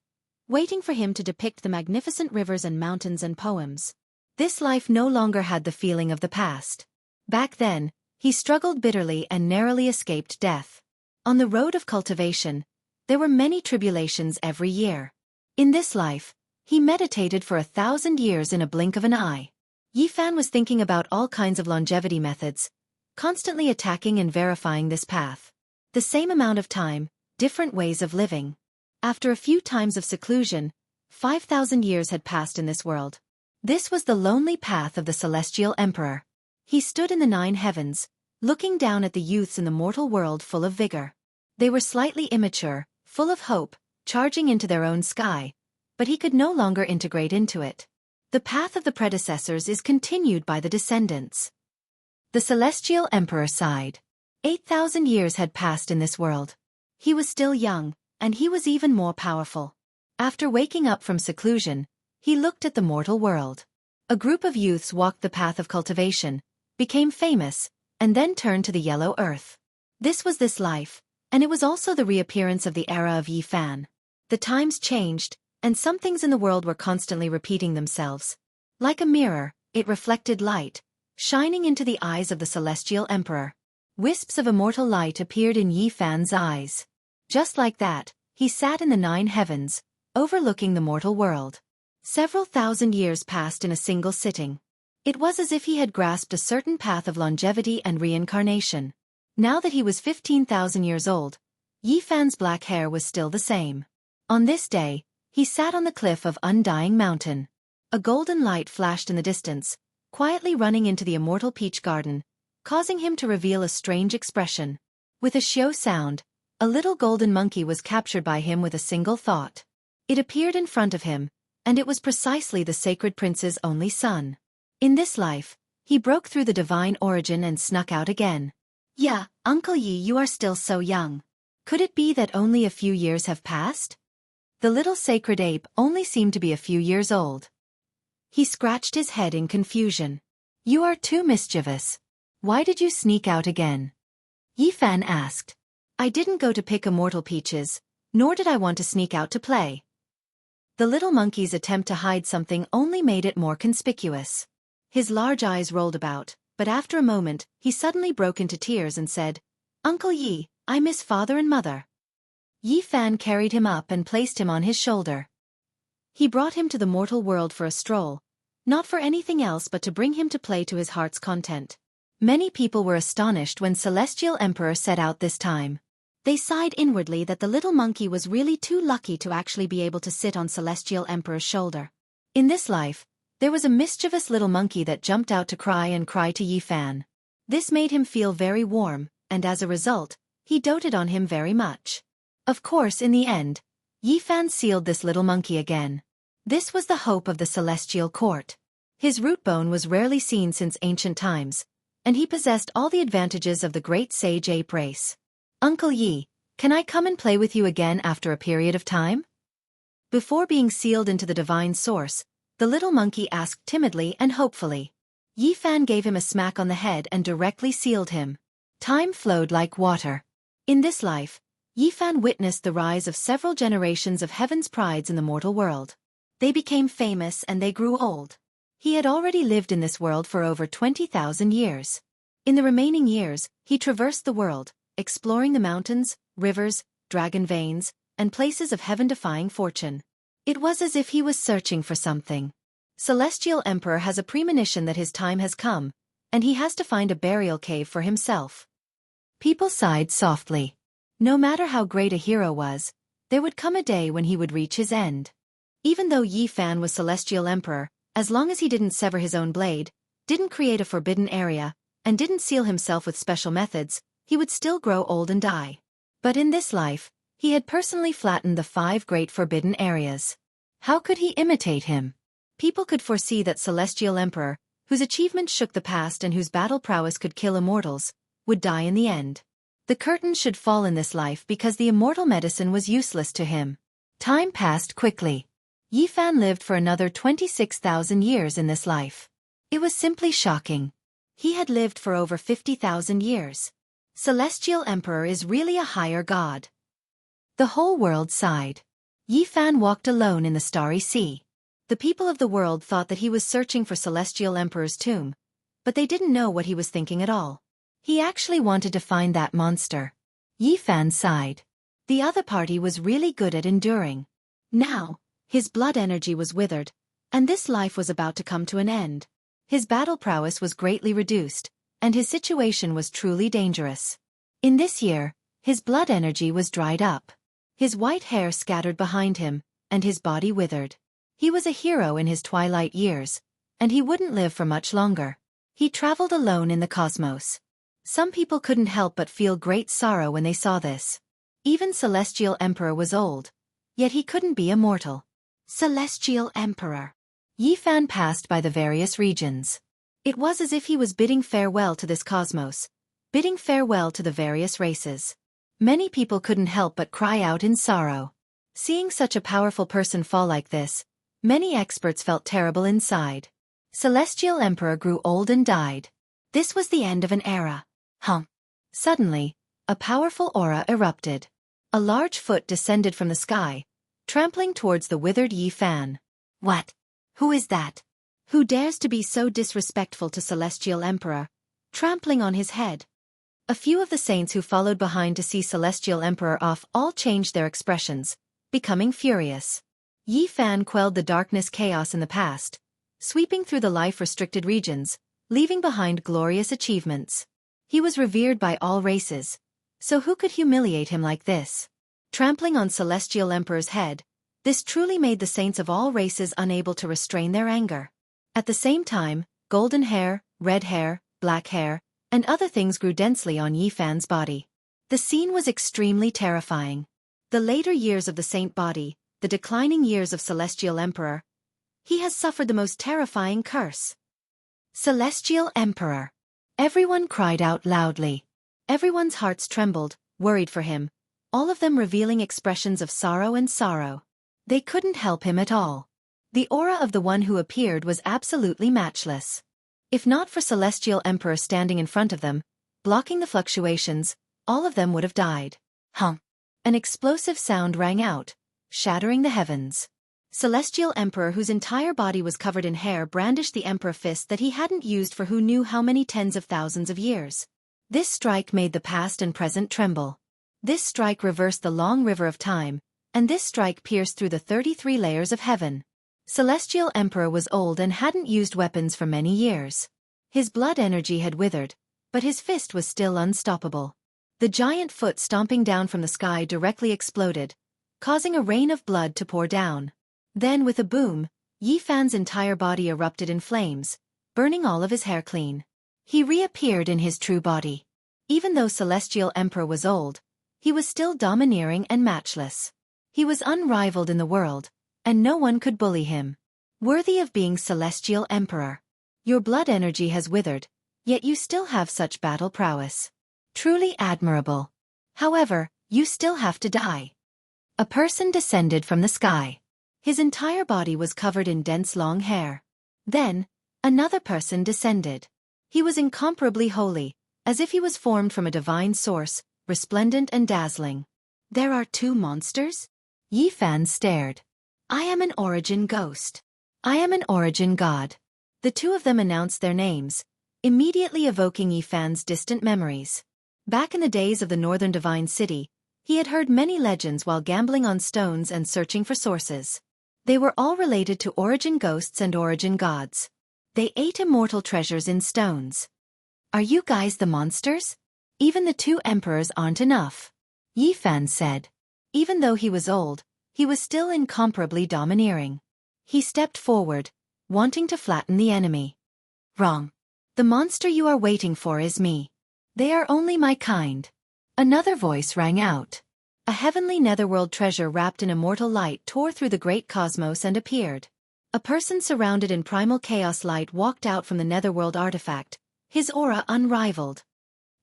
waiting for him to depict the magnificent rivers and mountains and poems. This life no longer had the feeling of the past. Back then, he struggled bitterly and narrowly escaped death. On the road of cultivation, there were many tribulations every year. In this life, he meditated for 1,000 years in a blink of an eye. Yi Fan was thinking about all kinds of longevity methods, constantly attacking and verifying this path. The same amount of time, different ways of living. After a few times of seclusion, 5,000 years had passed in this world. This was the lonely path of the Celestial Emperor. He stood in the 9 heavens, looking down at the youths in the mortal world full of vigor. They were slightly immature, full of hope, charging into their own sky, but he could no longer integrate into it. The path of the predecessors is continued by the descendants. The Celestial Emperor sighed. 8,000 years had passed in this world. He was still young, and he was even more powerful. After waking up from seclusion, he looked at the mortal world. A group of youths walked the path of cultivation, became famous, and then turned to the yellow earth. This was this life, and it was also the reappearance of the era of Yi Fan. The times changed, and some things in the world were constantly repeating themselves. Like a mirror, it reflected light, shining into the eyes of the Celestial Emperor. Wisps of immortal light appeared in Yi Fan's eyes. Just like that, he sat in the 9 heavens, overlooking the mortal world. Several thousand years passed in a single sitting. It was as if he had grasped a certain path of longevity and reincarnation. Now that he was 15,000 years old, Yi Fan's black hair was still the same. On this day, he sat on the cliff of Undying Mountain. A golden light flashed in the distance, quietly running into the immortal peach garden, causing him to reveal a strange expression. With a shio sound, a little golden monkey was captured by him with a single thought. It appeared in front of him, and it was precisely the sacred prince's only son. In this life, he broke through the divine origin and snuck out again. Yeah, Uncle Yi, you are still so young. Could it be that only a few years have passed? The little sacred ape only seemed to be a few years old. He scratched his head in confusion. You are too mischievous. Why did you sneak out again? Yi Fan asked. I didn't go to pick immortal peaches, nor did I want to sneak out to play. The little monkey's attempt to hide something only made it more conspicuous. His large eyes rolled about, but after a moment, he suddenly broke into tears and said, Uncle Yi, I miss father and mother. Yi Fan carried him up and placed him on his shoulder. He brought him to the mortal world for a stroll, not for anything else but to bring him to play to his heart's content. Many people were astonished when Celestial Emperor set out this time. They sighed inwardly that the little monkey was really too lucky to actually be able to sit on Celestial Emperor's shoulder. In this life, there was a mischievous little monkey that jumped out to cry and cry to Yi Fan. This made him feel very warm, and as a result, he doted on him very much. Of course, in the end, Yi Fan sealed this little monkey again. This was the hope of the celestial court. His root bone was rarely seen since ancient times, and he possessed all the advantages of the great sage ape race. Uncle Yi, can I come and play with you again after a period of time? Before being sealed into the divine source, the little monkey asked timidly and hopefully. Yi Fan gave him a smack on the head and directly sealed him. Time flowed like water. In this life, Yi Fan witnessed the rise of several generations of heaven's prides in the mortal world. They became famous and they grew old. He had already lived in this world for over 20,000 years. In the remaining years, he traversed the world, exploring the mountains, rivers, dragon veins, and places of heaven-defying fortune. It was as if he was searching for something. Celestial Emperor has a premonition that his time has come, and he has to find a burial cave for himself. People sighed softly. No matter how great a hero was, there would come a day when he would reach his end. Even though Yi Fan was Celestial Emperor, as long as he didn't sever his own blade, didn't create a forbidden area, and didn't seal himself with special methods, he would still grow old and die. But in this life, he had personally flattened the 5 great forbidden areas. How could he imitate him? People could foresee that Celestial Emperor, whose achievements shook the past and whose battle prowess could kill immortals, would die in the end. The curtain should fall in this life because the immortal medicine was useless to him. Time passed quickly. Yi Fan lived for another 26,000 years in this life. It was simply shocking. He had lived for over 50,000 years. Celestial Emperor is really a higher god. The whole world sighed. Yi Fan walked alone in the starry sea. The people of the world thought that he was searching for Celestial Emperor's tomb, but they didn't know what he was thinking at all. He actually wanted to find that monster. Yi Fan sighed. The other party was really good at enduring. Now, his blood energy was withered, and this life was about to come to an end. His battle prowess was greatly reduced, and his situation was truly dangerous. In this year, his blood energy was dried up. His white hair scattered behind him, and his body withered. He was a hero in his twilight years, and he wouldn't live for much longer. He traveled alone in the cosmos. Some people couldn't help but feel great sorrow when they saw this. Even Celestial Emperor was old, yet he couldn't be immortal. Celestial Emperor. Yi Fan passed by the various regions. It was as if he was bidding farewell to this cosmos, bidding farewell to the various races. Many people couldn't help but cry out in sorrow. Seeing such a powerful person fall like this, many experts felt terrible inside. Celestial Emperor grew old and died. This was the end of an era. Suddenly, a powerful aura erupted. A large foot descended from the sky, trampling towards the withered Yi Fan. What? Who is that? Who dares to be so disrespectful to Celestial Emperor, trampling on his head? A few of the saints who followed behind to see Celestial Emperor off all changed their expressions, becoming furious. Yi Fan quelled the darkness chaos in the past, sweeping through the life-restricted regions, leaving behind glorious achievements. He was revered by all races, so who could humiliate him like this? Trampling on Celestial Emperor's head, this truly made the saints of all races unable to restrain their anger. At the same time, golden hair, red hair, black hair, and other things grew densely on Yi Fan's body. The scene was extremely terrifying. The later years of the saint body, the declining years of Celestial Emperor. He has suffered the most terrifying curse. Celestial Emperor. Everyone cried out loudly. Everyone's hearts trembled, worried for him, all of them revealing expressions of sorrow and sorrow. They couldn't help him at all. The aura of the one who appeared was absolutely matchless. If not for Celestial Emperor standing in front of them, blocking the fluctuations, all of them would have died. An explosive sound rang out, shattering the heavens. Celestial Emperor, whose entire body was covered in hair, brandished the Emperor fist that he hadn't used for who knew how many tens of thousands of years. This strike made the past and present tremble. This strike reversed the long river of time, and this strike pierced through the 33 layers of heaven. Celestial Emperor was old and hadn't used weapons for many years. His blood energy had withered, but his fist was still unstoppable. The giant foot stomping down from the sky directly exploded, causing a rain of blood to pour down. Then with a boom, Yi Fan's entire body erupted in flames, burning all of his hair clean. He reappeared in his true body. Even though Celestial Emperor was old, he was still domineering and matchless. He was unrivaled in the world, and no one could bully him. Worthy of being Celestial Emperor. Your blood energy has withered, yet you still have such battle prowess. Truly admirable. However, you still have to die. A person descended from the sky. His entire body was covered in dense long hair. Then, another person descended. He was incomparably holy, as if he was formed from a divine source, resplendent and dazzling. There are 2 monsters? Yi Fan stared. I am an origin ghost. I am an origin god. The 2 of them announced their names, immediately evoking Yi Fan's distant memories. Back in the days of the Northern Divine City, he had heard many legends while gambling on stones and searching for sources. They were all related to origin ghosts and origin gods. They ate immortal treasures in stones. Are you guys the monsters? Even the two emperors aren't enough, Yi Fan said. Even though he was old, he was still incomparably domineering. He stepped forward, wanting to flatten the enemy. Wrong. The monster you are waiting for is me. They are only my kind. Another voice rang out. A heavenly netherworld treasure wrapped in immortal light tore through the great cosmos and appeared. A person surrounded in primal chaos light walked out from the netherworld artifact, his aura unrivaled.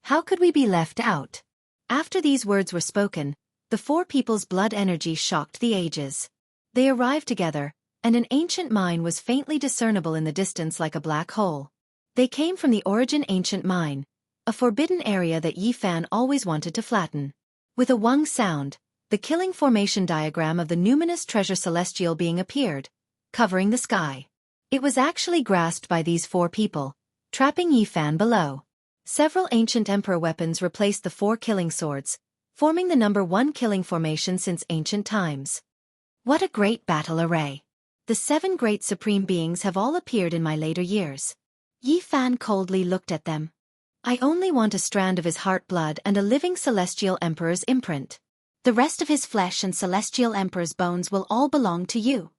How could we be left out? After these words were spoken, the four people's blood energy shocked the ages. They arrived together, and an ancient mine was faintly discernible in the distance like a black hole. They came from the origin ancient mine, a forbidden area that Yi Fan always wanted to flatten. With a wang sound, the killing formation diagram of the numinous treasure celestial being appeared, covering the sky. It was actually grasped by these four people, trapping Yi Fan below. Several ancient emperor weapons replaced the four killing swords, forming the number one killing formation since ancient times. What a great battle array! The 7 great supreme beings have all appeared in my later years. Yi Fan coldly looked at them. I only want a strand of his heart blood and a living celestial emperor's imprint. The rest of his flesh and celestial emperor's bones will all belong to you.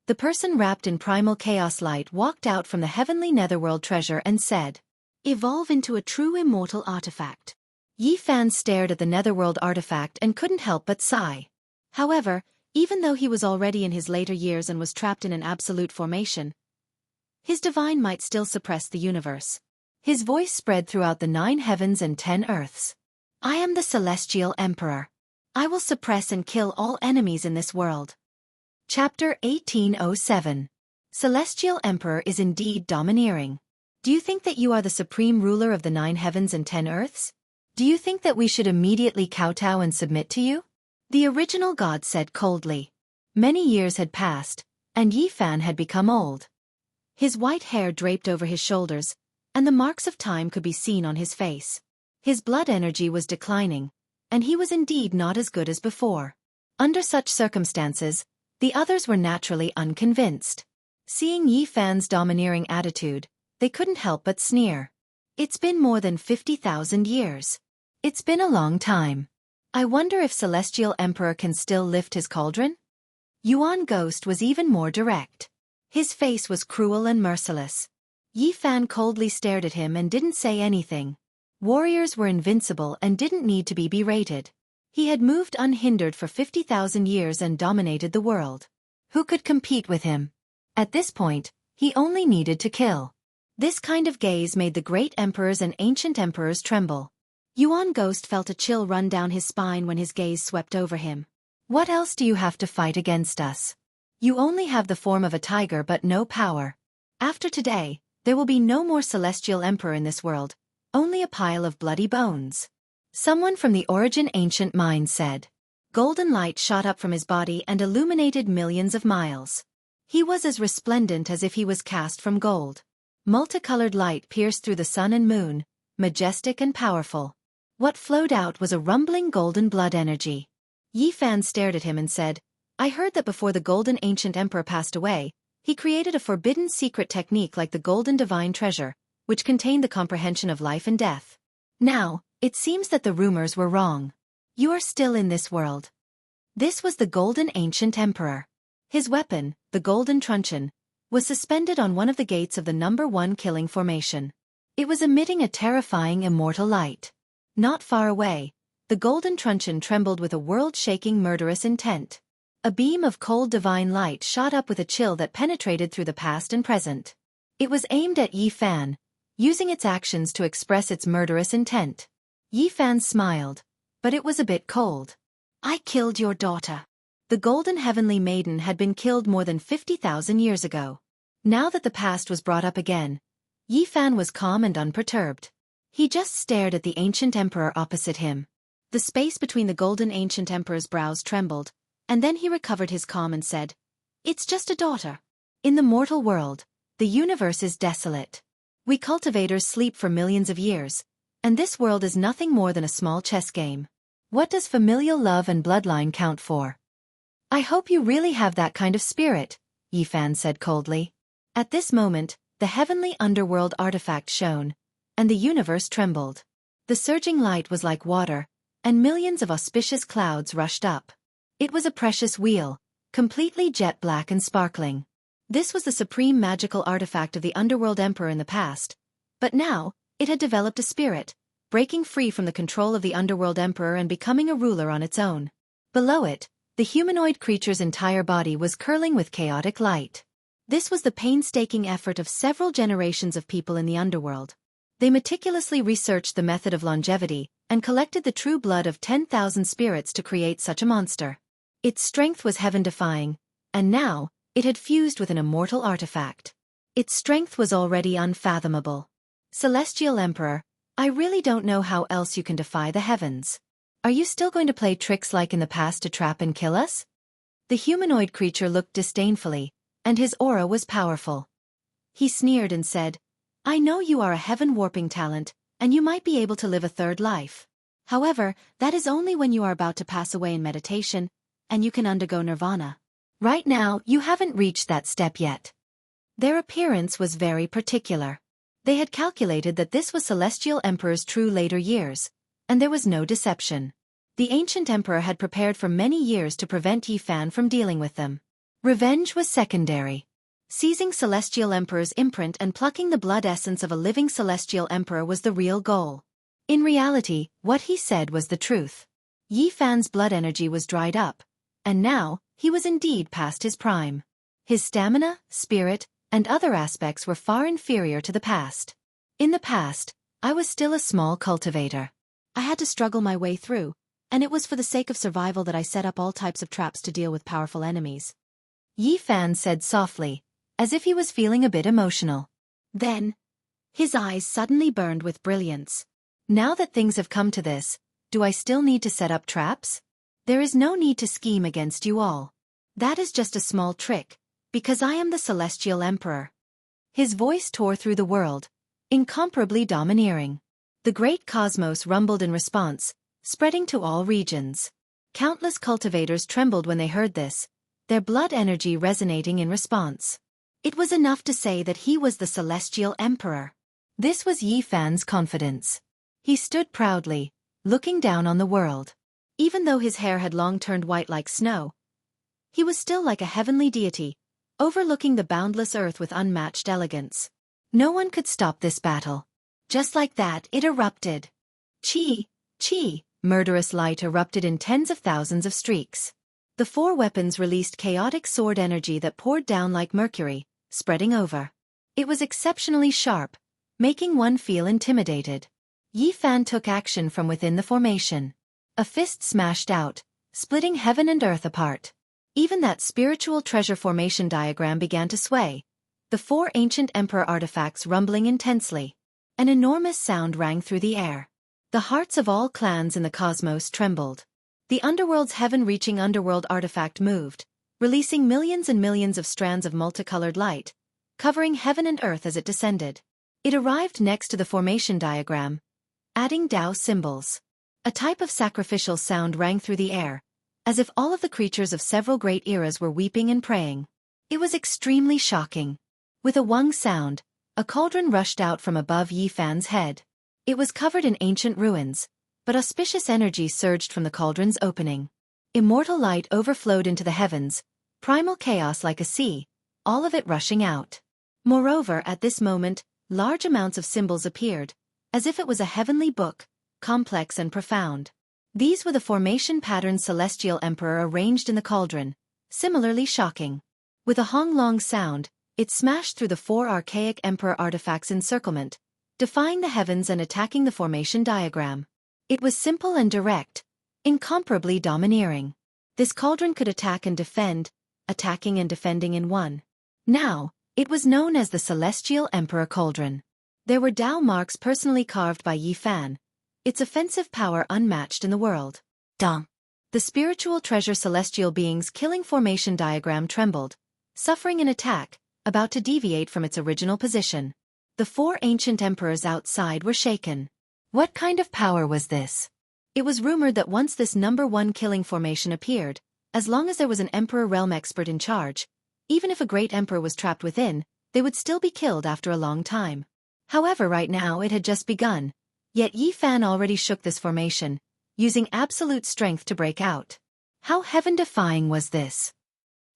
The person wrapped in primal chaos light walked out from the heavenly netherworld treasure and said, Evolve into a true immortal artifact. Yi Fan stared at the netherworld artifact and couldn't help but sigh. However, even though he was already in his later years and was trapped in an absolute formation, his divine might still suppress the universe. His voice spread throughout the 9 heavens and 10 earths. I am the Celestial Emperor. I will suppress and kill all enemies in this world. Chapter 1807. Celestial Emperor is indeed domineering. Do you think that you are the supreme ruler of the 9 heavens and 10 earths? Do you think that we should immediately kowtow and submit to you? The original god said coldly. Many years had passed, and Yi Fan had become old. His white hair draped over his shoulders, and the marks of time could be seen on his face. His blood energy was declining, and he was indeed not as good as before. Under such circumstances, the others were naturally unconvinced. Seeing Yi Fan's domineering attitude, they couldn't help but sneer. It's been more than 50,000 years. It's been a long time. I wonder if Celestial Emperor can still lift his cauldron? Yuan Ghost was even more direct. His face was cruel and merciless. Yi Fan coldly stared at him and didn't say anything. Warriors were invincible and didn't need to be berated. He had moved unhindered for 50,000 years and dominated the world. Who could compete with him? At this point, he only needed to kill. This kind of gaze made the great emperors and ancient emperors tremble. Yuan Ghost felt a chill run down his spine when his gaze swept over him. What else do you have to fight against us? You only have the form of a tiger but no power. After today, there will be no more Celestial Emperor in this world, only a pile of bloody bones. Someone from the origin ancient mind said. Golden light shot up from his body and illuminated millions of miles. He was as resplendent as if he was cast from gold. Multicolored light pierced through the sun and moon, majestic and powerful. What flowed out was a rumbling golden blood energy. Yi Fan stared at him and said, I heard that before the golden ancient emperor passed away, he created a forbidden secret technique like the golden divine treasure, which contained the comprehension of life and death. Now, it seems that the rumors were wrong. You are still in this world. This was the golden ancient emperor. His weapon, the golden truncheon, was suspended on one of the gates of the number 1 killing formation. It was emitting a terrifying immortal light. Not far away, the golden truncheon trembled with a world-shaking murderous intent. A beam of cold divine light shot up with a chill that penetrated through the past and present. It was aimed at Yi Fan, using its actions to express its murderous intent. Yi Fan smiled, but it was a bit cold. I killed your daughter. The golden heavenly maiden had been killed more than 50,000 years ago. Now that the past was brought up again, Yi Fan was calm and unperturbed. He just stared at the ancient emperor opposite him. The space between the golden ancient emperor's brows trembled, and then he recovered his calm and said, It's just a daughter. In the mortal world, the universe is desolate. We cultivators sleep for millions of years, And this world is nothing more than a small chess game. What does familial love and bloodline count for? I hope you really have that kind of spirit, Yifan said coldly. At this moment, the heavenly underworld artifact shone, and the universe trembled. The surging light was like water, and millions of auspicious clouds rushed up. It was a precious wheel, completely jet black and sparkling. This was the supreme magical artifact of the Underworld Emperor in the past, but now, it had developed a spirit, breaking free from the control of the Underworld Emperor and becoming a ruler on its own. Below it, the humanoid creature's entire body was curling with chaotic light. This was the painstaking effort of several generations of people in the underworld. They meticulously researched the method of longevity and collected the true blood of 10,000 spirits to create such a monster. Its strength was heaven-defying, and now, it had fused with an immortal artifact. Its strength was already unfathomable. Celestial Emperor, I really don't know how else you can defy the heavens. Are you still going to play tricks like in the past to trap and kill us? The humanoid creature looked disdainfully, and his aura was powerful. He sneered and said, I know you are a heaven-warping talent, and you might be able to live a third life. However, that is only when you are about to pass away in meditation, and you can undergo nirvana. Right now, you haven't reached that step yet. Their appearance was very particular. They had calculated that this was Celestial Emperor's true later years, and there was no deception. The ancient emperor had prepared for many years to prevent Yifan from dealing with them. Revenge was secondary. Seizing Celestial Emperor's imprint and plucking the blood essence of a living Celestial Emperor was the real goal. In reality, what he said was the truth. Yifan's blood energy was dried up, and now, he was indeed past his prime. His stamina, spirit, and other aspects were far inferior to the past. In the past, I was still a small cultivator. I had to struggle my way through, and it was for the sake of survival that I set up all types of traps to deal with powerful enemies. Yifan said softly, as if he was feeling a bit emotional. Then, his eyes suddenly burned with brilliance. Now that things have come to this, do I still need to set up traps? There is no need to scheme against you all. That is just a small trick, because I am the Celestial Emperor. His voice tore through the world, incomparably domineering. The great cosmos rumbled in response, spreading to all regions. Countless cultivators trembled when they heard this, their blood energy resonating in response. It was enough to say that he was the Celestial Emperor. This was Yifan's confidence. He stood proudly, looking down on the world. Even though his hair had long turned white like snow, he was still like a heavenly deity, overlooking the boundless earth with unmatched elegance. No one could stop this battle. Just like that, it erupted. Chi, chi, murderous light erupted in tens of thousands of streaks. The four weapons released chaotic sword energy that poured down like mercury, spreading over. It was exceptionally sharp, making one feel intimidated. Yifan took action from within the formation. A fist smashed out, splitting heaven and earth apart. Even that spiritual treasure formation diagram began to sway, the four ancient emperor artifacts rumbling intensely. An enormous sound rang through the air. The hearts of all clans in the cosmos trembled. The underworld's heaven-reaching underworld artifact moved, releasing millions and millions of strands of multicolored light, covering heaven and earth as it descended. It arrived next to the formation diagram, adding Tao symbols. A type of sacrificial sound rang through the air, as if all of the creatures of several great eras were weeping and praying. It was extremely shocking. With a wung sound, a cauldron rushed out from above Yifan's head. It was covered in ancient ruins, but auspicious energy surged from the cauldron's opening. Immortal light overflowed into the heavens, primal chaos like a sea, all of it rushing out. Moreover, at this moment, large amounts of symbols appeared, as if it was a heavenly book, complex and profound. These were the formation patterns Celestial Emperor arranged in the cauldron, similarly shocking. With a hong-long sound, it smashed through the four archaic emperor artifacts' encirclement, defying the heavens and attacking the formation diagram. It was simple and direct, incomparably domineering. This cauldron could attack and defend, attacking and defending in one. Now, it was known as the Celestial Emperor Cauldron. There were Tao marks personally carved by Yifan, its offensive power unmatched in the world. Dong. The spiritual treasure celestial being's killing formation diagram trembled, suffering an attack, about to deviate from its original position. The four ancient emperors outside were shaken. What kind of power was this? It was rumored that once this #1 killing formation appeared, as long as there was an emperor realm expert in charge, even if a great emperor was trapped within, they would still be killed after a long time. However, right now it had just begun, yet Yi Fan already shook this formation, using absolute strength to break out. How heaven-defying was this?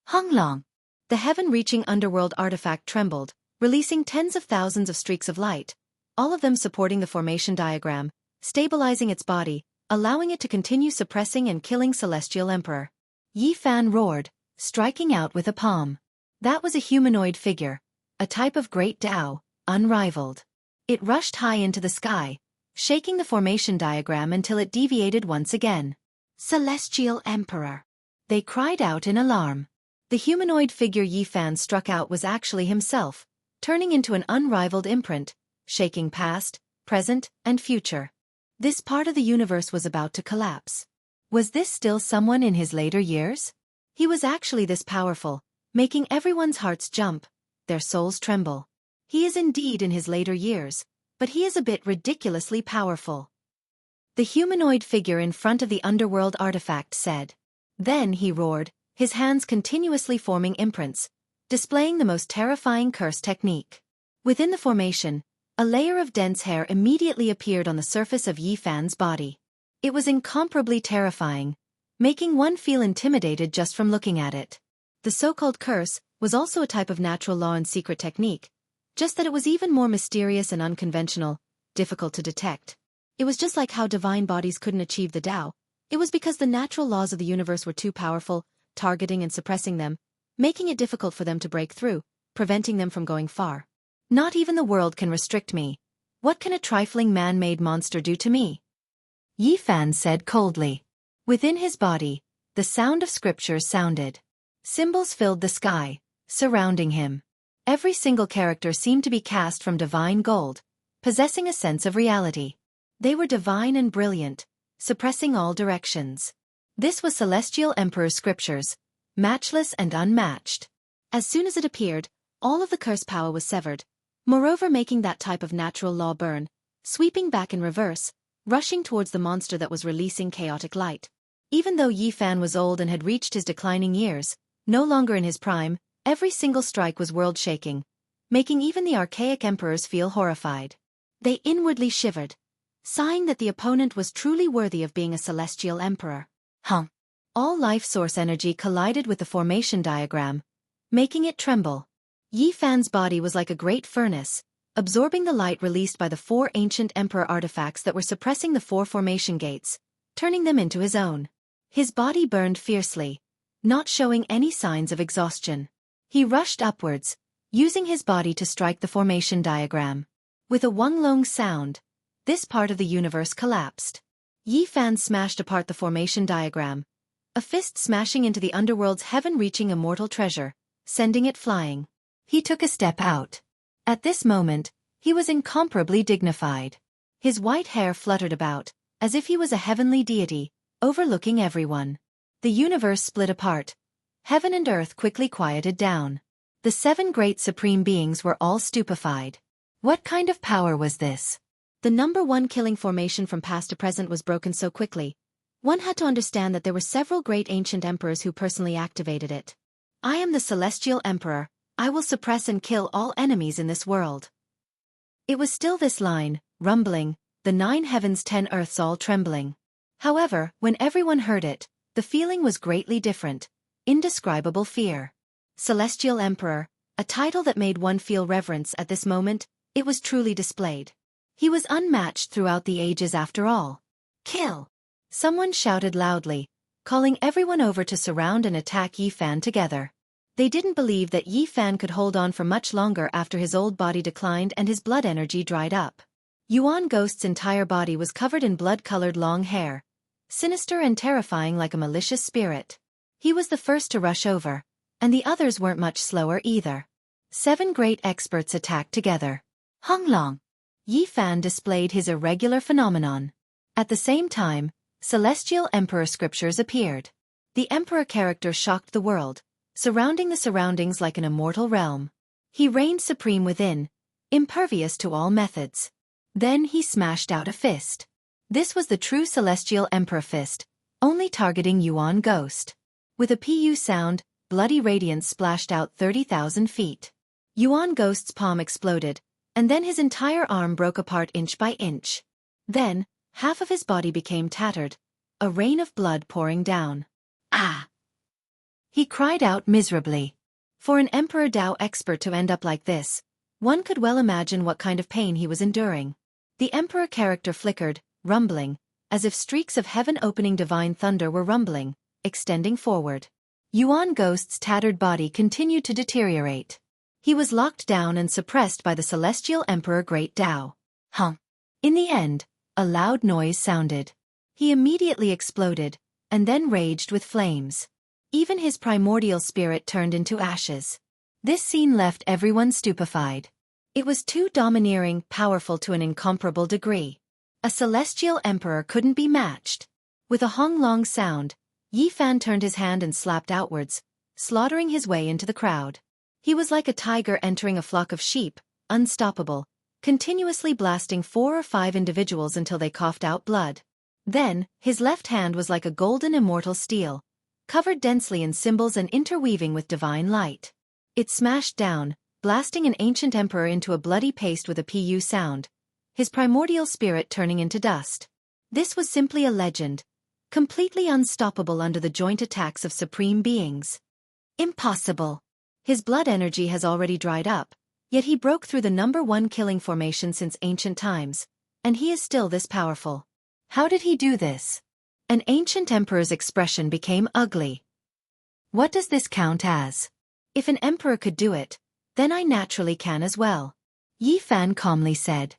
Hong Long. The heaven-reaching underworld artifact trembled, releasing tens of thousands of streaks of light, all of them supporting the formation diagram, stabilizing its body, allowing it to continue suppressing and killing Celestial Emperor. Yi Fan roared, striking out with a palm. That was a humanoid figure, a type of great Tao, unrivaled. It rushed high into the sky, shaking the formation diagram until it deviated once again. Celestial Emperor! They cried out in alarm. The humanoid figure Yi Fan struck out was actually himself, turning into an unrivaled imprint, shaking past, present, and future. This part of the universe was about to collapse. Was this still someone in his later years? He was actually this powerful, making everyone's hearts jump, their souls tremble. He is indeed in his later years, but he is a bit ridiculously powerful. The humanoid figure in front of the underworld artifact said. Then he roared, his hands continuously forming imprints, displaying the most terrifying curse technique. Within the formation, a layer of dense hair immediately appeared on the surface of Yi Fan's body. It was incomparably terrifying, making one feel intimidated just from looking at it. The so-called curse was also a type of natural law and secret technique, just that it was even more mysterious and unconventional, difficult to detect. It was just like how divine bodies couldn't achieve the Tao. It was because the natural laws of the universe were too powerful, targeting and suppressing them, making it difficult for them to break through, preventing them from going far. Not even the world can restrict me. What can a trifling man-made monster do to me? Yi Fan said coldly. Within his body, the sound of scriptures sounded. Symbols filled the sky, surrounding him. Every single character seemed to be cast from divine gold, possessing a sense of reality. They were divine and brilliant, suppressing all directions. This was Celestial Emperor's scriptures, matchless and unmatched. As soon as it appeared, all of the curse power was severed, moreover making that type of natural law burn, sweeping back in reverse, rushing towards the monster that was releasing chaotic light. Even though Yi Fan was old and had reached his declining years, no longer in his prime, every single strike was world-shaking, making even the archaic emperors feel horrified. They inwardly shivered, sighing that the opponent was truly worthy of being a celestial emperor. All life source energy collided with the formation diagram, making it tremble. Yi Fan's body was like a great furnace, absorbing the light released by the 4 ancient emperor artifacts that were suppressing the 4 formation gates, turning them into his own. His body burned fiercely, not showing any signs of exhaustion. He rushed upwards, using his body to strike the formation diagram. With a wonglong sound, this part of the universe collapsed. Yi Fan smashed apart the formation diagram, a fist smashing into the underworld's heaven-reaching immortal treasure, sending it flying. He took a step out. At this moment, he was incomparably dignified. His white hair fluttered about, as if he was a heavenly deity, overlooking everyone. The universe split apart. Heaven and earth quickly quieted down. The 7 great supreme beings were all stupefied. What kind of power was this? The #1 killing formation from past to present was broken so quickly. One had to understand that there were several great ancient emperors who personally activated it. I am the Celestial Emperor. I will suppress and kill all enemies in this world. It was still this line, rumbling, the 9 heavens 10 earths all trembling. However, when everyone heard it, the feeling was greatly different. Indescribable fear. Celestial Emperor, a title that made one feel reverence at this moment, it was truly displayed. He was unmatched throughout the ages after all. Kill! Someone shouted loudly, calling everyone over to surround and attack Yi Fan together. They didn't believe that Yi Fan could hold on for much longer after his old body declined and his blood energy dried up. Yuan Ghost's entire body was covered in blood-colored long hair, sinister and terrifying like a malicious spirit. He was the first to rush over, and the others weren't much slower either. 7 great experts attacked together. Hong Long. Yi Fan displayed his irregular phenomenon. At the same time, Celestial Emperor scriptures appeared. The Emperor character shocked the world, surrounding the surroundings like an immortal realm. He reigned supreme within, impervious to all methods. Then he smashed out a fist. This was the true Celestial Emperor fist, only targeting Yuan Ghost. With a pu sound, bloody radiance splashed out 30,000 feet. Yuan Ghost's palm exploded, and then his entire arm broke apart inch by inch. Then, half of his body became tattered, a rain of blood pouring down. Ah! He cried out miserably. For an Emperor Dao expert to end up like this, one could well imagine what kind of pain he was enduring. The Emperor character flickered, rumbling, as if streaks of heaven-opening divine thunder were rumbling, extending forward. Yuan Ghost's tattered body continued to deteriorate. He was locked down and suppressed by the Celestial Emperor Great Dao. In the end, a loud noise sounded. He immediately exploded, and then raged with flames. Even his primordial spirit turned into ashes. This scene left everyone stupefied. It was too domineering, powerful to an incomparable degree. A celestial emperor couldn't be matched. With a hong-long sound, Yi Fan turned his hand and slapped outwards, slaughtering his way into the crowd. He was like a tiger entering a flock of sheep, unstoppable, continuously blasting 4 or 5 individuals until they coughed out blood. Then, his left hand was like a golden immortal steel, covered densely in symbols and interweaving with divine light. It smashed down, blasting an ancient emperor into a bloody paste with a pu sound, his primordial spirit turning into dust. This was simply a legend, completely unstoppable under the joint attacks of supreme beings. Impossible. His blood energy has already dried up, yet he broke through the #1 killing formation since ancient times, and he is still this powerful. How did he do this? An ancient emperor's expression became ugly. What does this count as? If an emperor could do it, then I naturally can as well. Yi Fan calmly said.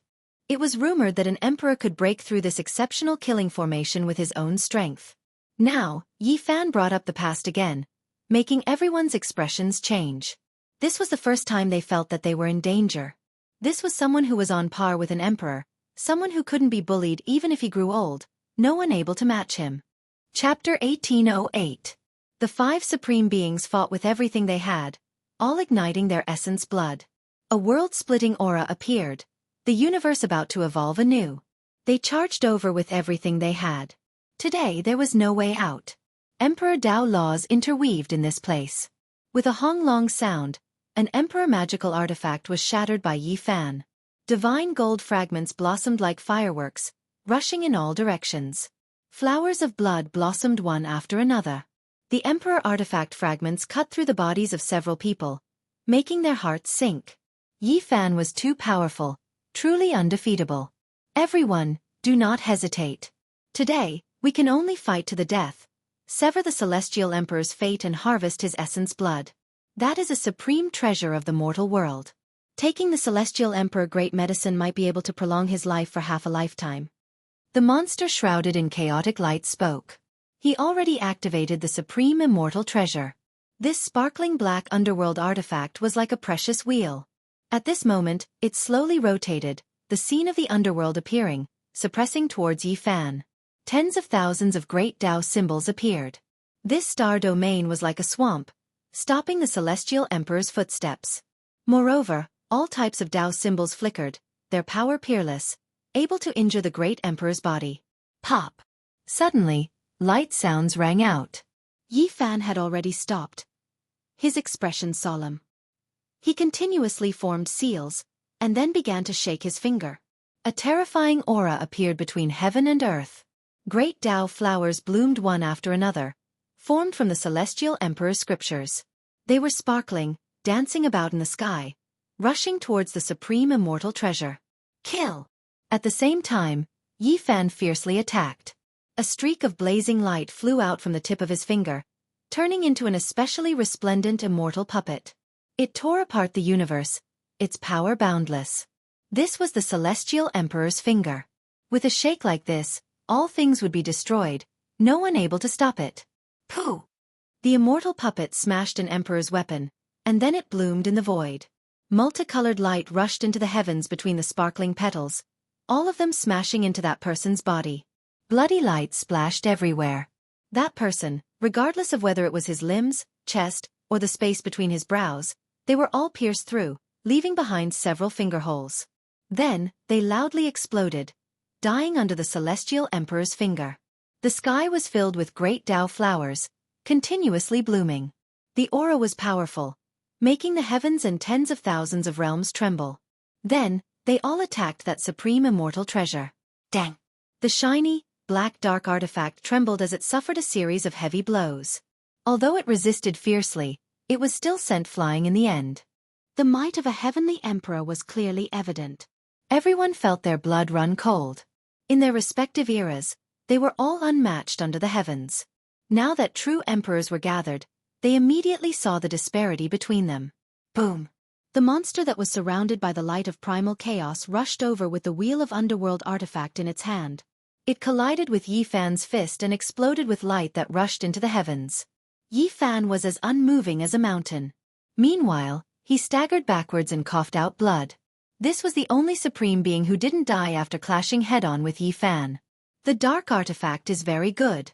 It was rumored that an emperor could break through this exceptional killing formation with his own strength. Now, Yi Fan brought up the past again, making everyone's expressions change. This was the first time they felt that they were in danger. This was someone who was on par with an emperor, someone who couldn't be bullied even if he grew old, no one able to match him. Chapter 1808. The 5 supreme beings fought with everything they had, all igniting their essence blood. A world-splitting aura appeared, the universe about to evolve anew. They charged over with everything they had. Today there was no way out. Emperor Dao laws interweaved in this place. With a hong-long sound, an emperor magical artifact was shattered by Yi Fan. Divine gold fragments blossomed like fireworks, rushing in all directions. Flowers of blood blossomed one after another. The emperor artifact fragments cut through the bodies of several people, making their hearts sink. Yi Fan was too powerful, truly undefeatable. Everyone, do not hesitate. Today, we can only fight to the death, sever the celestial emperor's fate and harvest his essence blood. That is a supreme treasure of the mortal world. Taking the celestial emperor great medicine might be able to prolong his life for half a lifetime. The monster shrouded in chaotic light spoke. He already activated the supreme immortal treasure. This sparkling black underworld artifact was like a precious wheel. At this moment, it slowly rotated, the scene of the underworld appearing, suppressing towards Yi Fan. Tens of thousands of great Dao symbols appeared. This star domain was like a swamp, stopping the celestial emperor's footsteps. Moreover, all types of Dao symbols flickered, their power peerless, able to injure the great emperor's body. Pop! Suddenly, light sounds rang out. Yi Fan had already stopped, his expression solemn. He continuously formed seals, and then began to shake his finger. A terrifying aura appeared between heaven and earth. Great Dao flowers bloomed one after another, formed from the celestial emperor's scriptures. They were sparkling, dancing about in the sky, rushing towards the supreme immortal treasure. Kill! At the same time, Yi Fan fiercely attacked. A streak of blazing light flew out from the tip of his finger, turning into an especially resplendent immortal puppet. It tore apart the universe, its power boundless. This was the celestial emperor's finger. With a shake like this, all things would be destroyed, no one able to stop it. Pooh! The immortal puppet smashed an emperor's weapon, and then it bloomed in the void. Multicolored light rushed into the heavens between the sparkling petals, all of them smashing into that person's body. Bloody light splashed everywhere. That person, regardless of whether it was his limbs, chest, or the space between his brows, they were all pierced through, leaving behind several finger holes. Then, they loudly exploded, dying under the Celestial Emperor's finger. The sky was filled with great Dao flowers, continuously blooming. The aura was powerful, making the heavens and tens of thousands of realms tremble. Then, they all attacked that supreme immortal treasure. Dang! The shiny, black dark artifact trembled as it suffered a series of heavy blows. Although it resisted fiercely, it was still sent flying in the end. The might of a heavenly emperor was clearly evident. Everyone felt their blood run cold. In their respective eras, they were all unmatched under the heavens. Now that true emperors were gathered, they immediately saw the disparity between them. Boom! The monster that was surrounded by the light of primal chaos rushed over with the wheel of underworld artifact in its hand. It collided with Yi Fan's fist and exploded with light that rushed into the heavens. Yi Fan was as unmoving as a mountain. Meanwhile, he staggered backwards and coughed out blood. This was the only supreme being who didn't die after clashing head-on with Yi Fan. The dark artifact is very good.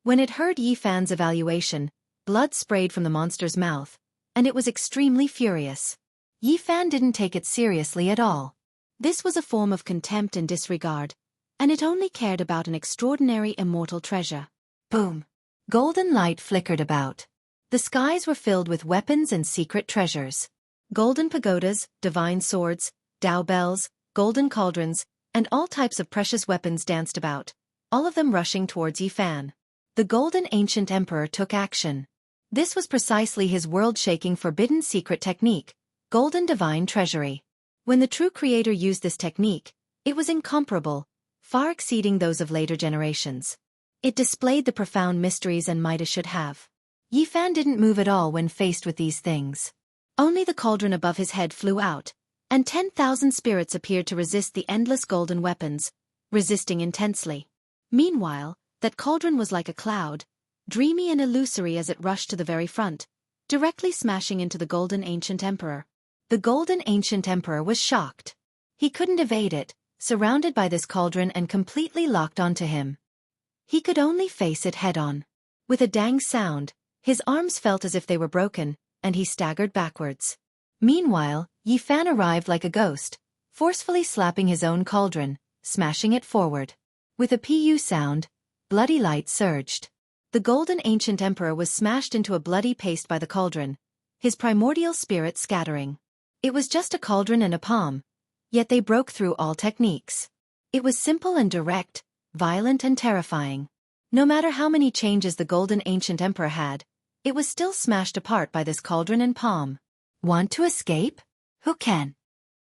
When it heard Yi Fan's evaluation, blood sprayed from the monster's mouth, and it was extremely furious. Yi Fan didn't take it seriously at all. This was a form of contempt and disregard, and it only cared about an extraordinary immortal treasure. Boom! Golden light flickered about. The skies were filled with weapons and secret treasures. Golden pagodas, divine swords, Dao bells, golden cauldrons, and all types of precious weapons danced about, all of them rushing towards Yi Fan. The Golden Ancient Emperor took action. This was precisely his world-shaking forbidden secret technique, Golden Divine Treasury. When the true creator used this technique, it was incomparable, far exceeding those of later generations. It displayed the profound mysteries and might it should have. Yi Fan didn't move at all when faced with these things. Only the cauldron above his head flew out, and 10,000 spirits appeared to resist the endless golden weapons, resisting intensely. Meanwhile, that cauldron was like a cloud, dreamy and illusory as it rushed to the very front, directly smashing into the Golden Ancient Emperor. The Golden Ancient Emperor was shocked. He couldn't evade it, surrounded by this cauldron and completely locked onto him. He could only face it head-on. With a dang sound, his arms felt as if they were broken, and he staggered backwards. Meanwhile, Yi Fan arrived like a ghost, forcefully slapping his own cauldron, smashing it forward. With a pu sound, bloody light surged. The Golden Ancient Emperor was smashed into a bloody paste by the cauldron, his primordial spirit scattering. It was just a cauldron and a palm, yet they broke through all techniques. It was simple and direct, violent and terrifying. No matter how many changes the Golden Ancient Emperor had, it was still smashed apart by this cauldron and palm. Want to escape? Who can?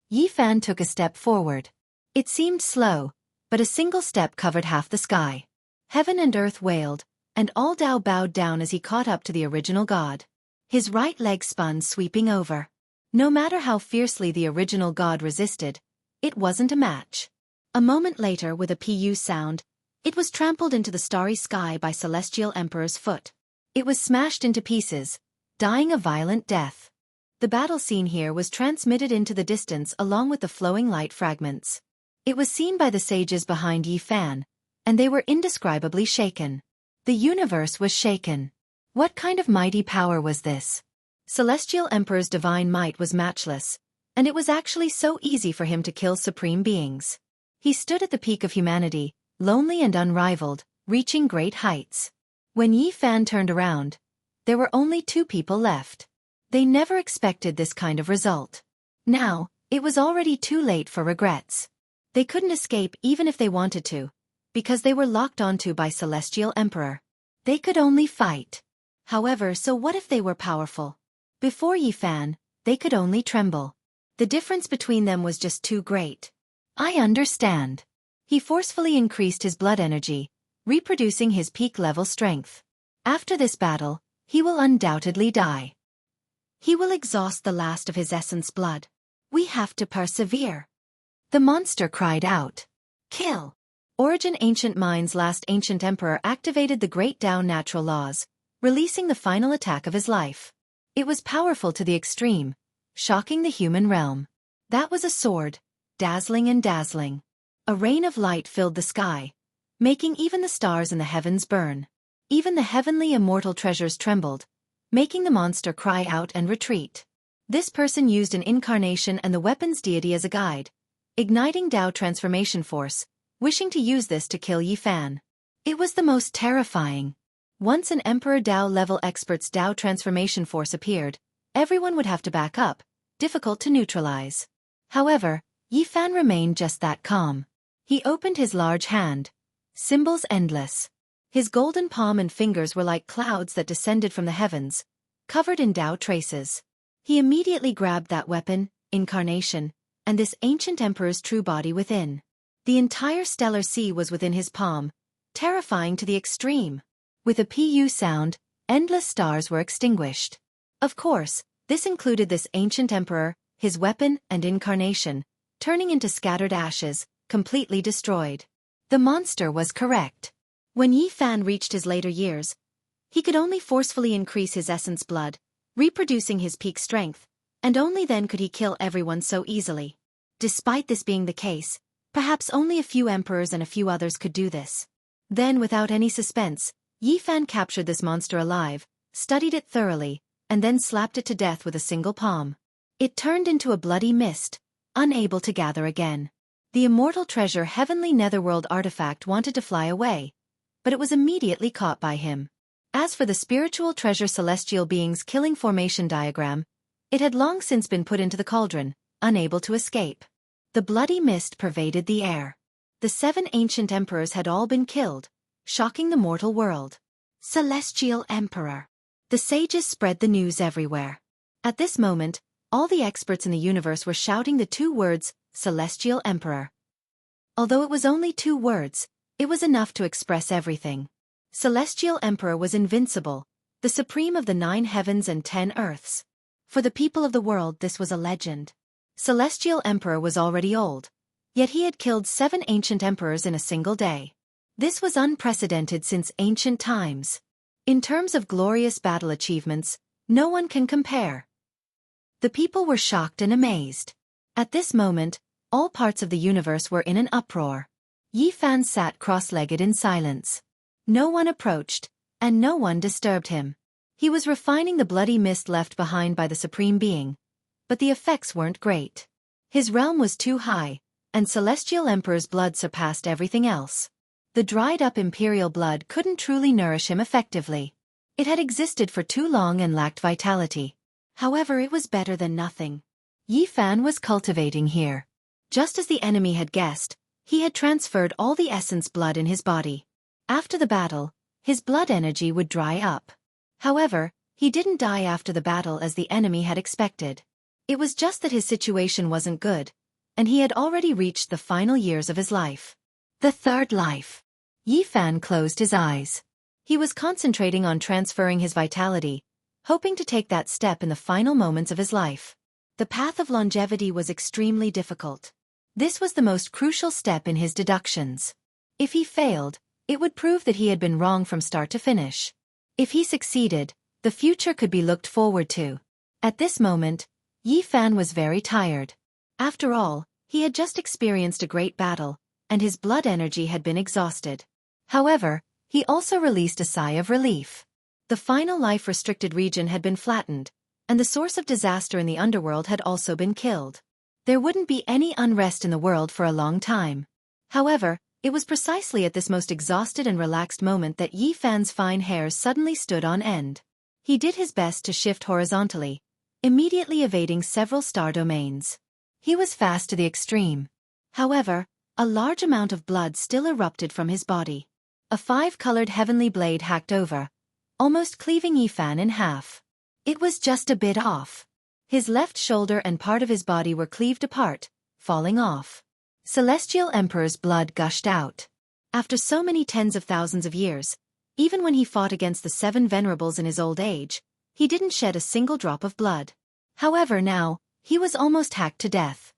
Yi Fan took a step forward. It seemed slow, but a single step covered half the sky. Heaven and earth wailed, and all Dao bowed down as he caught up to the original god. His right leg spun, sweeping over. No matter how fiercely the original god resisted, it wasn't a match. A moment later, with a pu sound, it was trampled into the starry sky by Celestial Emperor's foot. It was smashed into pieces, dying a violent death. The battle scene here was transmitted into the distance along with the flowing light fragments. It was seen by the sages behind Yi Fan, and they were indescribably shaken. The universe was shaken. What kind of mighty power was this? Celestial Emperor's divine might was matchless, and it was actually so easy for him to kill supreme beings. He stood at the peak of humanity, lonely and unrivaled, reaching great heights. When Yi Fan turned around, there were only 2 people left. They never expected this kind of result. Now, it was already too late for regrets. They couldn't escape even if they wanted to, because they were locked onto by Celestial Emperor. They could only fight. However, so what if they were powerful? Before Yi Fan, they could only tremble. The difference between them was just too great. I understand. He forcefully increased his blood energy, reproducing his peak-level strength. After this battle, he will undoubtedly die. He will exhaust the last of his essence blood. We have to persevere. The monster cried out. Kill! Origin Ancient Mind's last ancient emperor activated the great Dao natural laws, releasing the final attack of his life. It was powerful to the extreme, shocking the human realm. That was a sword, dazzling and dazzling. A rain of light filled the sky, making even the stars in the heavens burn. Even the heavenly immortal treasures trembled, making the monster cry out and retreat. This person used an incarnation and the weapon's deity as a guide. igniting Dao transformation force, wishing to use this to kill Yi Fan. It was the most terrifying. Once an Emperor Dao-level expert's Dao transformation force appeared, everyone would have to back up, difficult to neutralize. However, Yi Fan remained just that calm. He opened his large hand. Symbols endless. His golden palm and fingers were like clouds that descended from the heavens, covered in Dao traces. He immediately grabbed that weapon, incarnation, and this ancient emperor's true body within. The entire stellar sea was within his palm, terrifying to the extreme. With a pu sound, endless stars were extinguished. Of course, this included this ancient emperor, his weapon and incarnation, turning into scattered ashes, completely destroyed. The monster was correct. When Yi Fan reached his later years, he could only forcefully increase his essence blood, reproducing his peak strength, and only then could he kill everyone so easily. Despite this being the case, perhaps only a few emperors and a few others could do this. Then, without any suspense, Yi Fan captured this monster alive, studied it thoroughly, and then slapped it to death with a single palm. It turned into a bloody mist, unable to gather again. The immortal treasure heavenly netherworld artifact wanted to fly away, but it was immediately caught by him. As for the spiritual treasure celestial being's killing formation diagram, it had long since been put into the cauldron, unable to escape. The bloody mist pervaded the air. The 7 ancient emperors had all been killed, shocking the mortal world. Celestial Emperor. The sages spread the news everywhere. At this moment, all the experts in the universe were shouting the 2 words, Celestial Emperor. Although it was only 2 words, it was enough to express everything. Celestial Emperor was invincible, the supreme of the 9 heavens and 10 earths. For the people of the world this was a legend. Celestial Emperor was already old, yet he had killed 7 ancient emperors in a single day. This was unprecedented since ancient times. In terms of glorious battle achievements, no one can compare. The people were shocked and amazed. At this moment, all parts of the universe were in an uproar. Yi Fan sat cross-legged in silence. No one approached, and no one disturbed him. He was refining the bloody mist left behind by the Supreme Being, but the effects weren't great. His realm was too high, and Celestial Emperor's blood surpassed everything else. The dried-up imperial blood couldn't truly nourish him effectively. It had existed for too long and lacked vitality. However, it was better than nothing. Yi Fan was cultivating here. Just as the enemy had guessed, he had transferred all the essence blood in his body. After the battle, his blood energy would dry up. However, he didn't die after the battle as the enemy had expected. It was just that his situation wasn't good, and he had already reached the final years of his life. The third life. Yi Fan closed his eyes. He was concentrating on transferring his vitality, hoping to take that step in the final moments of his life. The path of longevity was extremely difficult. This was the most crucial step in his deductions. If he failed, it would prove that he had been wrong from start to finish. If he succeeded, the future could be looked forward to. At this moment, Yi Fan was very tired. After all, he had just experienced a great battle, and his blood energy had been exhausted. However, he also released a sigh of relief. The final life-restricted region had been flattened, and the source of disaster in the underworld had also been killed. There wouldn't be any unrest in the world for a long time. However, it was precisely at this most exhausted and relaxed moment that Yi Fan's fine hairs suddenly stood on end. He did his best to shift horizontally, immediately evading several star domains. He was fast to the extreme. However, a large amount of blood still erupted from his body. A 5-colored heavenly blade hacked over, almost cleaving Yi Fan in half. It was just a bit off. His left shoulder and part of his body were cleaved apart, falling off. Celestial Emperor's blood gushed out. After so many tens of thousands of years, even when he fought against the 7 venerables in his old age, he didn't shed a single drop of blood. However, now, he was almost hacked to death.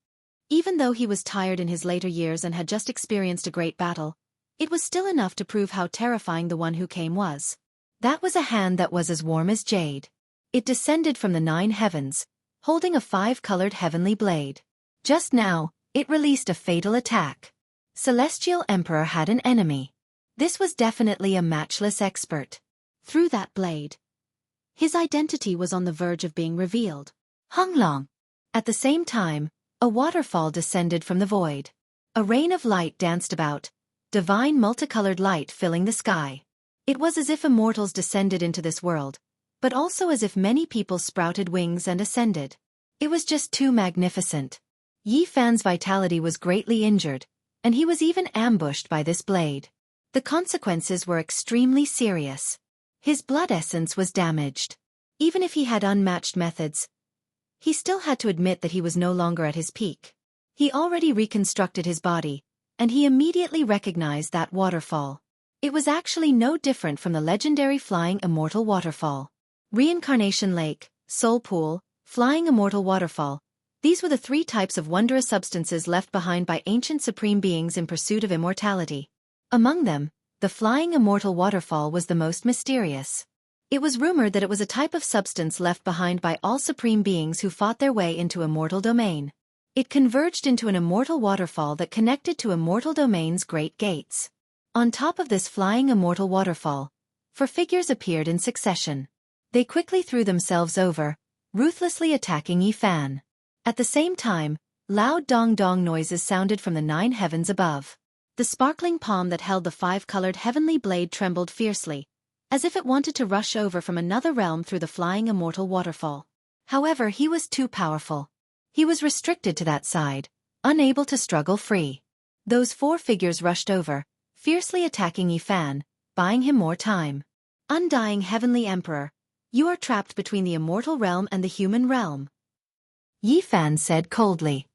Even though he was tired in his later years and had just experienced a great battle, it was still enough to prove how terrifying the one who came was. That was a hand that was as warm as jade. It descended from the 9 heavens, holding a 5-colored heavenly blade. Just now, it released a fatal attack. Celestial Emperor had an enemy. This was definitely a matchless expert. Through that blade, his identity was on the verge of being revealed. Honglong. At the same time, A waterfall descended from the void. A rain of light danced about, divine multicolored light filling the sky. It was as if immortals descended into this world, but also as if many people sprouted wings and ascended. It was just too magnificent. Yi Fan's vitality was greatly injured, and he was even ambushed by this blade. The consequences were extremely serious. His blood essence was damaged. Even if he had unmatched methods, he still had to admit that he was no longer at his peak. He already reconstructed his body, and he immediately recognized that waterfall. It was actually no different from the legendary Flying Immortal Waterfall. Reincarnation Lake, Soul Pool, Flying Immortal Waterfall. These were the three types of wondrous substances left behind by ancient supreme beings in pursuit of immortality. Among them, the Flying Immortal Waterfall was the most mysterious. It was rumored that it was a type of substance left behind by all supreme beings who fought their way into immortal domain. It converged into an immortal waterfall that connected to immortal domain's great gates. On top of this Flying Immortal Waterfall, four figures appeared in succession. They quickly threw themselves over, ruthlessly attacking Yi Fan. At the same time, loud dong-dong noises sounded from the 9 heavens above. The sparkling palm that held the 5-colored heavenly blade trembled fiercely, as if it wanted to rush over from another realm through the Flying Immortal Waterfall. However, he was too powerful. He was restricted to that side, unable to struggle free. Those 4 figures rushed over, fiercely attacking Yi Fan, buying him more time. Undying Heavenly Emperor, you are trapped between the immortal realm and the human realm, Yi Fan said coldly.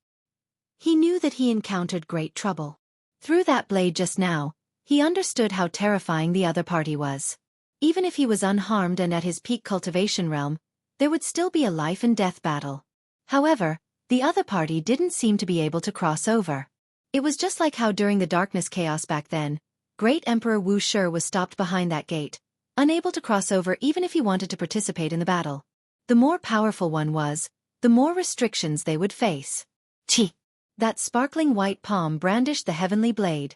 He knew that he encountered great trouble. Through that blade just now, he understood how terrifying the other party was. Even if he was unharmed and at his peak cultivation realm, there would still be a life-and-death battle. However, the other party didn't seem to be able to cross over. It was just like how during the darkness chaos back then, Great Emperor Wuxia was stopped behind that gate, unable to cross over even if he wanted to participate in the battle. The more powerful one was, the more restrictions they would face. Chi! That sparkling white palm brandished the heavenly blade,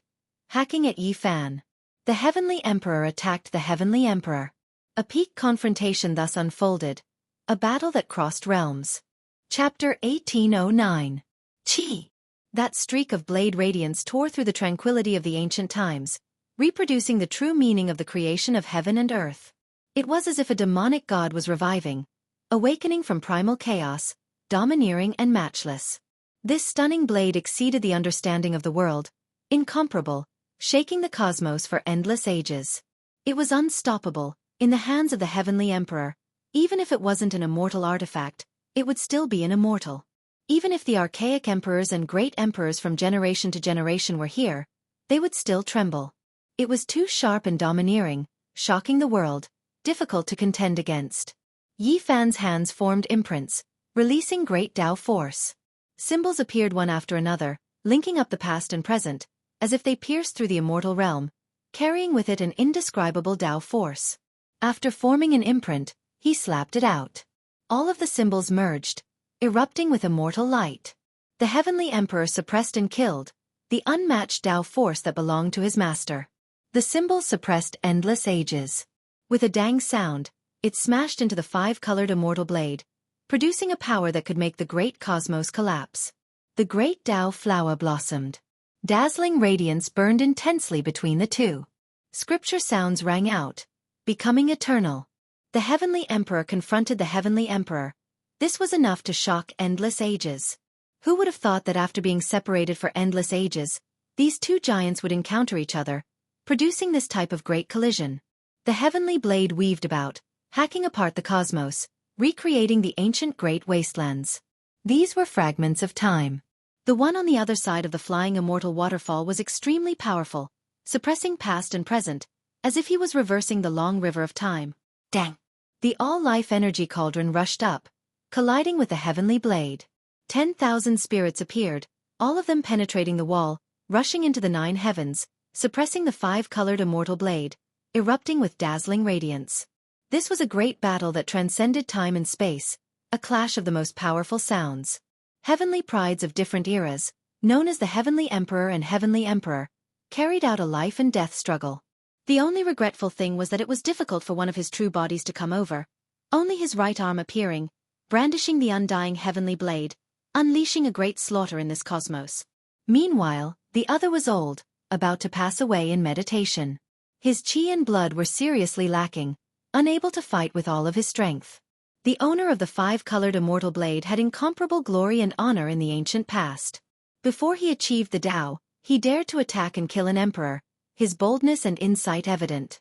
hacking at Yi Fan. The Heavenly Emperor attacked the Heavenly Emperor. A peak confrontation thus unfolded, a battle that crossed realms. Chapter 1809. Chi! That streak of blade radiance tore through the tranquility of the ancient times, reproducing the true meaning of the creation of heaven and earth. It was as if a demonic god was reviving, awakening from primal chaos, domineering and matchless. This stunning blade exceeded the understanding of the world, incomparable, shaking the cosmos for endless ages. It was unstoppable, in the hands of the Heavenly Emperor. Even if it wasn't an immortal artifact, it would still be an immortal. Even if the archaic emperors and great emperors from generation to generation were here, they would still tremble. It was too sharp and domineering, shocking the world, difficult to contend against. Yi Fan's hands formed imprints, releasing great Tao force. Symbols appeared one after another, linking up the past and present, as if they pierced through the immortal realm, carrying with it an indescribable Tao force. After forming an imprint, he slapped it out. All of the symbols merged, erupting with immortal light. The Heavenly Emperor suppressed and killed the unmatched Tao force that belonged to his master. The symbols suppressed endless ages. With a dang sound, it smashed into the 5-colored immortal blade, producing a power that could make the great cosmos collapse. The great Tao flower blossomed. Dazzling radiance burned intensely between the two. Scripture sounds rang out, becoming eternal. The Heavenly Emperor confronted the Heavenly Emperor. This was enough to shock endless ages. Who would have thought that after being separated for endless ages, these two giants would encounter each other, producing this type of great collision? The heavenly blade weaved about, hacking apart the cosmos, recreating the ancient great wastelands. These were fragments of time. The one on the other side of the Flying Immortal Waterfall was extremely powerful, suppressing past and present, as if he was reversing the long river of time. Dang! The all-life energy cauldron rushed up, colliding with the heavenly blade. 10,000 spirits appeared, all of them penetrating the wall, rushing into the 9 heavens, suppressing the 5-colored immortal blade, erupting with dazzling radiance. This was a great battle that transcended time and space, a clash of the most powerful sounds. Heavenly prides of different eras, known as the Heavenly Emperor and Heavenly Emperor, carried out a life and death struggle. The only regretful thing was that it was difficult for one of his true bodies to come over, only his right arm appearing, brandishing the undying heavenly blade, unleashing a great slaughter in this cosmos. Meanwhile, the other was old, about to pass away in meditation. His chi and blood were seriously lacking, unable to fight with all of his strength. The owner of the five-colored immortal blade had incomparable glory and honor in the ancient past. Before he achieved the Tao, he dared to attack and kill an emperor, his boldness and insight evident.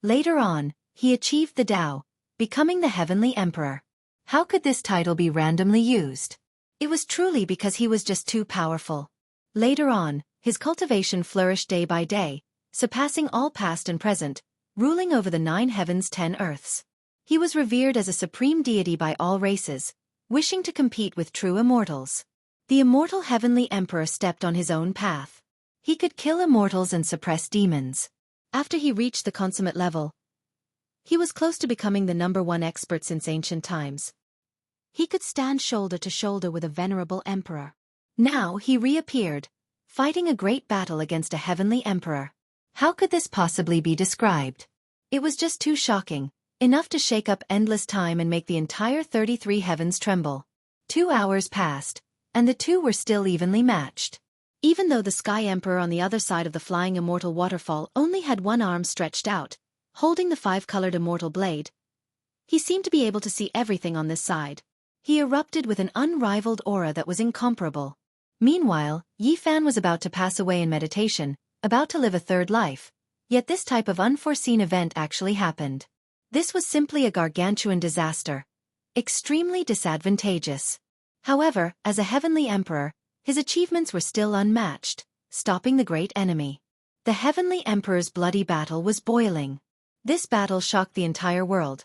Later on, he achieved the Tao, becoming the Heavenly Emperor. How could this title be randomly used? It was truly because he was just too powerful. Later on, his cultivation flourished day by day, surpassing all past and present, ruling over the 9 heavens 10 earths. He was revered as a supreme deity by all races, wishing to compete with true immortals. The immortal Heavenly Emperor stepped on his own path. He could kill immortals and suppress demons. After he reached the consummate level, he was close to becoming the #1 expert since ancient times. He could stand shoulder to shoulder with a venerable emperor. Now he reappeared, fighting a great battle against a heavenly emperor. How could this possibly be described? It was just too shocking, enough to shake up endless time and make the entire 33 heavens tremble. 2 hours passed, and the two were still evenly matched. Even though the Sky Emperor on the other side of the flying immortal waterfall only had one arm stretched out, holding the 5-colored immortal blade, he seemed to be able to see everything on this side. He erupted with an unrivaled aura that was incomparable. Meanwhile, Yi Fan was about to pass away in meditation, about to live a third life, yet this type of unforeseen event actually happened. This was simply a gargantuan disaster, extremely disadvantageous. However, as a heavenly emperor, his achievements were still unmatched, stopping the great enemy. The Heavenly Emperor's bloody battle was boiling. This battle shocked the entire world,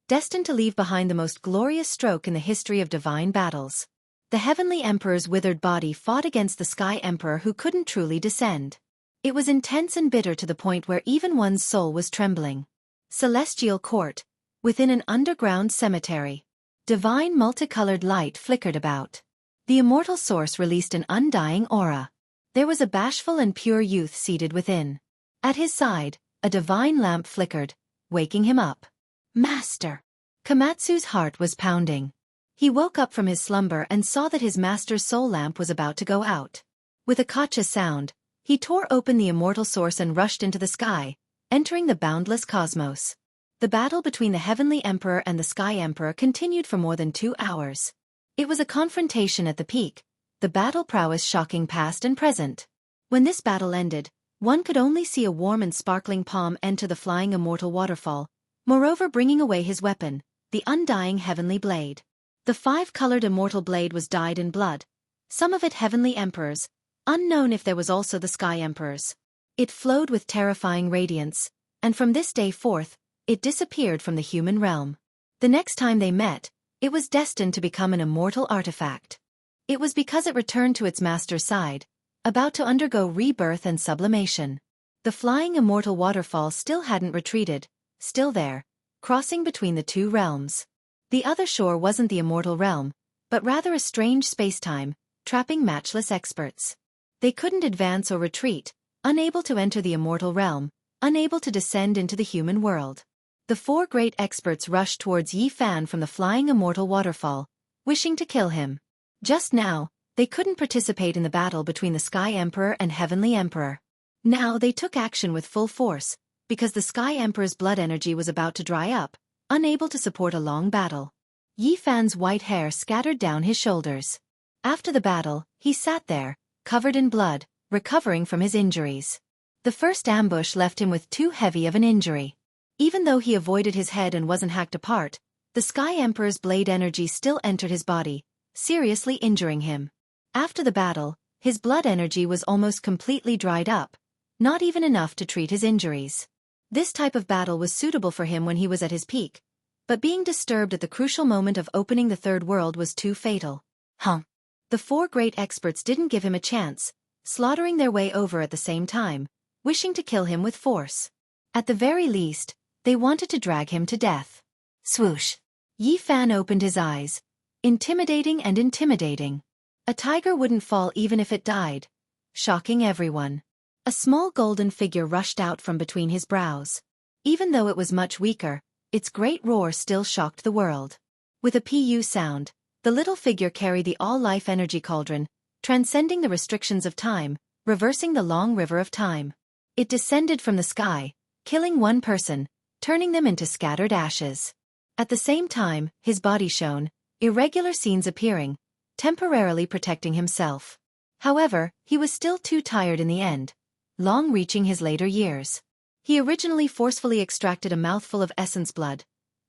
destined to leave behind the most glorious stroke in the history of divine battles. The Heavenly Emperor's withered body fought against the Sky Emperor who couldn't truly descend. It was intense and bitter to the point where even one's soul was trembling. Celestial Court, within an underground cemetery. Divine multicolored light flickered about. The immortal source released an undying aura. There was a bashful and pure youth seated within. At his side, a divine lamp flickered, waking him up. Master! Komatsu's heart was pounding. He woke up from his slumber and saw that his master's soul lamp was about to go out. With a kacha sound, he tore open the immortal source and rushed into the sky, entering the boundless cosmos. The battle between the Heavenly Emperor and the Sky Emperor continued for more than 2 hours. It was a confrontation at the peak, the battle prowess shocking past and present. When this battle ended, one could only see a warm and sparkling palm enter the flying immortal waterfall, moreover bringing away his weapon, the undying heavenly blade. The 5-colored immortal blade was dyed in blood, some of it Heavenly Emperor's, unknown if there was also the Sky Emperor's. It flowed with terrifying radiance, and from this day forth, it disappeared from the human realm. The next time they met, it was destined to become an immortal artifact. It was because it returned to its master's side, about to undergo rebirth and sublimation. The flying immortal waterfall still hadn't retreated, still there, crossing between the 2 realms. The other shore wasn't the immortal realm, but rather a strange spacetime, trapping matchless experts. They couldn't advance or retreat, unable to enter the immortal realm, unable to descend into the human world. The 4 great experts rushed towards Yi Fan from the flying immortal waterfall, wishing to kill him. Just now, they couldn't participate in the battle between the Sky Emperor and Heavenly Emperor. Now they took action with full force, because the Sky Emperor's blood energy was about to dry up, unable to support a long battle. Yi Fan's white hair scattered down his shoulders. After the battle, he sat there, covered in blood, recovering from his injuries. The first ambush left him with too heavy of an injury. Even though he avoided his head and wasn't hacked apart, the Sky Emperor's blade energy still entered his body, seriously injuring him. After the battle, his blood energy was almost completely dried up, not even enough to treat his injuries. This type of battle was suitable for him when he was at his peak, but being disturbed at the crucial moment of opening the third world was too fatal. The 4 great experts didn't give him a chance, slaughtering their way over at the same time, wishing to kill him with force. At the very least, they wanted to drag him to death. Swoosh! Yi Fan opened his eyes. Intimidating and intimidating. A tiger wouldn't fall even if it died, shocking everyone. A small golden figure rushed out from between his brows. Even though it was much weaker, its great roar still shocked the world. With a pu sound, The little figure carried the all-life energy cauldron, transcending the restrictions of time, reversing the long river of time. It descended from the sky, killing one person, turning them into scattered ashes. At the same time, his body shone, irregular scenes appearing, temporarily protecting himself. However, he was still too tired in the end, long reaching his later years. He originally forcefully extracted a mouthful of essence blood,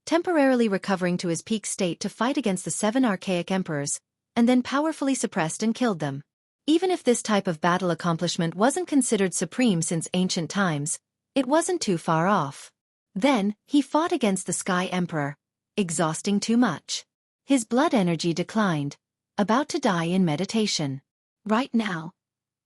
temporarily recovering to his peak state to fight against the 7 archaic emperors, and then powerfully suppressed and killed them. Even if this type of battle accomplishment wasn't considered supreme since ancient times, it wasn't too far off. Then, he fought against the Sky Emperor, exhausting too much. His blood energy declined, about to die in meditation. Right now,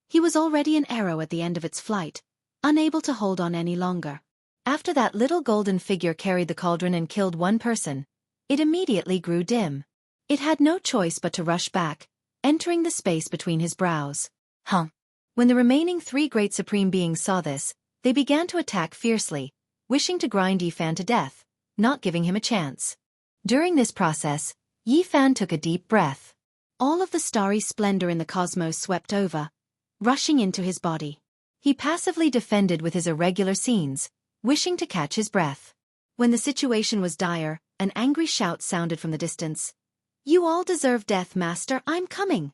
he was already an arrow at the end of its flight, unable to hold on any longer. After that little golden figure carried the cauldron and killed one person, it immediately grew dim. It had no choice but to rush back, entering the space between his brows. When the remaining 3 great supreme beings saw this, they began to attack fiercely, wishing to grind Yifan to death, not giving him a chance. During this process, Yifan took a deep breath. All of the starry splendor in the cosmos swept over, rushing into his body. He passively defended with his irregular scenes, wishing to catch his breath. When the situation was dire, an angry shout sounded from the distance. "You all deserve death, master, I'm coming!"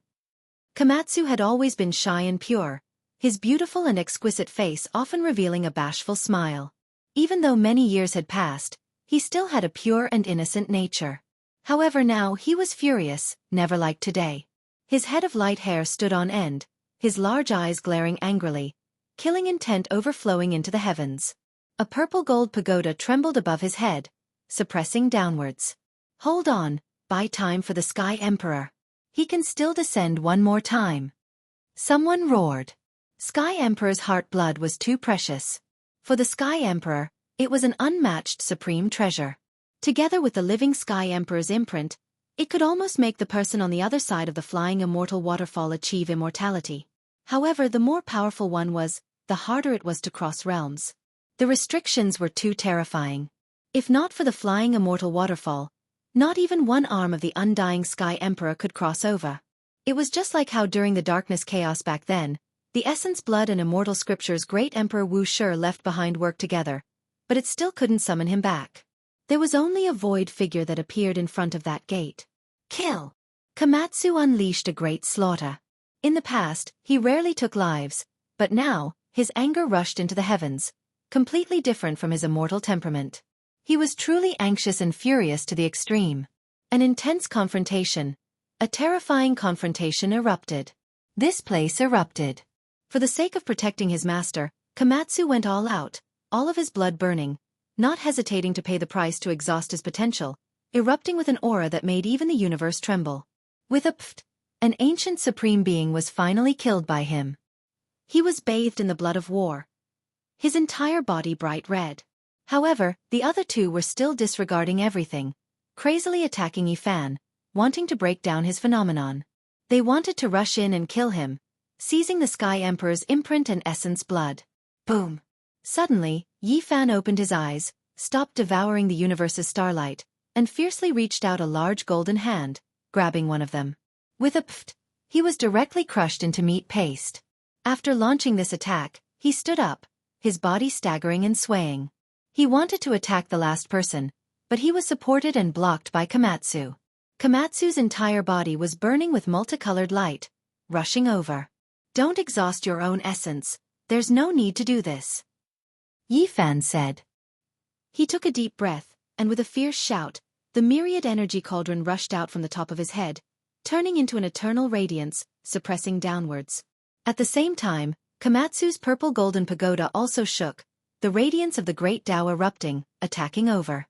Komatsu had always been shy and pure, his beautiful and exquisite face often revealing a bashful smile. Even though many years had passed, he still had a pure and innocent nature. However, now he was furious, never like today. His head of light hair stood on end, his large eyes glaring angrily, killing intent overflowing into the heavens. A purple-gold pagoda trembled above his head, suppressing downwards. "Hold on, buy time for the Sky Emperor. He can still descend one more time." Someone roared. Sky Emperor's heart blood was too precious. For the Sky Emperor, it was an unmatched supreme treasure. Together with the living Sky Emperor's imprint, it could almost make the person on the other side of the flying immortal waterfall achieve immortality. However, the more powerful one was, the harder it was to cross realms. The restrictions were too terrifying. If not for the flying immortal waterfall, not even one arm of the undying Sky Emperor could cross over. It was just like how during the darkness chaos back then, the essence blood and immortal scriptures great Emperor Wuxia left behind worked together, but it still couldn't summon him back. There was only a void figure that appeared in front of that gate. Kill! Komatsu unleashed a great slaughter. In the past, he rarely took lives, but now, his anger rushed into the heavens, completely different from his immortal temperament. He was truly anxious and furious to the extreme. An intense confrontation, a terrifying confrontation erupted. This place erupted. For the sake of protecting his master, Komatsu went all out, all of his blood burning, not hesitating to pay the price to exhaust his potential, erupting with an aura that made even the universe tremble. With a pft, an ancient supreme being was finally killed by him. He was bathed in the blood of war, his entire body bright red. However, the other 2 were still disregarding everything, crazily attacking Yifan, wanting to break down his phenomenon. They wanted to rush in and kill him, seizing the Sky Emperor's imprint and essence blood. Boom! Suddenly, Yifan opened his eyes, stopped devouring the universe's starlight, and fiercely reached out a large golden hand, grabbing one of them. With a pft, he was directly crushed into meat paste. After launching this attack, he stood up, his body staggering and swaying. He wanted to attack the last person, but he was supported and blocked by Komatsu. Komatsu's entire body was burning with multicolored light, rushing over. "Don't exhaust your own essence, there's no need to do this," Yifan said. He took a deep breath, and with a fierce shout, the myriad energy cauldron rushed out from the top of his head, turning into an eternal radiance, suppressing downwards. At the same time, Komatsu's purple-golden pagoda also shook, the radiance of the great Tao erupting, attacking over.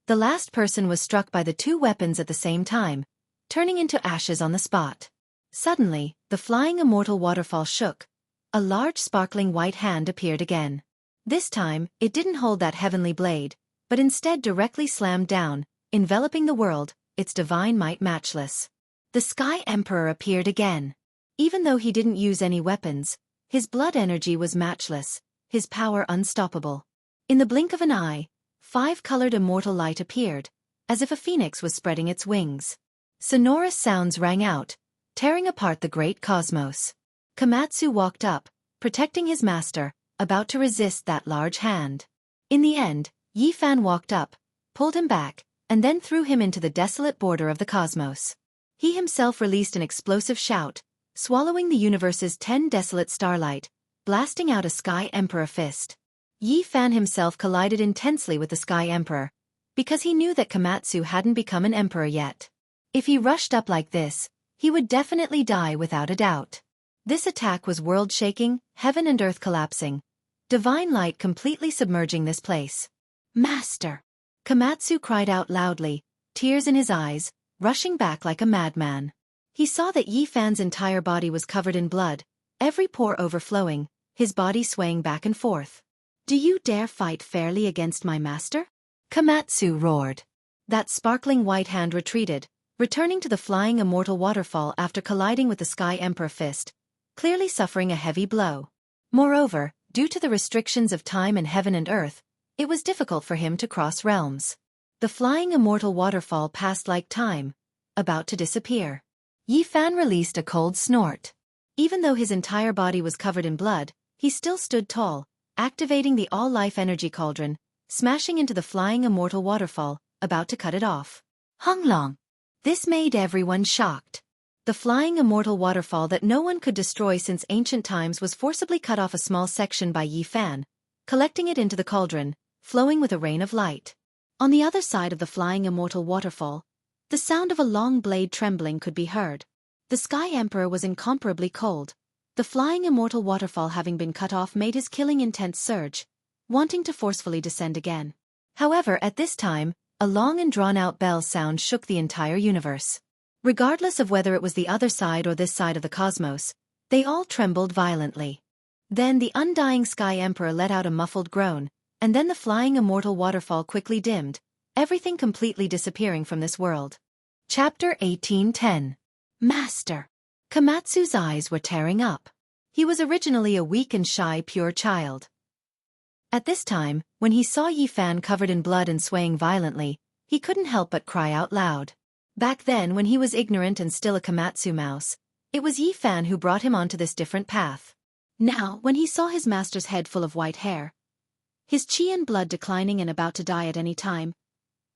The last person was struck by the 2 weapons at the same time, turning into ashes on the spot. Suddenly, the flying immortal waterfall shook. A large sparkling white hand appeared again. This time, it didn't hold that heavenly blade, but instead directly slammed down, enveloping the world, its divine might matchless. The Sky Emperor appeared again. Even though he didn't use any weapons, his blood energy was matchless, his power unstoppable. In the blink of an eye, 5-colored immortal light appeared, as if a phoenix was spreading its wings. Sonorous sounds rang out, tearing apart the great cosmos. Komatsu walked up, protecting his master, about to resist that large hand. In the end, Yi Fan walked up, pulled him back, and then threw him into the desolate border of the cosmos. He himself released an explosive shout, swallowing the universe's 10 desolate starlight, blasting out a Sky Emperor fist. Yi Fan himself collided intensely with the Sky Emperor, because he knew that Komatsu hadn't become an emperor yet. If he rushed up like this, he would definitely die without a doubt. This attack was world-shaking, heaven and earth collapsing, divine light completely submerging this place. Master! Komatsu cried out loudly, tears in his eyes, rushing back like a madman. He saw that Yi Fan's entire body was covered in blood, every pore overflowing, his body swaying back and forth. Do you dare fight fairly against my master? Komatsu roared. That sparkling white hand retreated, returning to the flying immortal waterfall after colliding with the Sky Emperor fist, clearly suffering a heavy blow. Moreover, due to the restrictions of time and heaven and earth, it was difficult for him to cross realms. The flying immortal waterfall passed like time, about to disappear. Yi Fan released a cold snort. Even though his entire body was covered in blood, he still stood tall, activating the all-life energy cauldron, smashing into the flying immortal waterfall, about to cut it off. Hunglong! This made everyone shocked. The flying immortal waterfall that no one could destroy since ancient times was forcibly cut off a small section by Yi Fan, collecting it into the cauldron, flowing with a rain of light. On the other side of the flying immortal waterfall, the sound of a long blade trembling could be heard. The Sky Emperor was incomparably cold. The flying immortal waterfall having been cut off made his killing intent surge, wanting to forcefully descend again. However, at this time, a long and drawn-out bell sound shook the entire universe. Regardless of whether it was the other side or this side of the cosmos, they all trembled violently. Then the undying Sky Emperor let out a muffled groan, and then the flying immortal waterfall quickly dimmed, everything completely disappearing from this world. Chapter 1810. Master! Komatsu's eyes were tearing up. He was originally a weak and shy pure child. At this time, when he saw Yi Fan covered in blood and swaying violently, he couldn't help but cry out loud. Back then, when he was ignorant and still a Komatsu mouse, it was Yi Fan who brought him onto this different path. Now, when he saw his master's head full of white hair, his chi and blood declining and about to die at any time,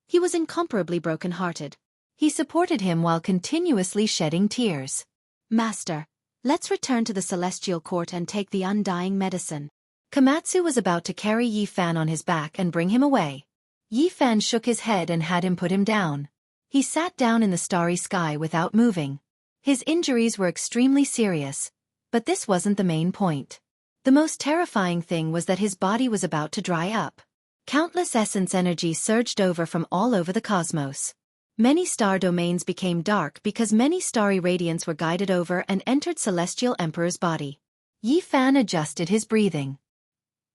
he was incomparably broken-hearted. He supported him while continuously shedding tears. Master, let's return to the celestial court and take the undying medicine. Komatsu was about to carry Yi Fan on his back and bring him away. Yi Fan shook his head and had him put him down. He sat down in the starry sky without moving. His injuries were extremely serious, but this wasn't the main point. The most terrifying thing was that his body was about to dry up. Countless essence energy surged over from all over the cosmos. Many star domains became dark because many starry radiants were guided over and entered Celestial Emperor's body. Yi Fan adjusted his breathing.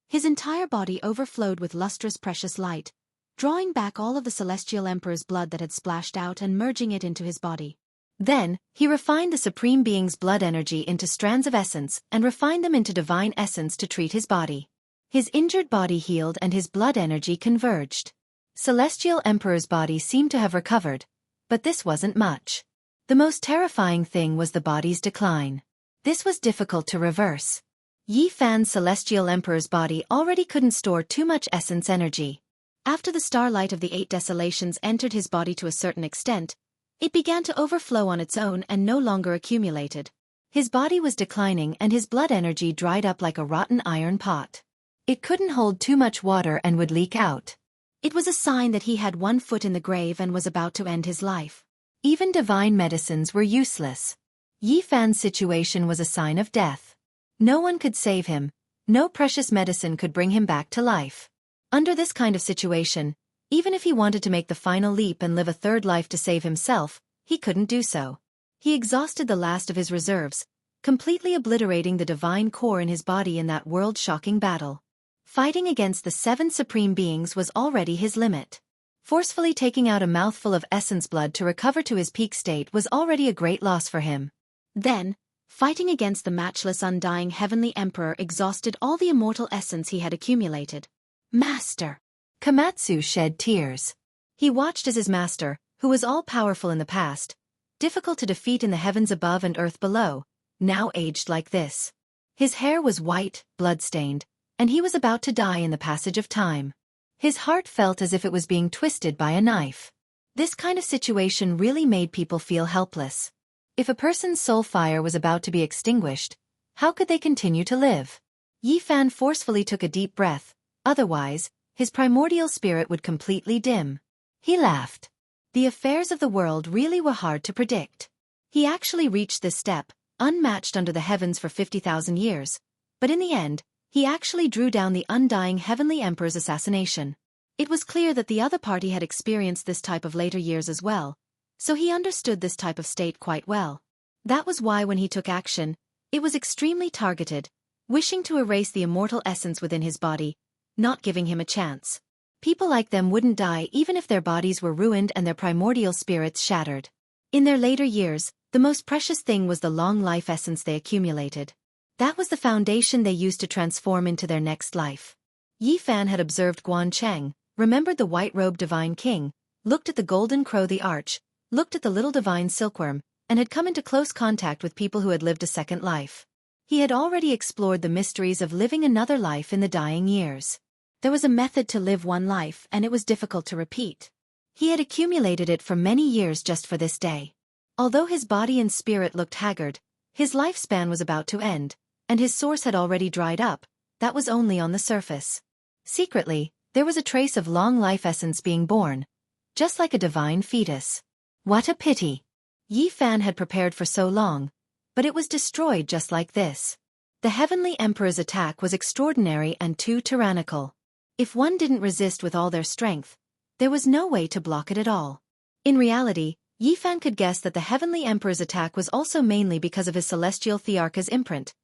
His entire body overflowed with lustrous precious light, drawing back all of the Celestial Emperor's blood that had splashed out and merging it into his body. Then, he refined the Supreme Being's blood energy into strands of essence and refined them into divine essence to treat his body. His injured body healed and his blood energy converged. Celestial Emperor's body seemed to have recovered, but this wasn't much. The most terrifying thing was the body's decline. This was difficult to reverse. Yi Fan's Celestial Emperor's body already couldn't store too much essence energy. After the starlight of the 8 desolations entered his body to a certain extent, it began to overflow on its own and no longer accumulated. His body was declining and his blood energy dried up like a rotten iron pot. It couldn't hold too much water and would leak out. It was a sign that he had one foot in the grave and was about to end his life. Even divine medicines were useless. Yi Fan's situation was a sign of death. No one could save him, no precious medicine could bring him back to life. Under this kind of situation, even if he wanted to make the final leap and live a third life to save himself, he couldn't do so. He exhausted the last of his reserves, completely obliterating the divine core in his body in that world-shocking battle. Fighting against the 7 supreme beings was already his limit. Forcefully taking out a mouthful of essence blood to recover to his peak state was already a great loss for him. Then, fighting against the matchless undying heavenly emperor exhausted all the immortal essence he had accumulated. Master! Komatsu shed tears. He watched as his master, who was all-powerful in the past, difficult to defeat in the heavens above and earth below, now aged like this. His hair was white, blood-stained, and he was about to die in the passage of time. His heart felt as if it was being twisted by a knife. This kind of situation really made people feel helpless. If a person's soul fire was about to be extinguished, how could they continue to live? Yi Fan forcefully took a deep breath, otherwise, his primordial spirit would completely dim. He laughed. The affairs of the world really were hard to predict. He actually reached this step, unmatched under the heavens for 50,000 years, but in the end, he actually drew down the undying Heavenly Emperor's assassination. It was clear that the other party had experienced this type of later years as well, so he understood this type of state quite well. That was why when he took action, it was extremely targeted, wishing to erase the immortal essence within his body, not giving him a chance. People like them wouldn't die even if their bodies were ruined and their primordial spirits shattered. In their later years, the most precious thing was the long life essence they accumulated. That was the foundation they used to transform into their next life. Yi Fan had observed Guan Cheng, remembered the white-robed divine king, looked at the golden crow the arch, looked at the little divine silkworm, and had come into close contact with people who had lived a second life. He had already explored the mysteries of living another life in the dying years. There was a method to live one life and it was difficult to repeat. He had accumulated it for many years just for this day. Although his body and spirit looked haggard, his lifespan was about to end, and his source had already dried up, that was only on the surface. Secretly, there was a trace of long life essence being born, just like a divine fetus. What a pity! Yi Fan had prepared for so long, but it was destroyed just like this. The Heavenly Emperor's attack was extraordinary and too tyrannical. If one didn't resist with all their strength, there was no way to block it at all. In reality, Yi Fan could guess that the Heavenly Emperor's attack was also mainly because of his celestial Thearcha's imprint,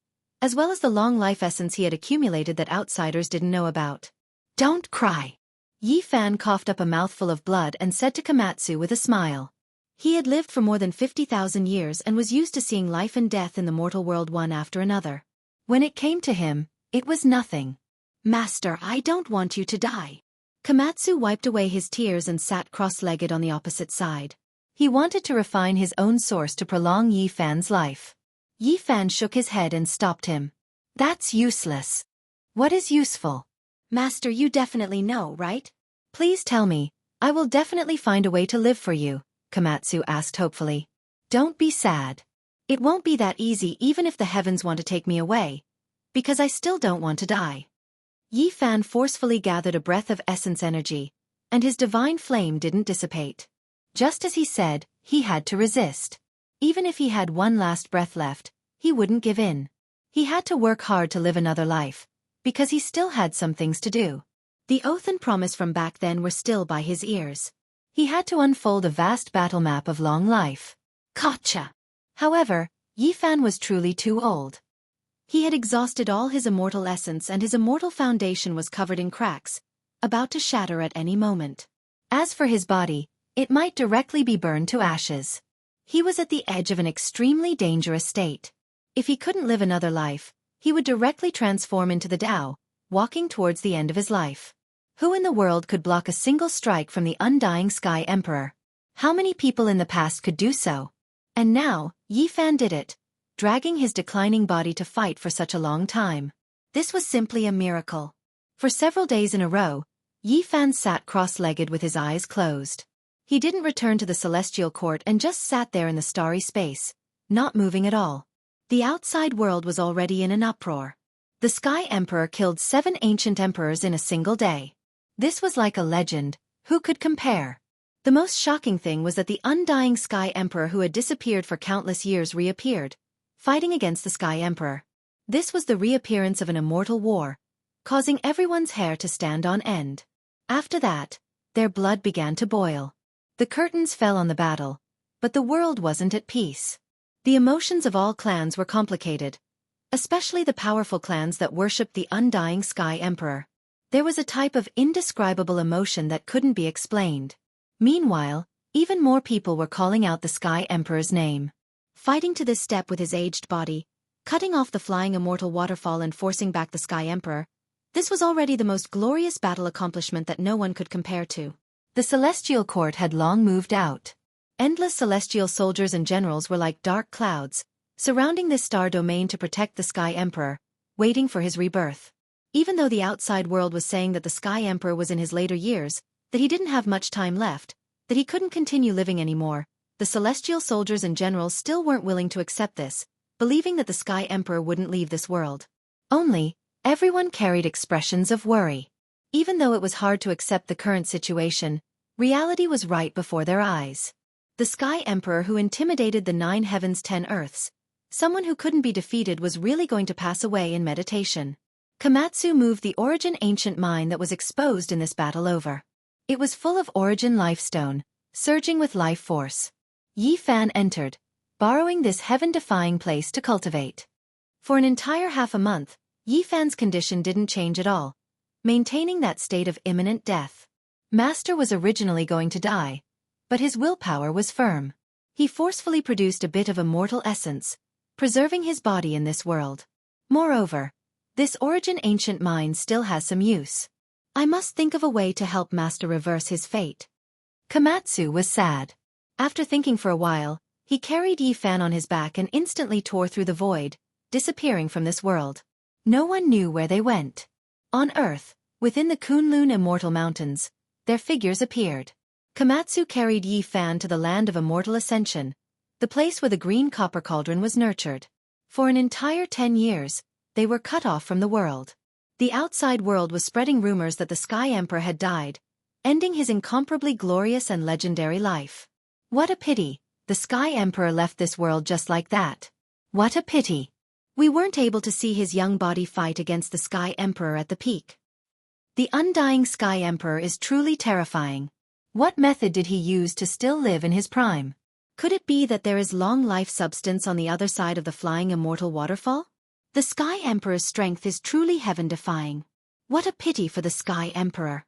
as well as the long life essence he had accumulated that outsiders didn't know about. Don't cry. Yi Fan coughed up a mouthful of blood and said to Komatsu with a smile. He had lived for more than 50,000 years and was used to seeing life and death in the mortal world one after another. When it came to him, it was nothing. Master, I don't want you to die. Komatsu wiped away his tears and sat cross-legged on the opposite side. He wanted to refine his own source to prolong Yi Fan's life. Yi Fan shook his head and stopped him. That's useless. What is useful? Master, you definitely know, right? Please tell me. I will definitely find a way to live for you, Komatsu asked hopefully. Don't be sad. It won't be that easy even if the heavens want to take me away, because I still don't want to die. Yi Fan forcefully gathered a breath of essence energy, and his divine flame didn't dissipate. Just as he said, he had to resist. Even if he had one last breath left, he wouldn't give in. He had to work hard to live another life, because he still had some things to do. The oath and promise from back then were still by his ears. He had to unfold a vast battle map of long life. Gotcha! However, Yi Fan was truly too old. He had exhausted all his immortal essence and his immortal foundation was covered in cracks, about to shatter at any moment. As for his body, it might directly be burned to ashes. He was at the edge of an extremely dangerous state. If he couldn't live another life, he would directly transform into the Tao, walking towards the end of his life. Who in the world could block a single strike from the undying Sky Emperor? How many people in the past could do so? And now, Yi Fan did it, dragging his declining body to fight for such a long time. This was simply a miracle. For several days in a row, Yi Fan sat cross-legged with his eyes closed. He didn't return to the celestial court and just sat there in the starry space, not moving at all. The outside world was already in an uproar. The Sky Emperor killed 7 ancient emperors in a single day. This was like a legend, who could compare? The most shocking thing was that the undying Sky Emperor who had disappeared for countless years reappeared, fighting against the Sky Emperor. This was the reappearance of an immortal war, causing everyone's hair to stand on end. After that, their blood began to boil. The curtains fell on the battle, but the world wasn't at peace. The emotions of all clans were complicated, especially the powerful clans that worshipped the undying Sky Emperor. There was a type of indescribable emotion that couldn't be explained. Meanwhile, even more people were calling out the Sky Emperor's name. Fighting to this step with his aged body, cutting off the flying immortal waterfall and forcing back the Sky Emperor, this was already the most glorious battle accomplishment that no one could compare to. The celestial court had long moved out. Endless celestial soldiers and generals were like dark clouds, surrounding this star domain to protect the Sky Emperor, waiting for his rebirth. Even though the outside world was saying that the Sky Emperor was in his later years, that he didn't have much time left, that he couldn't continue living anymore, the celestial soldiers and generals still weren't willing to accept this, believing that the Sky Emperor wouldn't leave this world. Only, everyone carried expressions of worry. Even though it was hard to accept the current situation, reality was right before their eyes. The Sky Emperor who intimidated the 9 heavens 10 earths, someone who couldn't be defeated, was really going to pass away in meditation. Komatsu moved the origin ancient mine that was exposed in this battle over. It was full of origin lifestone, surging with life force. Yi Fan entered, borrowing this heaven-defying place to cultivate. For an entire half a month, Yi Fan's condition didn't change at all, maintaining that state of imminent death. Master was originally going to die, but his willpower was firm. He forcefully produced a bit of immortal essence, preserving his body in this world. Moreover, this origin ancient mine still has some use. I must think of a way to help Master reverse his fate. Komatsu was sad. After thinking for a while, he carried Yi Fan on his back and instantly tore through the void, disappearing from this world. No one knew where they went. On Earth, within the Kunlun Immortal Mountains, their figures appeared. Komatsu carried Yi Fan to the land of immortal ascension, the place where the green copper cauldron was nurtured. For an entire 10 years, they were cut off from the world. The outside world was spreading rumors that the Sky Emperor had died, ending his incomparably glorious and legendary life. What a pity, the Sky Emperor left this world just like that. What a pity. We weren't able to see his young body fight against the Sky Emperor at the peak. The undying Sky Emperor is truly terrifying. What method did he use to still live in his prime? Could it be that there is long life substance on the other side of the flying immortal waterfall? The Sky Emperor's strength is truly heaven-defying. What a pity for the Sky Emperor.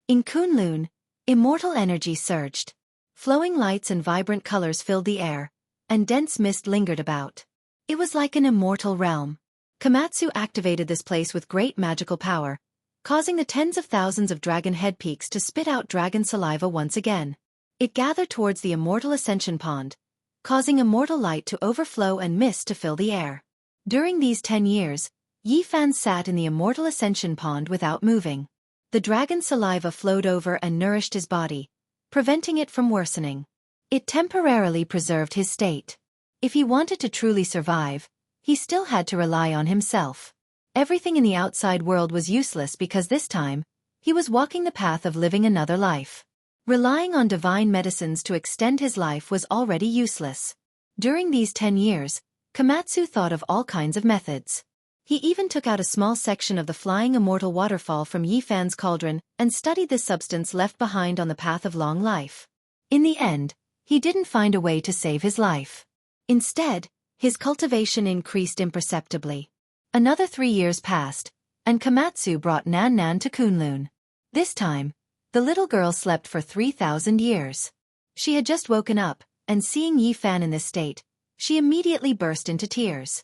In Kunlun, immortal energy surged. Flowing lights and vibrant colors filled the air, and dense mist lingered about. It was like an immortal realm. Komatsu activated this place with great magical power, causing the tens of thousands of dragon head peaks to spit out dragon saliva once again. It gathered towards the immortal ascension pond, causing immortal light to overflow and mist to fill the air. During these 10 years, Yi Fan sat in the immortal ascension pond without moving. The dragon saliva flowed over and nourished his body, preventing it from worsening. It temporarily preserved his state. If he wanted to truly survive, he still had to rely on himself. Everything in the outside world was useless because this time, he was walking the path of living another life. Relying on divine medicines to extend his life was already useless. During these 10 years, Komatsu thought of all kinds of methods. He even took out a small section of the flying immortal waterfall from Yi Fan's cauldron and studied this substance left behind on the path of long life. In the end, he didn't find a way to save his life. Instead, his cultivation increased imperceptibly. Another 3 years passed, and Komatsu brought Nan Nan to Kunlun. This time, the little girl slept for 3,000 years. She had just woken up, and seeing Yi Fan in this state, she immediately burst into tears.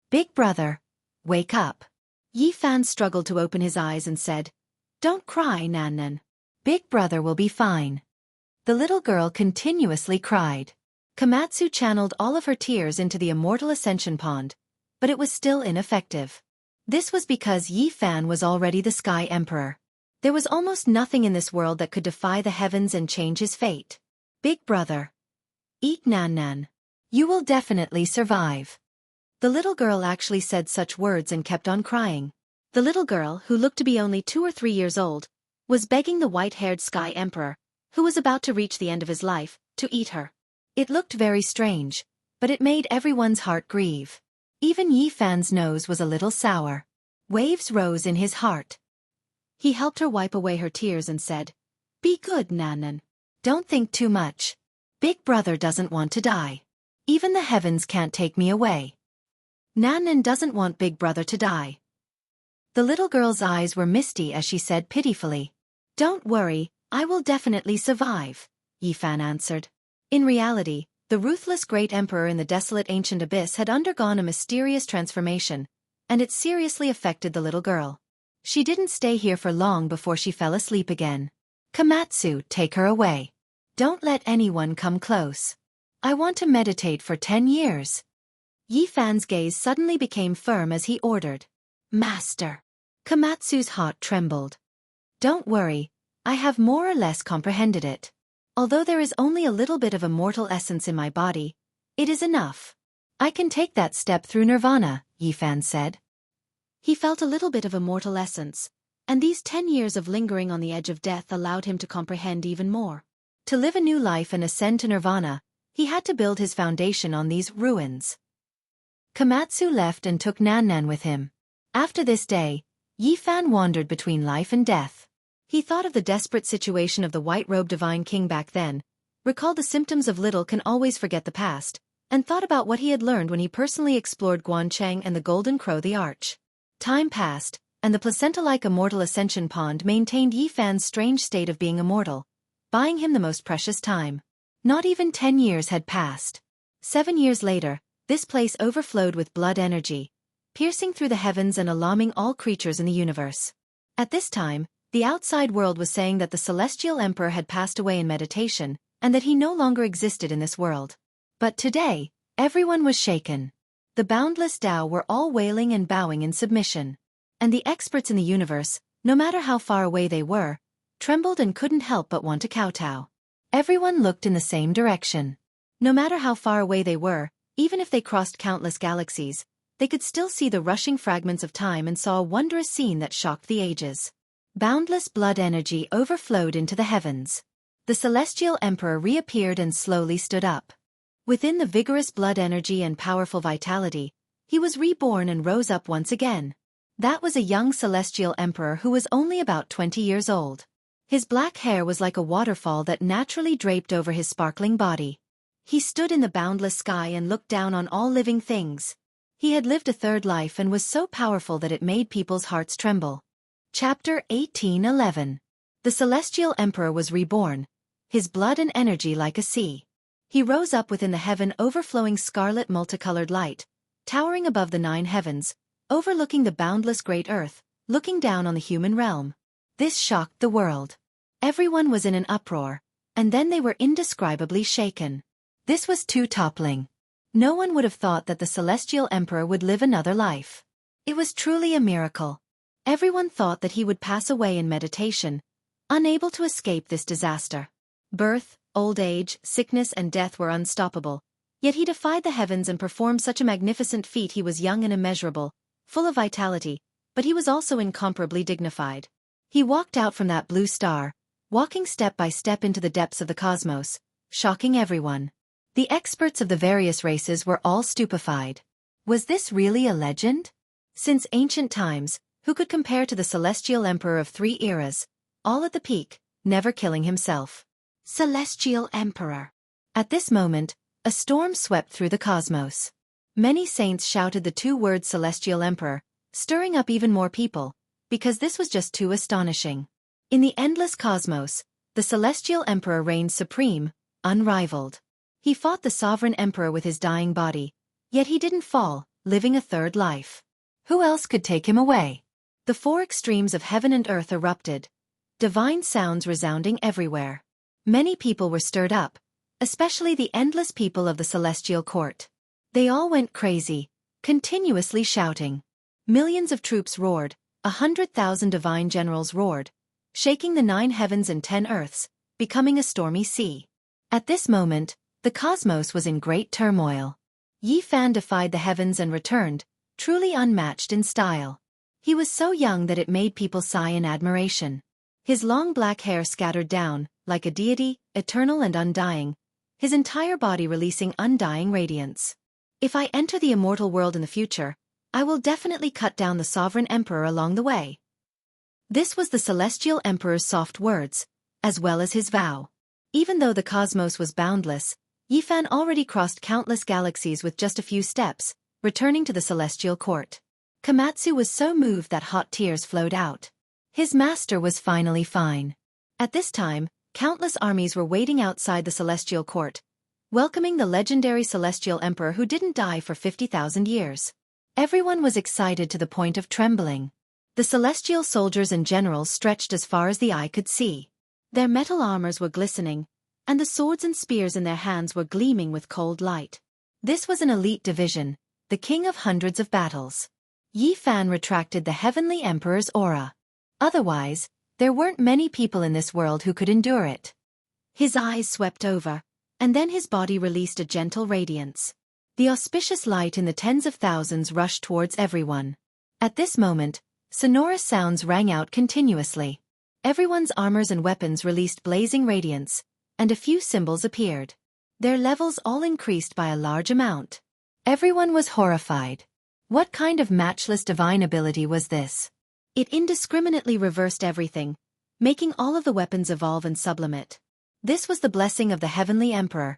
"Big brother, wake up." Yi Fan struggled to open his eyes and said, "Don't cry, Nan Nan. Big brother will be fine." The little girl continuously cried. Komatsu channeled all of her tears into the immortal ascension pond, but it was still ineffective. This was because Yi Fan was already the Sky Emperor. There was almost nothing in this world that could defy the heavens and change his fate. "Big brother, eat Nan Nan. You will definitely survive." The little girl actually said such words and kept on crying. The little girl, who looked to be only 2 or 3 years old, was begging the white-haired Sky Emperor, who was about to reach the end of his life, to eat her. It looked very strange, but it made everyone's heart grieve. Even Yi Fan's nose was a little sour. Waves rose in his heart. He helped her wipe away her tears and said, "Be good, Nan Nan. Don't think too much. Big brother doesn't want to die. Even the heavens can't take me away." Nan Nan doesn't want Big brother to die. The little girl's eyes were misty as she said pitifully, "Don't worry, I will definitely survive," Yi Fan answered. In reality, the ruthless great emperor in the desolate ancient abyss had undergone a mysterious transformation, and it seriously affected the little girl. She didn't stay here for long before she fell asleep again. "Komatsu, take her away. Don't let anyone come close. I want to meditate for 10 years. Yi Fan's gaze suddenly became firm as he ordered. Master. Komatsu's heart trembled. Don't worry, I have more or less comprehended it. Although there is only a little bit of immortal essence in my body, it is enough. I can take that step through nirvana, Yi Fan said. He felt a little bit of immortal essence, and these 10 years of lingering on the edge of death allowed him to comprehend even more. To live a new life and ascend to nirvana, he had to build his foundation on these ruins. Komatsu left and took Nan Nan with him. After this day, Yi Fan wandered between life and death. He thought of the desperate situation of the white-robed divine king back then, recalled the symptoms of little can always forget the past, and thought about what he had learned when he personally explored Guancheng and the Golden Crow the Arch. Time passed, and the placenta-like immortal ascension pond maintained Yi Fan's strange state of being immortal, buying him the most precious time. Not even 10 years had passed. 7 years later, this place overflowed with blood energy, piercing through the heavens and alarming all creatures in the universe. At this time, the outside world was saying that the celestial emperor had passed away in meditation, and that he no longer existed in this world. But today, everyone was shaken. The boundless Tao were all wailing and bowing in submission. And the experts in the universe, no matter how far away they were, trembled and couldn't help but want to kowtow. Everyone looked in the same direction. No matter how far away they were, even if they crossed countless galaxies, they could still see the rushing fragments of time and saw a wondrous scene that shocked the ages. Boundless blood energy overflowed into the heavens. The celestial emperor reappeared and slowly stood up. Within the vigorous blood energy and powerful vitality, he was reborn and rose up once again. That was a young celestial emperor who was only about 20 years old. His black hair was like a waterfall that naturally draped over his sparkling body. He stood in the boundless sky and looked down on all living things. He had lived a third life and was so powerful that it made people's hearts tremble. Chapter 18:11. The celestial emperor was reborn, his blood and energy like a sea. He rose up within the heaven overflowing scarlet multicolored light, towering above the 9 heavens, overlooking the boundless great earth, looking down on the human realm. This shocked the world. Everyone was in an uproar, and then they were indescribably shaken. This was too toppling. No one would have thought that the celestial emperor would live another life. It was truly a miracle. Everyone thought that he would pass away in meditation, unable to escape this disaster. Birth, old age, sickness and death were unstoppable, yet he defied the heavens and performed such a magnificent feat. He was young and immeasurable, full of vitality, but he was also incomparably dignified. He walked out from that blue star, walking step by step into the depths of the cosmos, shocking everyone. The experts of the various races were all stupefied. Was this really a legend? Since ancient times, who could compare to the celestial emperor of 3 eras, all at the peak, never killing himself? Celestial Emperor. At this moment, a storm swept through the cosmos. Many saints shouted the 2 words Celestial Emperor, stirring up even more people, because this was just too astonishing. In the endless cosmos, the Celestial Emperor reigned supreme, unrivaled. He fought the sovereign emperor with his dying body, yet he didn't fall, living a third life. Who else could take him away? The 4 extremes of heaven and earth erupted, divine sounds resounding everywhere. Many people were stirred up, especially the endless people of the celestial court. They all went crazy, continuously shouting. Millions of troops roared, 100,000 divine generals roared, shaking the 9 heavens and 10 earths, becoming a stormy sea. At this moment, the cosmos was in great turmoil. Yi Fan defied the heavens and returned, truly unmatched in style. He was so young that it made people sigh in admiration. His long black hair scattered down, like a deity, eternal and undying, his entire body releasing undying radiance. If I enter the immortal world in the future, I will definitely cut down the sovereign emperor along the way. This was the celestial emperor's soft words, as well as his vow. Even though the cosmos was boundless, Yi Fan already crossed countless galaxies with just a few steps, returning to the celestial court. Komatsu was so moved that hot tears flowed out. His master was finally fine. At this time, countless armies were waiting outside the celestial court, welcoming the legendary celestial emperor who didn't die for 50,000 years. Everyone was excited to the point of trembling. The celestial soldiers and generals stretched as far as the eye could see. Their metal armors were glistening, and the swords and spears in their hands were gleaming with cold light. This was an elite division, the king of hundreds of battles. Yi Fan retracted the heavenly emperor's aura. Otherwise, there weren't many people in this world who could endure it. His eyes swept over, and then his body released a gentle radiance. The auspicious light in the tens of thousands rushed towards everyone. At this moment, sonorous sounds rang out continuously. Everyone's armors and weapons released blazing radiance, and a few symbols appeared. Their levels all increased by a large amount. Everyone was horrified. What kind of matchless divine ability was this? It indiscriminately reversed everything, making all of the weapons evolve and sublimate. This was the blessing of the Heavenly Emperor.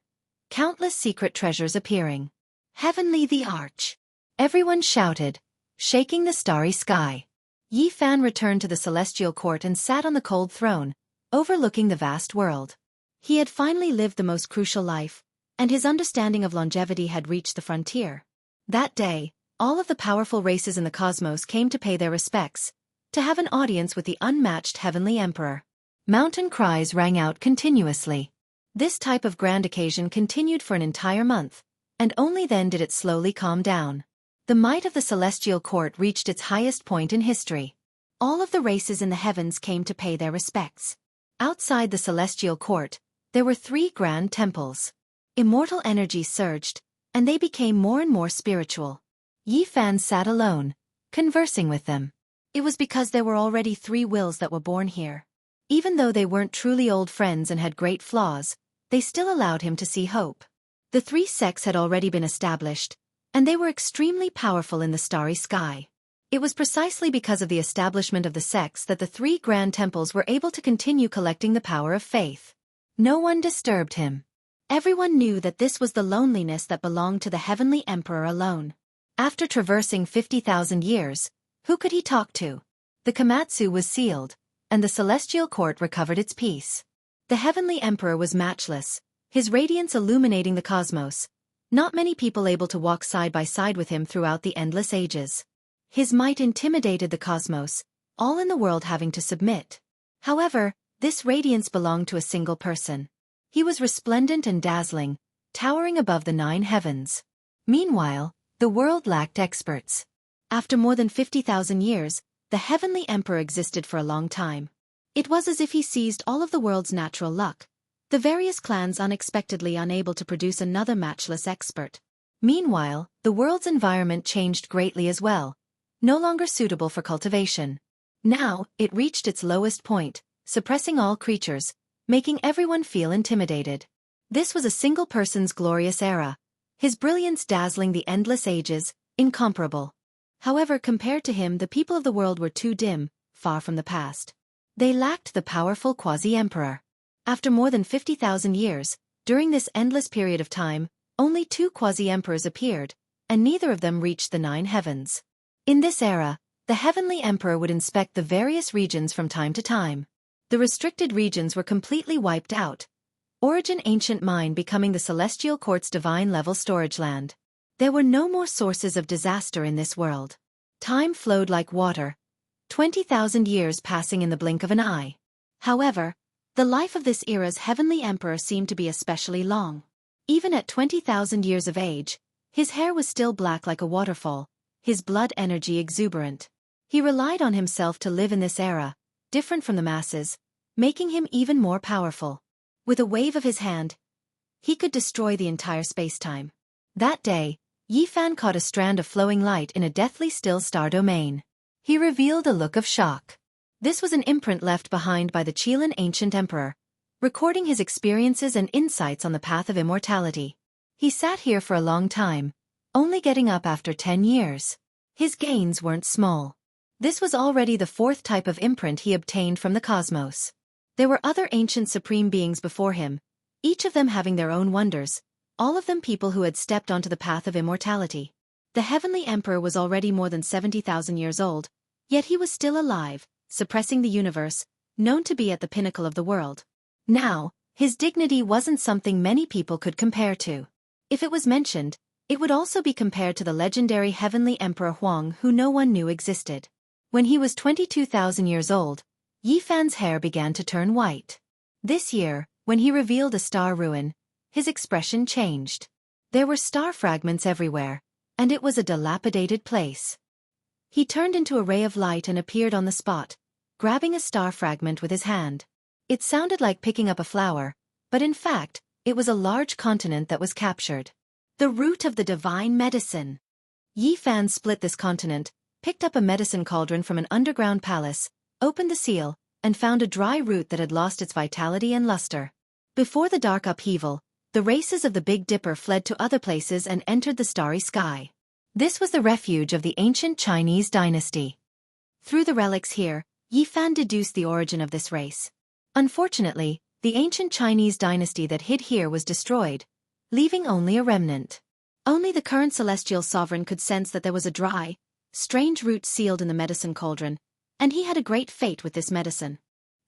Countless secret treasures appearing. Heavenly the Arch! Everyone shouted, shaking the starry sky. Yi Fan returned to the celestial court and sat on the cold throne, overlooking the vast world. He had finally lived the most crucial life, and his understanding of longevity had reached the frontier. That day, all of the powerful races in the cosmos came to pay their respects, to have an audience with the unmatched Heavenly Emperor. Mountain cries rang out continuously. This type of grand occasion continued for an entire month, and only then did it slowly calm down. The might of the celestial court reached its highest point in history. All of the races in the heavens came to pay their respects. Outside the celestial court, there were 3 grand temples. Immortal energy surged, and they became more and more spiritual. Yi Fan sat alone, conversing with them. It was because there were already 3 wills that were born here. Even though they weren't truly old friends and had great flaws, they still allowed him to see hope. The 3 sects had already been established, and they were extremely powerful in the starry sky. It was precisely because of the establishment of the sects that the 3 grand temples were able to continue collecting the power of faith. No one disturbed him. Everyone knew that this was the loneliness that belonged to the Heavenly Emperor alone. After traversing 50,000 years, who could he talk to? The Komatsu was sealed, and the celestial court recovered its peace. The Heavenly Emperor was matchless, his radiance illuminating the cosmos. Not many people able to walk side by side with him throughout the endless ages. His might intimidated the cosmos, all in the world having to submit. However, this radiance belonged to a single person. He was resplendent and dazzling, towering above the 9 heavens. Meanwhile, the world lacked experts. After more than 50,000 years, the Heavenly Emperor existed for a long time. It was as if he seized all of the world's natural luck, the various clans unexpectedly unable to produce another matchless expert. Meanwhile, the world's environment changed greatly as well, no longer suitable for cultivation. Now, it reached its lowest point, suppressing all creatures, making everyone feel intimidated. This was a single person's glorious era, his brilliance dazzling the endless ages, incomparable. However, compared to him, the people of the world were too dim, far from the past. They lacked the powerful quasi-emperor. After more than 50,000 years, during this endless period of time, only 2 quasi-emperors appeared, and neither of them reached the 9 heavens. In this era, the Heavenly Emperor would inspect the various regions from time to time. The restricted regions were completely wiped out. Origin Ancient Mine becoming the Celestial Court's divine-level storage land. There were no more sources of disaster in this world. Time flowed like water, 20,000 years passing in the blink of an eye. However, the life of this era's Heavenly Emperor seemed to be especially long. Even at 20,000 years of age, his hair was still black like a waterfall, his blood energy exuberant. He relied on himself to live in this era, different from the masses, making him even more powerful. With a wave of his hand, he could destroy the entire space-time. That day, Yi Fan caught a strand of flowing light in a deathly still star domain. He revealed a look of shock. This was an imprint left behind by the Chilean ancient emperor, recording his experiences and insights on the path of immortality. He sat here for a long time, only getting up after 10 years. His gains weren't small. This was already the 4th type of imprint he obtained from the cosmos. There were other ancient supreme beings before him, each of them having their own wonders, all of them people who had stepped onto the path of immortality. The Heavenly Emperor was already more than 70,000 years old, yet he was still alive, suppressing the universe, known to be at the pinnacle of the world. Now, his dignity wasn't something many people could compare to. If it was mentioned, it would also be compared to the legendary Heavenly Emperor Huang, who no one knew existed. When he was 22,000 years old, Yi Fan's hair began to turn white. This year, When he revealed a star ruin, his expression changed. There were star fragments everywhere, and it was a dilapidated place. He turned into a ray of light and appeared on the spot, grabbing a star fragment with his hand. It sounded like picking up a flower, but in fact, it was a large continent that was captured. The root of the divine medicine. Yi Fan split this continent, picked up a medicine cauldron from an underground palace, opened the seal, and found a dry root that had lost its vitality and luster. Before the dark upheaval, the races of the Big Dipper fled to other places and entered the starry sky. This was the refuge of the ancient Chinese dynasty. Through the relics here, Yi Fan deduced the origin of this race. Unfortunately, the ancient Chinese dynasty that hid here was destroyed, leaving only a remnant. Only the current celestial sovereign could sense that there was a dry, strange root sealed in the medicine cauldron, and he had a great fate with this medicine.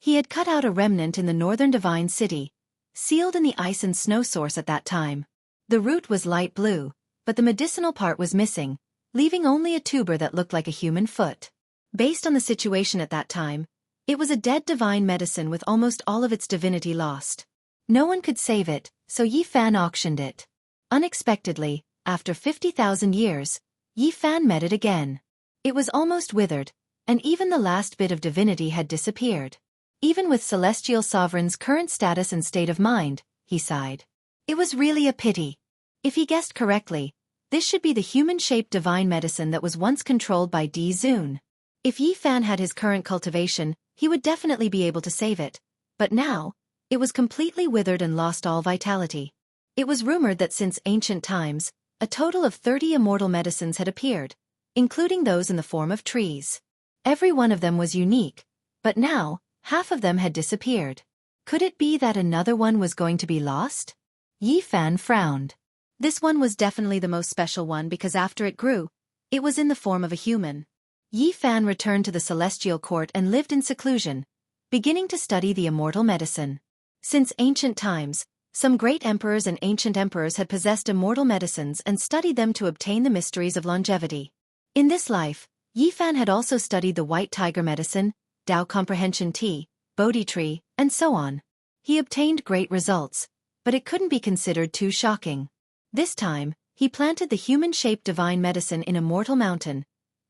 He had cut out a remnant in the northern divine city, sealed in the ice and snow source at that time. The root was light blue, but the medicinal part was missing, leaving only a tuber that looked like a human foot. Based on the situation at that time, it was a dead divine medicine with almost all of its divinity lost. No one could save it, so Yi Fan auctioned it. Unexpectedly, after 50,000 years, Yi Fan met it again. It was almost withered, and even the last bit of divinity had disappeared. Even with Celestial Sovereign's current status and state of mind, he sighed. It was really a pity. If he guessed correctly, this should be the human-shaped divine medicine that was once controlled by Di Zun. If Yi Fan had his current cultivation, he would definitely be able to save it. But now, it was completely withered and lost all vitality. It was rumored that since ancient times, a total of 30 immortal medicines had appeared, including those in the form of trees. Every one of them was unique, but now, half of them had disappeared. Could it be that another one was going to be lost? Yi Fan frowned. This one was definitely the most special one because after it grew, it was in the form of a human. Yi Fan returned to the celestial court and lived in seclusion, beginning to study the immortal medicine. Since ancient times, some great emperors and ancient emperors had possessed immortal medicines and studied them to obtain the mysteries of longevity. In this life, Yi Fan had also studied the white tiger medicine, Tao comprehension tea, Bodhi tree, and so on. He obtained great results, but it couldn't be considered too shocking. This time, he planted the human-shaped divine medicine in Immortal Mountain,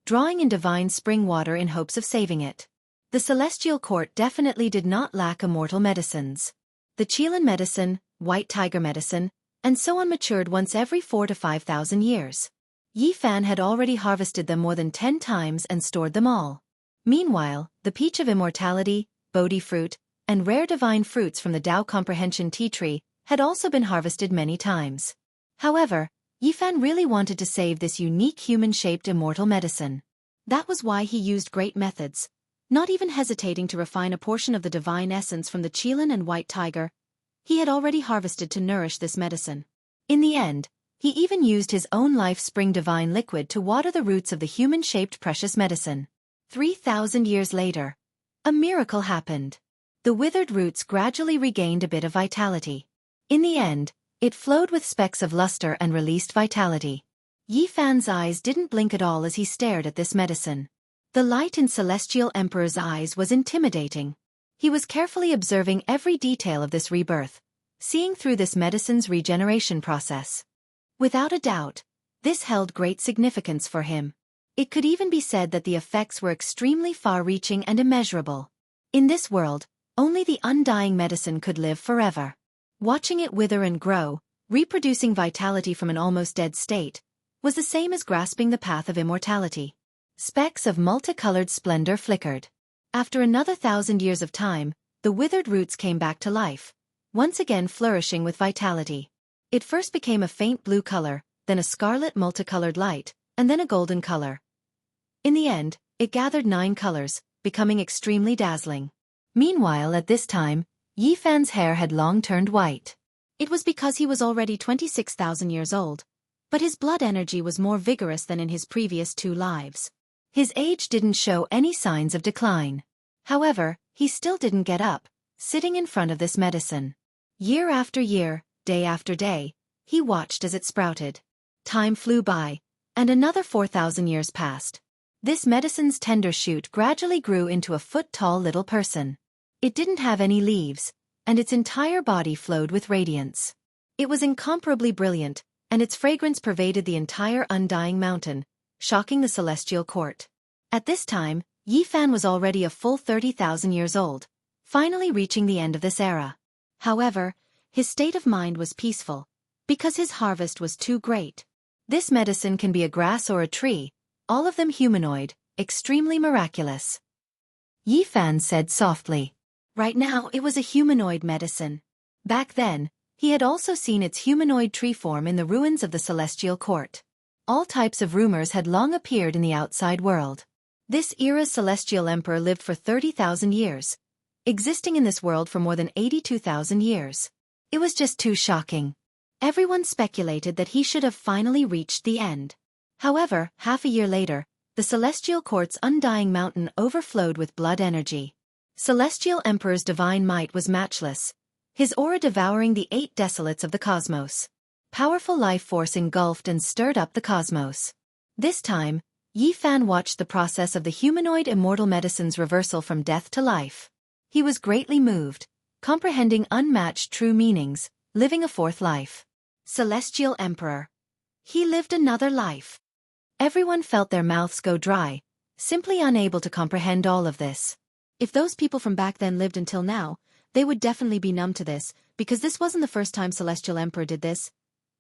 drawing in divine spring water in hopes of saving it. The celestial court definitely did not lack immortal medicines. The Qilin medicine, white tiger medicine, and so on matured once every 4,000 to 5,000 years. Yi Fan had already harvested them more than 10 times and stored them all. Meanwhile, the peach of immortality, Bodhi fruit, and rare divine fruits from the Tao comprehension tea tree had also been harvested many times. However, Yi Fan really wanted to save this unique human-shaped immortal medicine. That was why he used great methods, not even hesitating to refine a portion of the divine essence from the Qilin and white tiger he had already harvested to nourish this medicine. In the end, he even used his own life spring divine liquid to water the roots of the human-shaped precious medicine. 3,000 years later, a miracle happened. The withered roots gradually regained a bit of vitality. In the end, it flowed with specks of luster and released vitality. Yi Fan's eyes didn't blink at all as he stared at this medicine. The light in Celestial Emperor's eyes was intimidating. He was carefully observing every detail of this rebirth, seeing through this medicine's regeneration process. Without a doubt, this held great significance for him. It could even be said that the effects were extremely far-reaching and immeasurable. In this world, only the undying medicine could live forever. Watching it wither and grow, reproducing vitality from an almost dead state, was the same as grasping the path of immortality. Specks of multicolored splendor flickered. After another 1,000 years of time, the withered roots came back to life, once again flourishing with vitality. It first became a faint blue color, then a scarlet multicolored light, and then a golden color. In the end, it gathered 9 colors, becoming extremely dazzling. Meanwhile, at this time, Yi Fan's hair had long turned white. It was because he was already 26,000 years old, but his blood energy was more vigorous than in his previous 2 lives. His age didn't show any signs of decline. However, he still didn't get up, sitting in front of this medicine. Year after year, day after day, he watched as it sprouted. Time flew by, and another 4,000 years passed. This medicine's tender shoot gradually grew into a foot-tall little person. It didn't have any leaves, and its entire body flowed with radiance. It was incomparably brilliant, and its fragrance pervaded the entire undying mountain, shocking the celestial court. At this time, Yi Fan was already a full 30,000 years old, finally reaching the end of this era. However, his state of mind was peaceful, because his harvest was too great. This medicine can be a grass or a tree, all of them humanoid, extremely miraculous. Yi Fan said softly. Right now it was a humanoid medicine. Back then, he had also seen its humanoid tree form in the ruins of the celestial court. All types of rumors had long appeared in the outside world. This era's celestial emperor lived for 30,000 years, existing in this world for more than 82,000 years. It was just too shocking. Everyone speculated that he should have finally reached the end. However, half a year later, the celestial court's undying mountain overflowed with blood energy. Celestial Emperor's divine might was matchless, his aura devouring the 8 desolates of the cosmos. Powerful life force engulfed and stirred up the cosmos. This time, Yi Fan watched the process of the humanoid immortal medicine's reversal from death to life. He was greatly moved, comprehending unmatched true meanings, living a fourth life. Celestial Emperor. He lived another life. Everyone felt their mouths go dry, simply unable to comprehend all of this. If those people from back then lived until now, they would definitely be numb to this, because this wasn't the first time Celestial Emperor did this.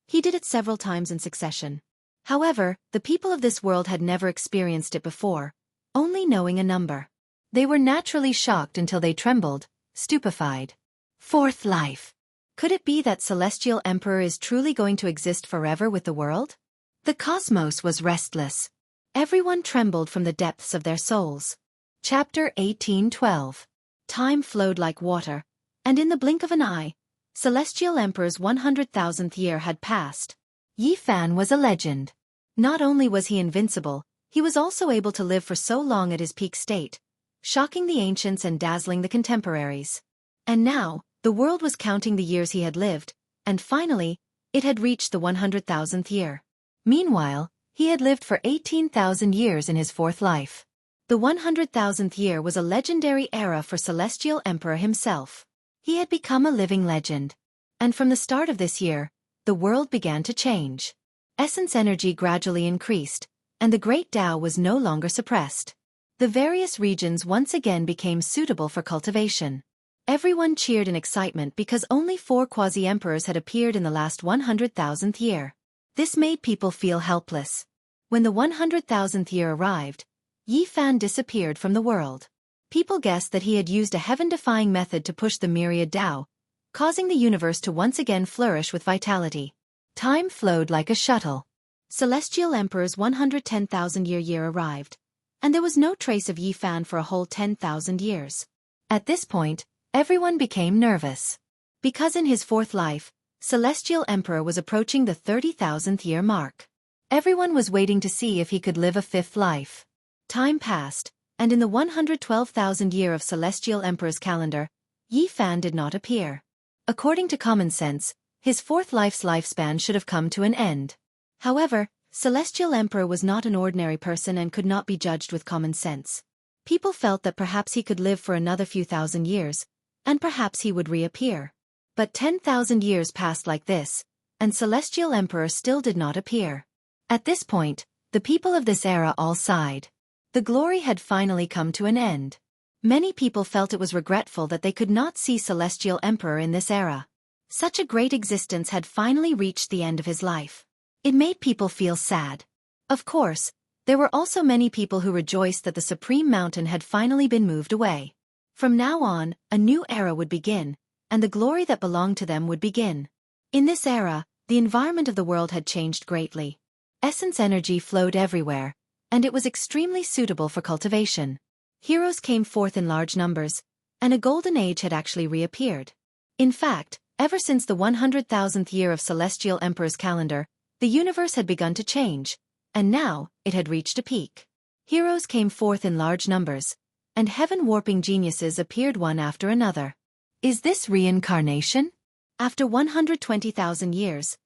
He did it several times in succession. However, the people of this world had never experienced it before, only knowing a number. They were naturally shocked until they trembled, stupefied. Fourth life. Could it be that Celestial Emperor is truly going to exist forever with the world? The cosmos was restless. Everyone trembled from the depths of their souls. Chapter 1812. Time flowed like water, and in the blink of an eye, Celestial Emperor's 100,000th year had passed. Yi Fan was a legend. Not only was he invincible, he was also able to live for so long at his peak state, shocking the ancients and dazzling the contemporaries. And now, the world was counting the years he had lived, and finally, it had reached the 100,000th year. Meanwhile, he had lived for 18,000 years in his fourth life. The 100,000th year was a legendary era for Celestial Emperor himself. He had become a living legend. And from the start of this year, the world began to change. Essence energy gradually increased, and the Great Tao was no longer suppressed. The various regions once again became suitable for cultivation. Everyone cheered in excitement because only 4 quasi-emperors had appeared in the last 100,000th year. This made people feel helpless. When the 100,000th year arrived, Yi Fan disappeared from the world. People guessed that he had used a heaven-defying method to push the myriad Tao, causing the universe to once again flourish with vitality. Time flowed like a shuttle. Celestial Emperor's 110,000-year arrived, and there was no trace of Yi Fan for a whole 10,000 years. At this point, everyone became nervous. Because in his fourth life, Celestial Emperor was approaching the 30,000th year mark. Everyone was waiting to see if he could live a fifth life. Time passed, and in the 112,000th year of Celestial Emperor's calendar, Yi Fan did not appear. According to common sense, his fourth life's lifespan should have come to an end. However, Celestial Emperor was not an ordinary person and could not be judged with common sense. People felt that perhaps he could live for another few thousand years, and perhaps he would reappear. But 10,000 years passed like this, and Celestial Emperor still did not appear. At this point, the people of this era all sighed. The glory had finally come to an end. Many people felt it was regretful that they could not see Celestial Emperor in this era. Such a great existence had finally reached the end of his life. It made people feel sad. Of course, there were also many people who rejoiced that the Supreme Mountain had finally been moved away. From now on, a new era would begin, and the glory that belonged to them would begin. In this era, the environment of the world had changed greatly. Essence energy flowed everywhere, and it was extremely suitable for cultivation. Heroes came forth in large numbers, and a golden age had actually reappeared. In fact, ever since the 100,000th year of Celestial Emperor's calendar, the universe had begun to change, and now, it had reached a peak. Heroes came forth in large numbers, and heaven-warping geniuses appeared one after another. Is this reincarnation? After 120,000 years,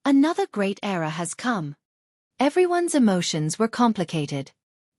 another great era has come. Everyone's emotions were complicated.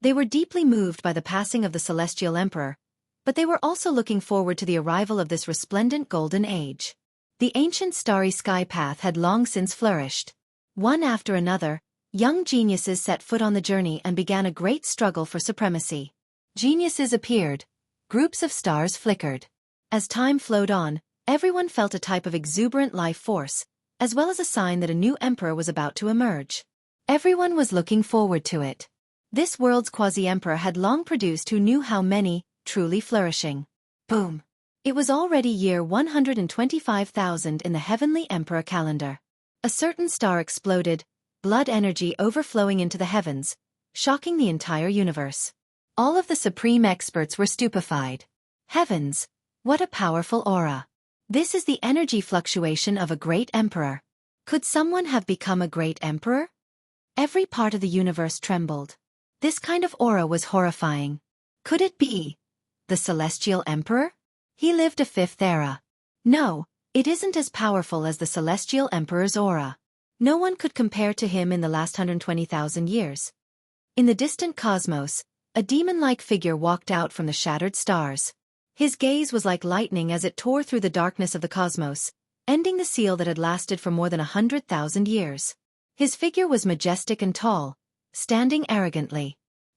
They were deeply moved by the passing of the Celestial Emperor, but they were also looking forward to the arrival of this resplendent golden age. The ancient starry sky path had long since flourished. One after another, young geniuses set foot on the journey and began a great struggle for supremacy. Geniuses appeared. Groups of stars flickered. As time flowed on, everyone felt a type of exuberant life force, as well as a sign that a new emperor was about to emerge. Everyone was looking forward to it. This world's quasi-emperor had long produced who knew how many, truly flourishing. Boom! It was already year 125,000 in the heavenly emperor calendar. A certain star exploded, blood energy overflowing into the heavens, shocking the entire universe. All of the supreme experts were stupefied. Heavens! What a powerful aura! This is the energy fluctuation of a great emperor. Could someone have become a great emperor? Every part of the universe trembled. This kind of aura was horrifying. Could it be the celestial emperor? He lived a fifth era. No, it isn't as powerful as the celestial emperor's aura. No one could compare to him in the last 120,000 years. In the distant cosmos, a demon-like figure walked out from the shattered stars. His gaze was like lightning as it tore through the darkness of the cosmos, ending the seal that had lasted for more than 100,000 years. His figure was majestic and tall, standing arrogantly.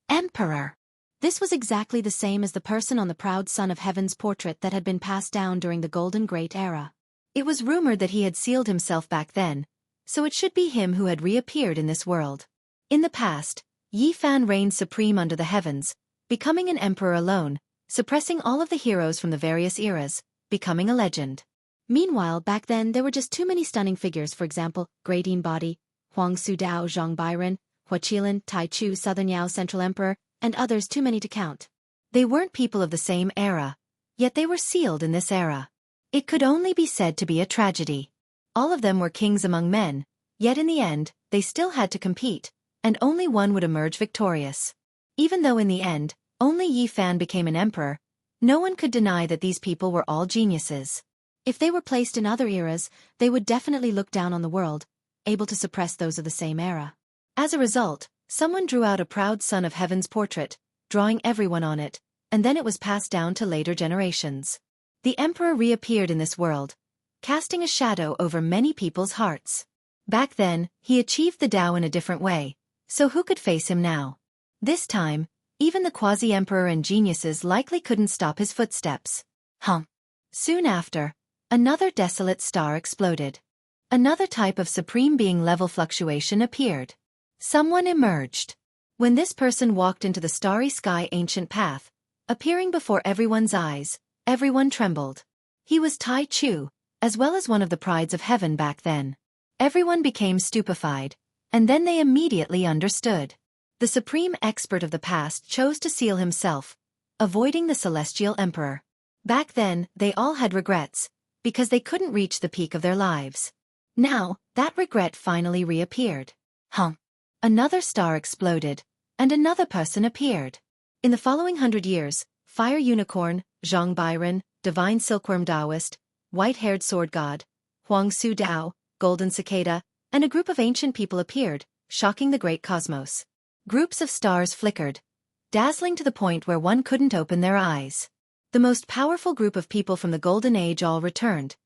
Emperor! This was exactly the same as the person on the proud son of heaven's portrait that had been passed down during the Golden Great Era. It was rumored that he had sealed himself back then, so it should be him who had reappeared in this world. In the past, Yi Fan reigned supreme under the heavens, becoming an emperor alone, suppressing all of the heroes from the various eras, becoming a legend. Meanwhile, back then there were just too many stunning figures, for example, Gradine Body, Huang Su Dao, Zhang Byron, Hua Qilin, Tai Chu, Southern Yao, Central Emperor, and others too many to count. They weren't people of the same era, yet they were sealed in this era. It could only be said to be a tragedy. All of them were kings among men, yet in the end, they still had to compete, and only one would emerge victorious. Even though in the end, only Yi Fan became an emperor, no one could deny that these people were all geniuses. If they were placed in other eras, they would definitely look down on the world, able to suppress those of the same era. As a result, someone drew out a proud son of heaven's portrait, drawing everyone on it, and then it was passed down to later generations. The emperor reappeared in this world, casting a shadow over many people's hearts. Back then, he achieved the Tao in a different way, so who could face him now? This time, even the quasi-emperor and geniuses likely couldn't stop his footsteps. Soon after, another desolate star exploded. Another type of supreme being level fluctuation appeared. Someone emerged. When this person walked into the starry sky ancient path, appearing before everyone's eyes, everyone trembled. He was Tai Chu, as well as one of the prides of heaven back then. Everyone became stupefied, and then they immediately understood. The supreme expert of the past chose to seal himself, avoiding the celestial emperor. Back then, they all had regrets, because they couldn't reach the peak of their lives. Now, that regret finally reappeared. Another star exploded, and another person appeared. In the following 100 years, Fire Unicorn, Zhang Byron, Divine Silkworm Taoist, White-Haired Sword God, Huang Su Dao, Golden Cicada, and a group of ancient people appeared, shocking the great cosmos. Groups of stars flickered, dazzling to the point where one couldn't open their eyes. The most powerful group of people from the Golden Age all returned,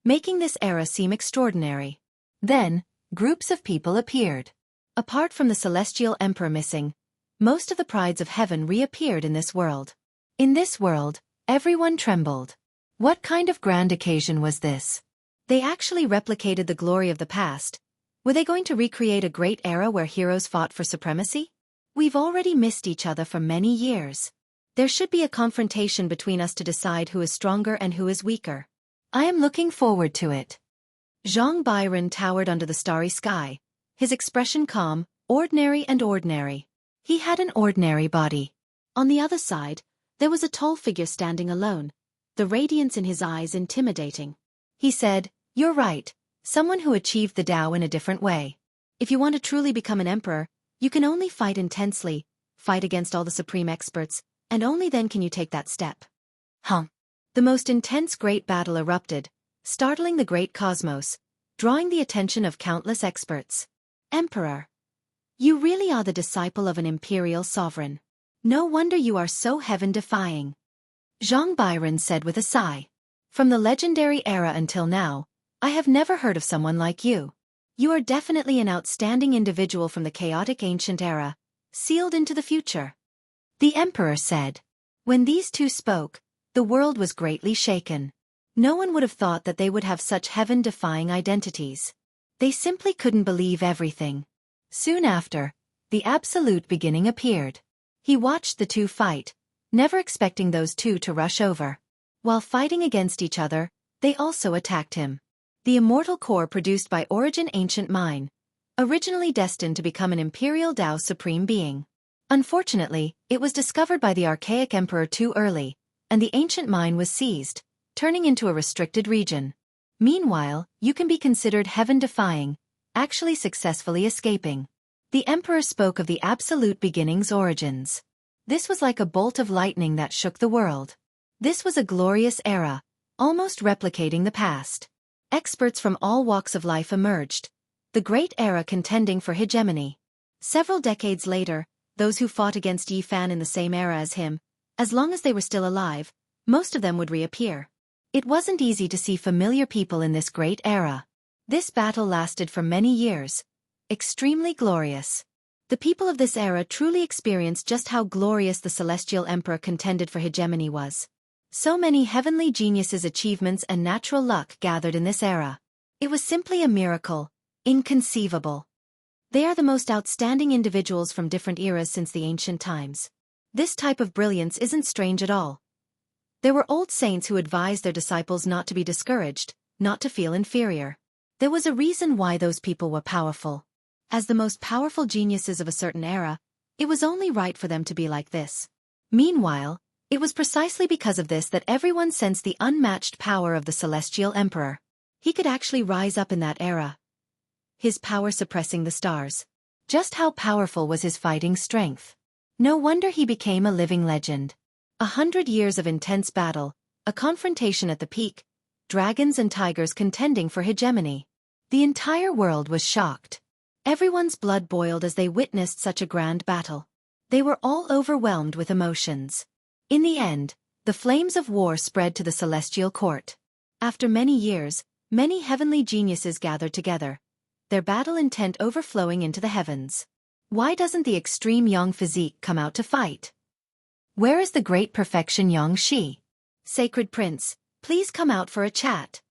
making this era seem extraordinary. Then, groups of people appeared. Apart from the celestial emperor missing, most of the prides of heaven reappeared in this world. In this world, everyone trembled. What kind of grand occasion was this? They actually replicated the glory of the past. Were they going to recreate a great era where heroes fought for supremacy? We've already missed each other for many years. There should be a confrontation between us to decide who is stronger and who is weaker. I am looking forward to it. Zhang Byron towered under the starry sky, his expression calm, ordinary and ordinary. He had an ordinary body. On the other side, there was a tall figure standing alone, the radiance in his eyes intimidating. He said, "You're right, someone who achieved the Tao in a different way. If you want to truly become an emperor, you can only fight intensely, fight against all the supreme experts, and only then can you take that step." The most intense great battle erupted, startling the great cosmos, drawing the attention of countless experts. Emperor, you really are the disciple of an imperial sovereign. No wonder you are so heaven-defying. Zhang Byron said with a sigh. From the legendary era until now, I have never heard of someone like you. You are definitely an outstanding individual from the chaotic ancient era, sealed into the future. The emperor said. When these two spoke, the world was greatly shaken. No one would have thought that they would have such heaven-defying identities. They simply couldn't believe everything. Soon after, the absolute beginning appeared. He watched the two fight, never expecting those two to rush over. While fighting against each other, they also attacked him. The immortal core produced by Origin Ancient Mine, originally destined to become an imperial Dao supreme being. Unfortunately, it was discovered by the archaic emperor too early, and the ancient mine was seized, turning into a restricted region. Meanwhile, you can be considered heaven-defying, actually successfully escaping. The emperor spoke of the absolute beginning's origins. This was like a bolt of lightning that shook the world. This was a glorious era, almost replicating the past. Experts from all walks of life emerged, the great era contending for hegemony. Several decades later, those who fought against Yi Fan in the same era as him, as long as they were still alive, most of them would reappear. It wasn't easy to see familiar people in this great era. This battle lasted for many years. Extremely glorious. The people of this era truly experienced just how glorious the celestial emperor contended for hegemony was. So many heavenly geniuses' achievements and natural luck gathered in this era. It was simply a miracle, inconceivable. They are the most outstanding individuals from different eras since the ancient times. This type of brilliance isn't strange at all. There were old saints who advised their disciples not to be discouraged, not to feel inferior. There was a reason why those people were powerful. As the most powerful geniuses of a certain era, it was only right for them to be like this. Meanwhile, it was precisely because of this that everyone sensed the unmatched power of the celestial emperor. He could actually rise up in that era, his power suppressing the stars. Just how powerful was his fighting strength? No wonder he became a living legend. 100 years of intense battle, a confrontation at the peak, dragons and tigers contending for hegemony. The entire world was shocked. Everyone's blood boiled as they witnessed such a grand battle. They were all overwhelmed with emotions. In the end, the flames of war spread to the celestial court. After many years, many heavenly geniuses gathered together, their battle intent overflowing into the heavens. Why doesn't the extreme young physique come out to fight? Where is the great perfection Xianxia? Sacred Prince, please come out for a chat.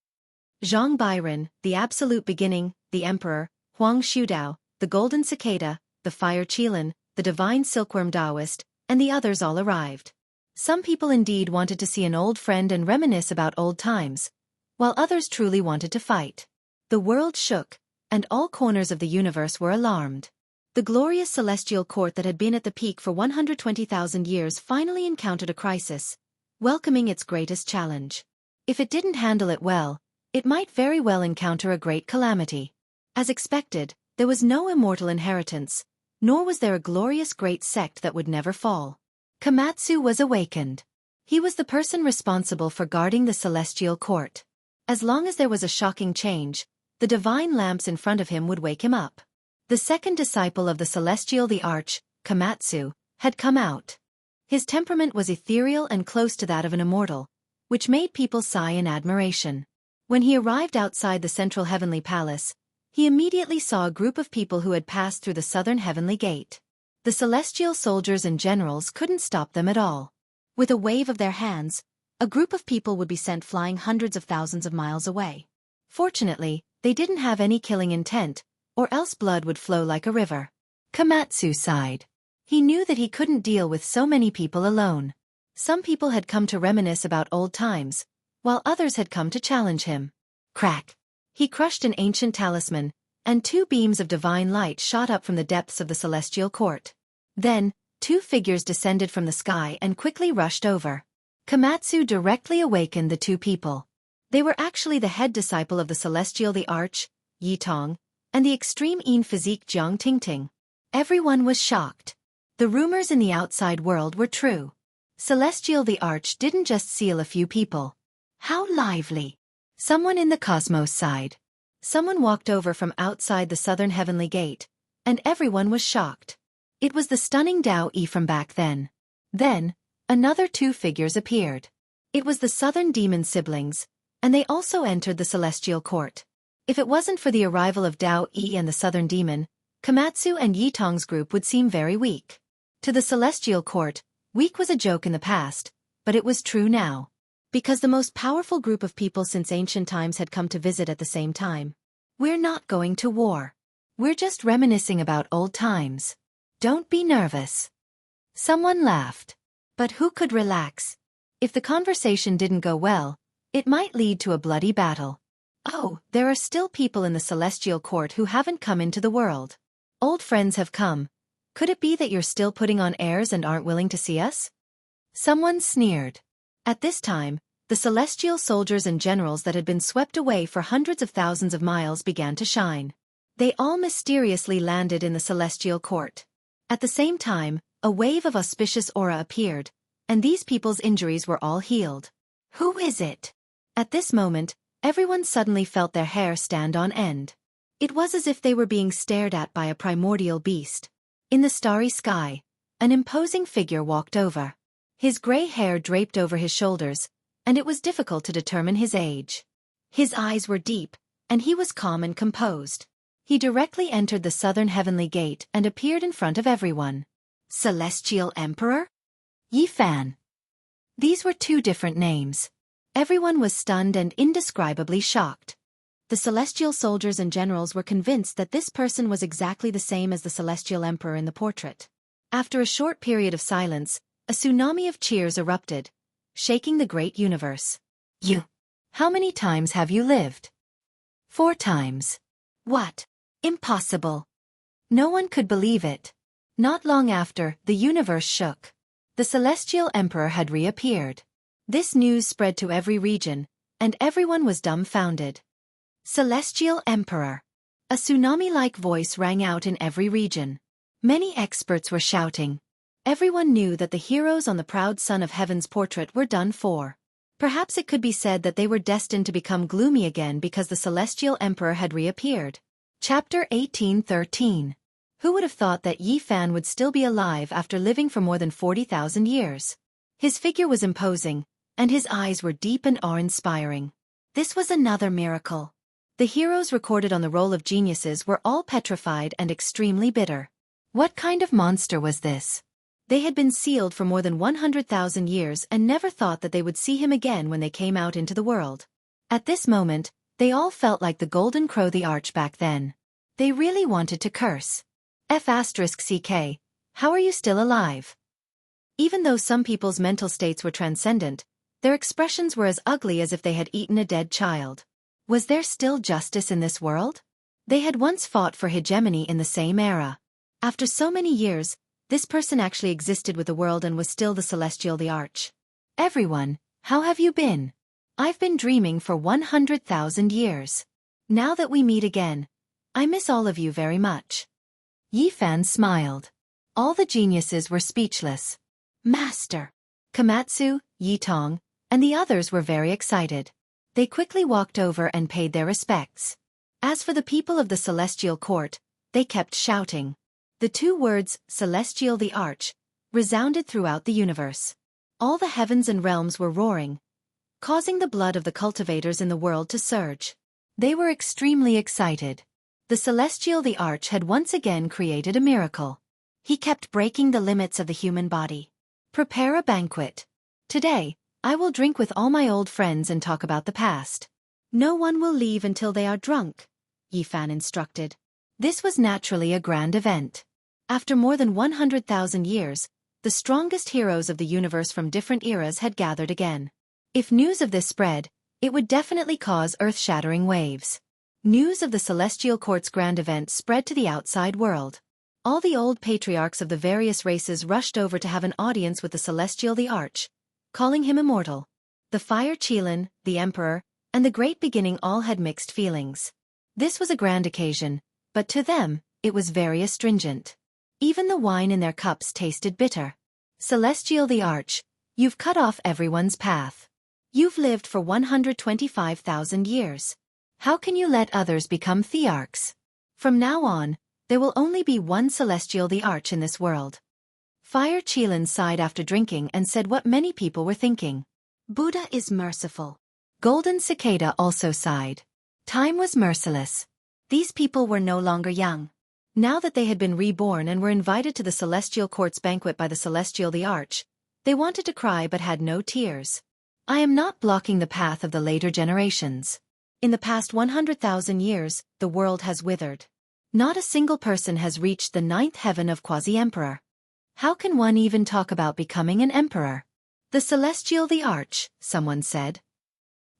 Zhang Byron, the absolute beginning, the emperor, Huang Shudao, the golden cicada, the fire Qilin, the divine silkworm Taoist, and the others all arrived. Some people indeed wanted to see an old friend and reminisce about old times, while others truly wanted to fight. The world shook, and all corners of the universe were alarmed. The glorious celestial court that had been at the peak for 120,000 years finally encountered a crisis, welcoming its greatest challenge. If it didn't handle it well, it might very well encounter a great calamity. As expected, there was no immortal inheritance, nor was there a glorious great sect that would never fall. Komatsu was awakened. He was the person responsible for guarding the celestial court. As long as there was a shocking change, the divine lamps in front of him would wake him up. The second disciple of the celestial the arch, Komatsu, had come out. His temperament was ethereal and close to that of an immortal, which made people sigh in admiration. When he arrived outside the central heavenly palace, he immediately saw a group of people who had passed through the southern heavenly gate. The celestial soldiers and generals couldn't stop them at all. With a wave of their hands, a group of people would be sent flying hundreds of thousands of miles away. Fortunately, they didn't have any killing intent, or else blood would flow like a river. Komatsu sighed. He knew that he couldn't deal with so many people alone. Some people had come to reminisce about old times, while others had come to challenge him. Crack! He crushed an ancient talisman, and two beams of divine light shot up from the depths of the celestial court. Then, two figures descended from the sky and quickly rushed over. Komatsu directly awakened the two people. They were actually the head disciple of the celestial the arch, Yi Tong, and the extreme physique Jiang Tingting. Everyone was shocked. The rumors in the outside world were true. Celestial the arch didn't just seal a few people. How lively! Someone in the cosmos sighed. Someone walked over from outside the southern heavenly gate, and everyone was shocked. It was the stunning Dao Yi from back then. Then, another two figures appeared. It was the southern demon siblings, and they also entered the celestial court. If it wasn't for the arrival of Dao Yi and the southern demon, Komatsu and Yi Tong's group would seem very weak. To the celestial court, weak was a joke in the past, but it was true now. Because the most powerful group of people since ancient times had come to visit at the same time. We're not going to war. We're just reminiscing about old times. Don't be nervous. Someone laughed. But who could relax? If the conversation didn't go well, it might lead to a bloody battle. Oh, there are still people in the celestial court who haven't come into the world. Old friends have come. Could it be that you're still putting on airs and aren't willing to see us? Someone sneered. At this time, the celestial soldiers and generals that had been swept away for hundreds of thousands of miles began to shine. They all mysteriously landed in the celestial court. At the same time, a wave of auspicious aura appeared, and these people's injuries were all healed. Who is it? At this moment, everyone suddenly felt their hair stand on end. It was as if they were being stared at by a primordial beast. In the starry sky, an imposing figure walked over. His gray hair draped over his shoulders, and it was difficult to determine his age. His eyes were deep, and he was calm and composed. He directly entered the southern heavenly gate and appeared in front of everyone. Celestial Emperor? Yi Fan. These were two different names. Everyone was stunned and indescribably shocked. The celestial soldiers and generals were convinced that this person was exactly the same as the celestial emperor in the portrait. After a short period of silence, a tsunami of cheers erupted, shaking the great universe. You. How many times have you lived? 4 times. What? Impossible. No one could believe it. Not long after, the universe shook. The celestial emperor had reappeared. This news spread to every region, and everyone was dumbfounded. Celestial Emperor. A tsunami-like voice rang out in every region. Many experts were shouting. Everyone knew that the heroes on the proud son of heaven's portrait were done for. Perhaps it could be said that they were destined to become gloomy again because the celestial emperor had reappeared. Chapter 1813. Who would have thought that Yi Fan would still be alive after living for more than 40,000 years? His figure was imposing, and his eyes were deep and awe-inspiring. This was another miracle. The heroes recorded on the roll of geniuses were all petrified and extremely bitter. What kind of monster was this? They had been sealed for more than 100,000 years and never thought that they would see him again when they came out into the world. At this moment, they all felt like the golden crow the arch back then. They really wanted to curse. F***ck, how are you still alive? Even though some people's mental states were transcendent, their expressions were as ugly as if they had eaten a dead child. Was there still justice in this world? They had once fought for hegemony in the same era. After so many years, this person actually existed with the world and was still the celestial the arch. Everyone, how have you been? I've been dreaming for 100,000 years. Now that we meet again, I miss all of you very much. Yi Fan smiled. All the geniuses were speechless. Master. Komatsu, Yi Tong, and the others were very excited. They quickly walked over and paid their respects. As for the people of the celestial court, they kept shouting. The two words, celestial the arch, resounded throughout the universe. All the heavens and realms were roaring, causing the blood of the cultivators in the world to surge. They were extremely excited. The celestial the arch had once again created a miracle. He kept breaking the limits of the human body. Prepare a banquet. Today, I will drink with all my old friends and talk about the past. No one will leave until they are drunk, Yi Fan instructed. This was naturally a grand event. After more than 100,000 years, the strongest heroes of the universe from different eras had gathered again. If news of this spread, it would definitely cause earth-shattering waves. News of the celestial court's grand event spread to the outside world. All the old patriarchs of the various races rushed over to have an audience with the celestial the arch, calling him immortal. The Fire Qilin, the emperor, and the Great Beginning all had mixed feelings. This was a grand occasion, but to them, it was very astringent. Even the wine in their cups tasted bitter. Celestial the arch, you've cut off everyone's path. You've lived for 125,000 years. How can you let others become thearchs? From now on, there will only be one celestial the arch in this world. Fire Qilin sighed after drinking and said what many people were thinking. Buddha is merciful. Golden Cicada also sighed. Time was merciless. These people were no longer young. Now that they had been reborn and were invited to the Celestial Court's banquet by the Celestial the Arch, they wanted to cry but had no tears. I am not blocking the path of the later generations. In the past 100,000 years, the world has withered. Not a single person has reached the 9th heaven of Quasi-Emperor. How can one even talk about becoming an emperor? The Celestial the Arch, someone said.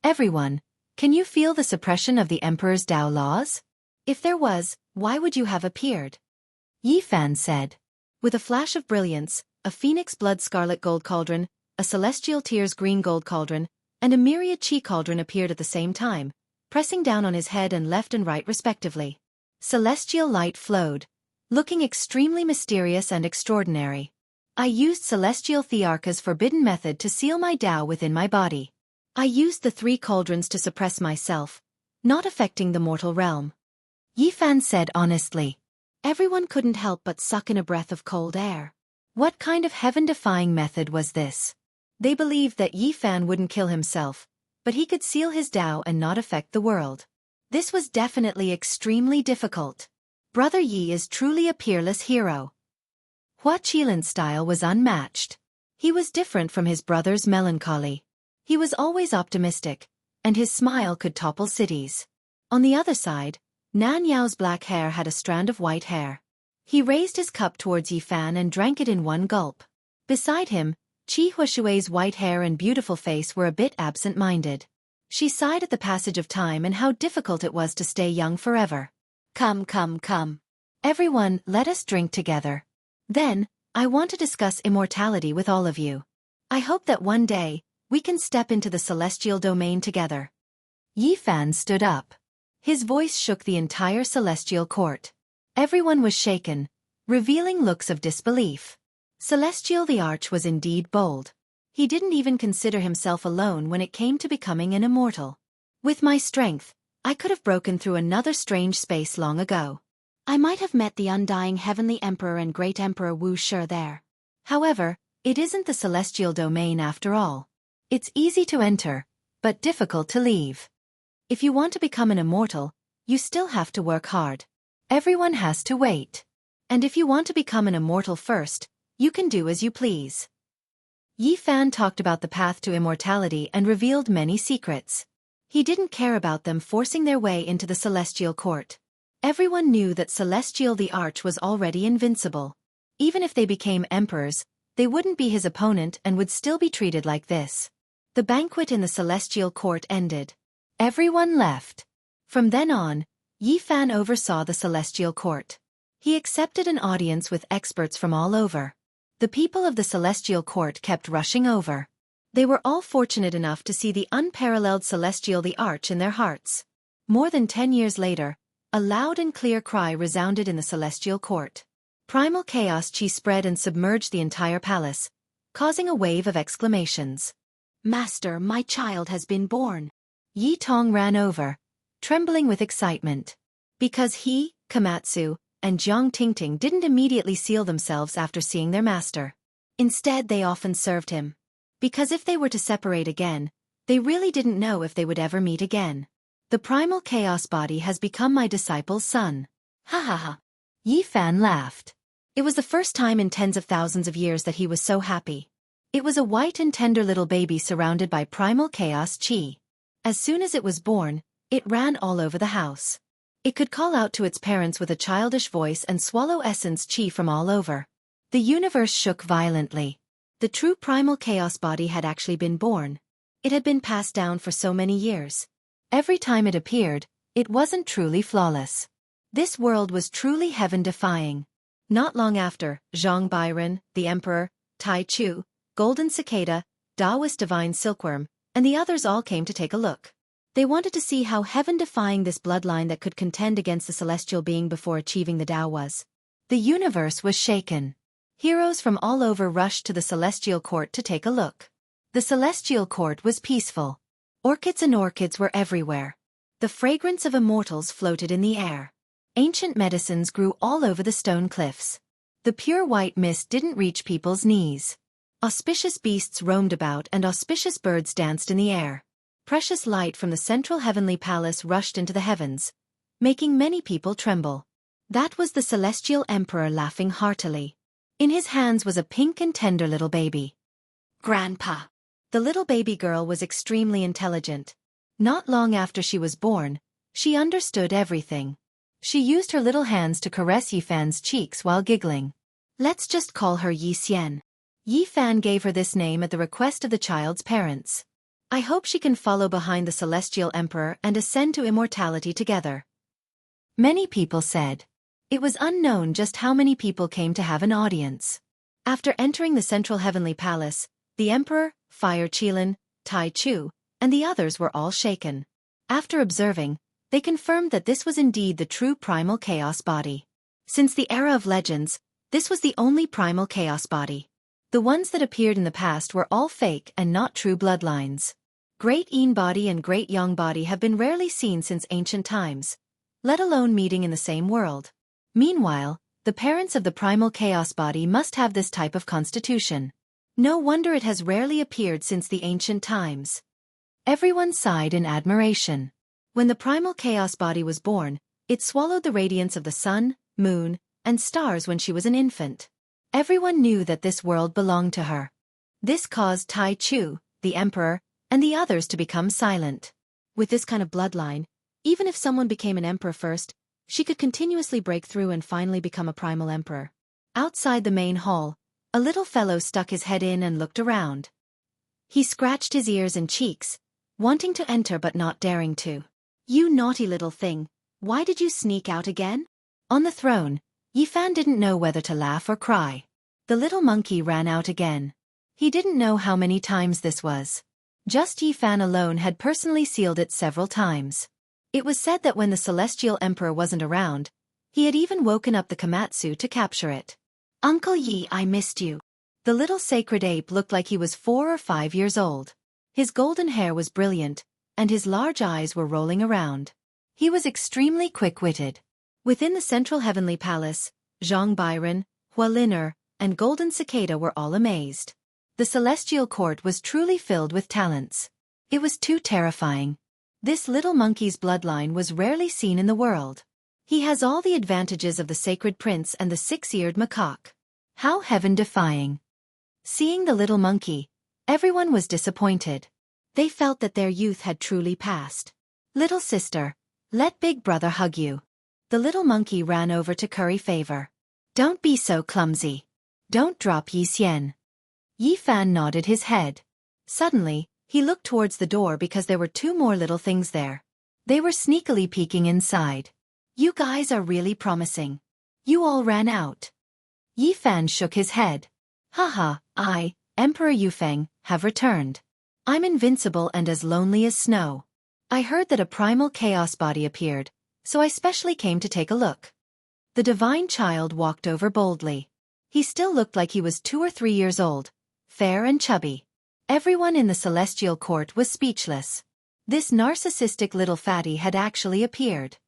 Everyone, can you feel the suppression of the Emperor's Tao laws? If there was, why would you have appeared? Yi Fan said. With a flash of brilliance, a phoenix blood scarlet gold cauldron, a celestial tears green gold cauldron, and a myriad chi cauldron appeared at the same time, pressing down on his head and left and right respectively. Celestial light flowed, looking extremely mysterious and extraordinary. I used Celestial Thearcha's forbidden method to seal my Tao within my body. I used the 3 cauldrons to suppress myself, not affecting the mortal realm. Yi Fan said honestly. Everyone couldn't help but suck in a breath of cold air. What kind of heaven-defying method was this? They believed that Yi Fan wouldn't kill himself, but he could seal his Tao and not affect the world. This was definitely extremely difficult. Brother Yi is truly a peerless hero. Hua Qilan's style was unmatched. He was different from his brother's melancholy. He was always optimistic, and his smile could topple cities. On the other side, Nan Yao's black hair had a strand of white hair. He raised his cup towards Yi Fan and drank it in one gulp. Beside him, Qi Huashui's white hair and beautiful face were a bit absent-minded. She sighed at the passage of time and how difficult it was to stay young forever. Come, come, come. Everyone, let us drink together. Then, I want to discuss immortality with all of you. I hope that one day, we can step into the celestial domain together. Yi Fan stood up. His voice shook the entire celestial court. Everyone was shaken, revealing looks of disbelief. Celestial the Arch was indeed bold. He didn't even consider himself alone when it came to becoming an immortal. With my strength, I could have broken through another strange space long ago. I might have met the undying Heavenly Emperor and Great Emperor Wuxia there. However, it isn't the celestial domain after all. It's easy to enter, but difficult to leave. If you want to become an immortal, you still have to work hard. Everyone has to wait. And if you want to become an immortal first, you can do as you please. Yi Fan talked about the path to immortality and revealed many secrets. He didn't care about them forcing their way into the celestial court. Everyone knew that Celestial the Arch was already invincible. Even if they became emperors, they wouldn't be his opponent and would still be treated like this. The banquet in the celestial court ended. Everyone left. From then on, Yi Fan oversaw the celestial court. He accepted an audience with experts from all over. The people of the celestial court kept rushing over. They were all fortunate enough to see the unparalleled Celestial the Arch in their hearts. More than 10 years later, a loud and clear cry resounded in the celestial court. Primal chaos chi spread and submerged the entire palace, causing a wave of exclamations. Master, my child has been born. Yi Tong ran over, trembling with excitement. Because he, Komatsu, and Jiang Tingting didn't immediately seal themselves after seeing their master. Instead they often served him. Because if they were to separate again, they really didn't know if they would ever meet again. The primal chaos body has become my disciple's son. Ha ha ha. Yi Fan laughed. It was the first time in tens of thousands of years that he was so happy. It was a white and tender little baby surrounded by primal chaos chi. As soon as it was born, it ran all over the house. It could call out to its parents with a childish voice and swallow essence chi from all over. The universe shook violently. The true primal chaos body had actually been born. It had been passed down for so many years. Every time it appeared, it wasn't truly flawless. This world was truly heaven-defying. Not long after, Zhang Byron, the Emperor, Tai Chu, Golden Cicada, Taoist Divine Silkworm, and the others all came to take a look. They wanted to see how heaven-defying this bloodline that could contend against the celestial being before achieving the Tao was. The universe was shaken. Heroes from all over rushed to the celestial court to take a look. The celestial court was peaceful. Orchids and orchids were everywhere. The fragrance of immortals floated in the air. Ancient medicines grew all over the stone cliffs. The pure white mist didn't reach people's knees. Auspicious beasts roamed about and auspicious birds danced in the air. Precious light from the central heavenly palace rushed into the heavens, making many people tremble. That was the celestial emperor laughing heartily. In his hands was a pink and tender little baby. Grandpa. The little baby girl was extremely intelligent. Not long after she was born, she understood everything. She used her little hands to caress Yifan's cheeks while giggling. Let's just call her Yi Xian. Yifan gave her this name at the request of the child's parents. I hope she can follow behind the celestial emperor and ascend to immortality together. Many people said. It was unknown just how many people came to have an audience. After entering the central heavenly palace, the emperor, Fire Qilin, Tai Chu, and the others were all shaken. After observing, they confirmed that this was indeed the true primal chaos body. Since the era of legends, this was the only primal chaos body. The ones that appeared in the past were all fake and not true bloodlines. Great Yin body and Great Yang body have been rarely seen since ancient times, let alone meeting in the same world. Meanwhile, the parents of the primal chaos body must have this type of constitution. No wonder it has rarely appeared since the ancient times. Everyone sighed in admiration. When the primal chaos body was born, it swallowed the radiance of the sun, moon, and stars when she was an infant. Everyone knew that this world belonged to her. This caused Tai Chu, the emperor, and the others to become silent. With this kind of bloodline, even if someone became an emperor first, she could continuously break through and finally become a primal emperor. Outside the main hall, a little fellow stuck his head in and looked around. He scratched his ears and cheeks, wanting to enter but not daring to. You naughty little thing, why did you sneak out again? On the throne, Yifan didn't know whether to laugh or cry. The little monkey ran out again. He didn't know how many times this was. Just Yifan alone had personally sealed it several times. It was said that when the celestial emperor wasn't around, he had even woken up the Komatsu to capture it. Uncle Yi, I missed you. The little sacred ape looked like he was 4 or 5 years old. His golden hair was brilliant, and his large eyes were rolling around. He was extremely quick-witted. Within the central heavenly palace, Zhang Byron, Hua Liner, and Golden Cicada were all amazed. The celestial court was truly filled with talents. It was too terrifying. This little monkey's bloodline was rarely seen in the world. He has all the advantages of the sacred prince and the 6-eared macaque. How heaven-defying. Seeing the little monkey, everyone was disappointed. They felt that their youth had truly passed. Little sister, let big brother hug you. The little monkey ran over to curry favor. Don't be so clumsy. Don't drop Yi Xian. Yifan nodded his head. Suddenly, he looked towards the door because there were 2 more little things there. They were sneakily peeking inside. You guys are really promising. You all ran out. Yifan shook his head. Haha, I, Emperor Yufeng, have returned. I'm invincible and as lonely as snow. I heard that a primal chaos body appeared, so I specially came to take a look. The divine child walked over boldly. He still looked like he was 2 or 3 years old, fair and chubby. Everyone in the celestial court was speechless. This narcissistic little fatty had actually appeared.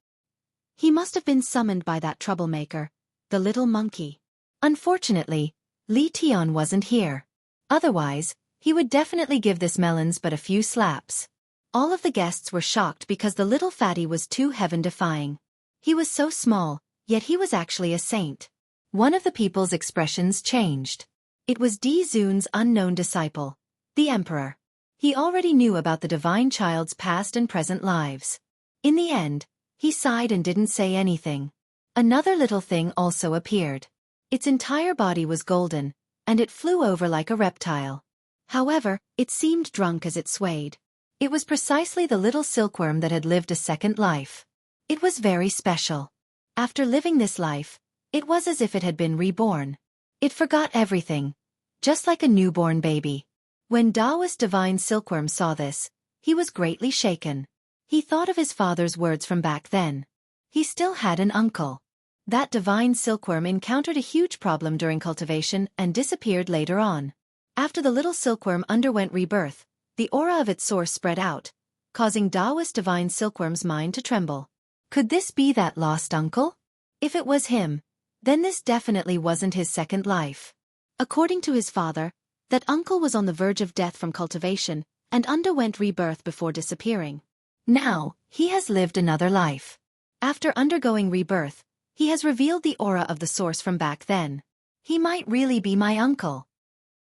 He must have been summoned by that troublemaker, the little monkey. Unfortunately, Li Tian wasn't here. Otherwise, he would definitely give this melons but a few slaps. All of the guests were shocked because the little fatty was too heaven-defying. He was so small, yet he was actually a saint. One of the people's expressions changed. It was Di Zun's unknown disciple, the emperor. He already knew about the divine child's past and present lives. In the end, he sighed and didn't say anything. Another little thing also appeared. Its entire body was golden, and it flew over like a reptile. However, it seemed drunk as it swayed. It was precisely the little silkworm that had lived a second life. It was very special. After living this life, it was as if it had been reborn. It forgot everything, just like a newborn baby. When Taoist divine silkworm saw this, he was greatly shaken. He thought of his father's words from back then. He still had an uncle. That divine silkworm encountered a huge problem during cultivation and disappeared later on. After the little silkworm underwent rebirth, the aura of its source spread out, causing Taoist divine silkworm's mind to tremble. Could this be that lost uncle? If it was him, then this definitely wasn't his second life. According to his father, that uncle was on the verge of death from cultivation and underwent rebirth before disappearing. Now, he has lived another life. After undergoing rebirth, he has revealed the aura of the source from back then. He might really be my uncle.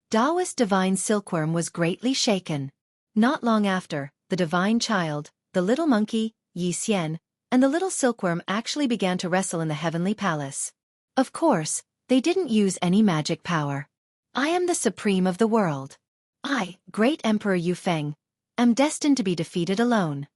Taoist divine silkworm was greatly shaken. Not long after, the divine child, the little monkey, Xian, and the little silkworm actually began to wrestle in the heavenly palace. Of course, they didn't use any magic power. I am the supreme of the world. I, great Emperor Yufeng, am destined to be defeated alone.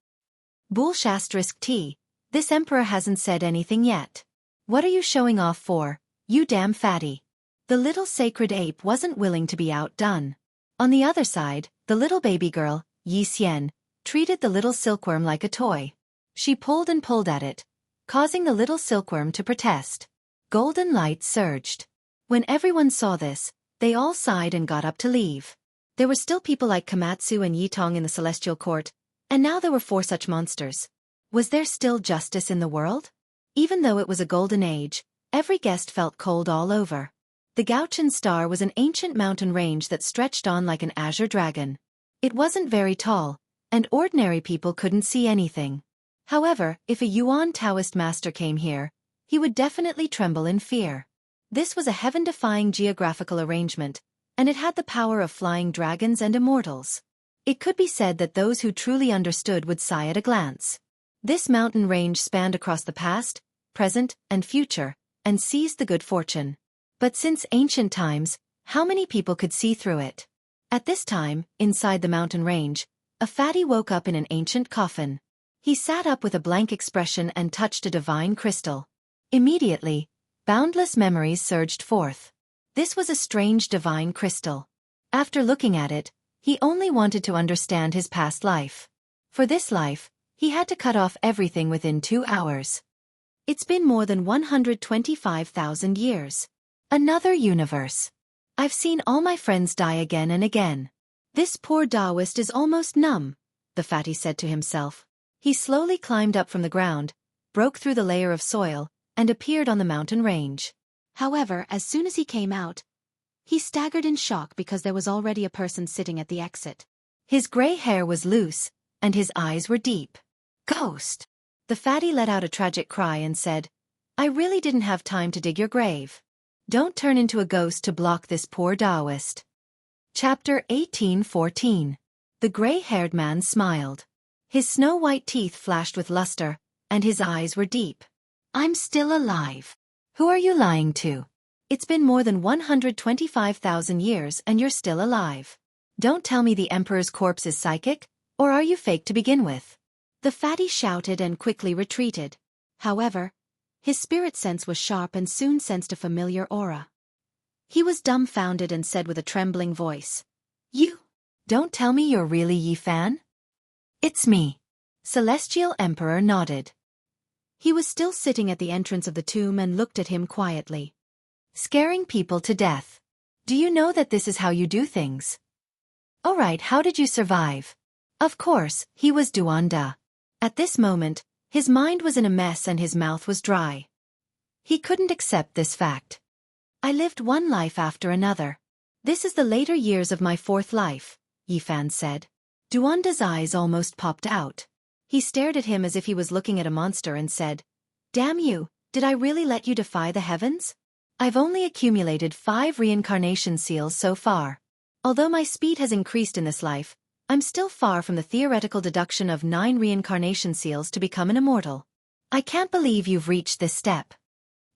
T. This emperor hasn't said anything yet. What are you showing off for, you damn fatty? The little sacred ape wasn't willing to be outdone. On the other side, the little baby girl, Xian, treated the little silkworm like a toy. She pulled and pulled at it, causing the little silkworm to protest. Golden light surged. When everyone saw this, they all sighed and got up to leave. There were still people like Komatsu and Yitong in the celestial court, and now there were 4 such monsters. Was there still justice in the world? Even though it was a golden age, every guest felt cold all over. The Gaochen Star was an ancient mountain range that stretched on like an azure dragon. It wasn't very tall, and ordinary people couldn't see anything. However, if a Yuan Taoist master came here, he would definitely tremble in fear. This was a heaven-defying geographical arrangement, and it had the power of flying dragons and immortals. It could be said that those who truly understood would sigh at a glance. This mountain range spanned across the past, present, and future, and seized the good fortune. But since ancient times, how many people could see through it? At this time, inside the mountain range, a fatty woke up in an ancient coffin. He sat up with a blank expression and touched a divine crystal. Immediately, boundless memories surged forth. This was a strange divine crystal. After looking at it, he only wanted to understand his past life. For this life, he had to cut off everything within 2 hours. It's been more than 125,000 years. Another universe. I've seen all my friends die again and again. This poor Taoist is almost numb, the fatty said to himself. He slowly climbed up from the ground, broke through the layer of soil, and appeared on the mountain range. However, as soon as he came out, he staggered in shock because there was already a person sitting at the exit. His gray hair was loose, and his eyes were deep. Ghost! The fatty let out a tragic cry and said, I really didn't have time to dig your grave. Don't turn into a ghost to block this poor Taoist. Chapter 1814. The gray-haired man smiled. His snow-white teeth flashed with luster, and his eyes were deep. I'm still alive. Who are you lying to? It's been more than 125,000 years and you're still alive. Don't tell me the Emperor's corpse is psychic, or are you fake to begin with? The fatty shouted and quickly retreated. However, his spirit sense was sharp and soon sensed a familiar aura. He was dumbfounded and said with a trembling voice, You? Don't tell me you're really Yi Fan? It's me. Celestial Emperor nodded. He was still sitting at the entrance of the tomb and looked at him quietly. Scaring people to death. Do you know that this is how you do things? Alright, how did you survive? Of course, he was Duanda. At this moment, his mind was in a mess and his mouth was dry. He couldn't accept this fact. I lived one life after another. This is the later years of my 4th life, Yifan said. Duanda's eyes almost popped out. He stared at him as if he was looking at a monster and said, Damn you, did I really let you defy the heavens? I've only accumulated 5 reincarnation seals so far. Although my speed has increased in this life, I'm still far from the theoretical deduction of 9 reincarnation seals to become an immortal. I can't believe you've reached this step.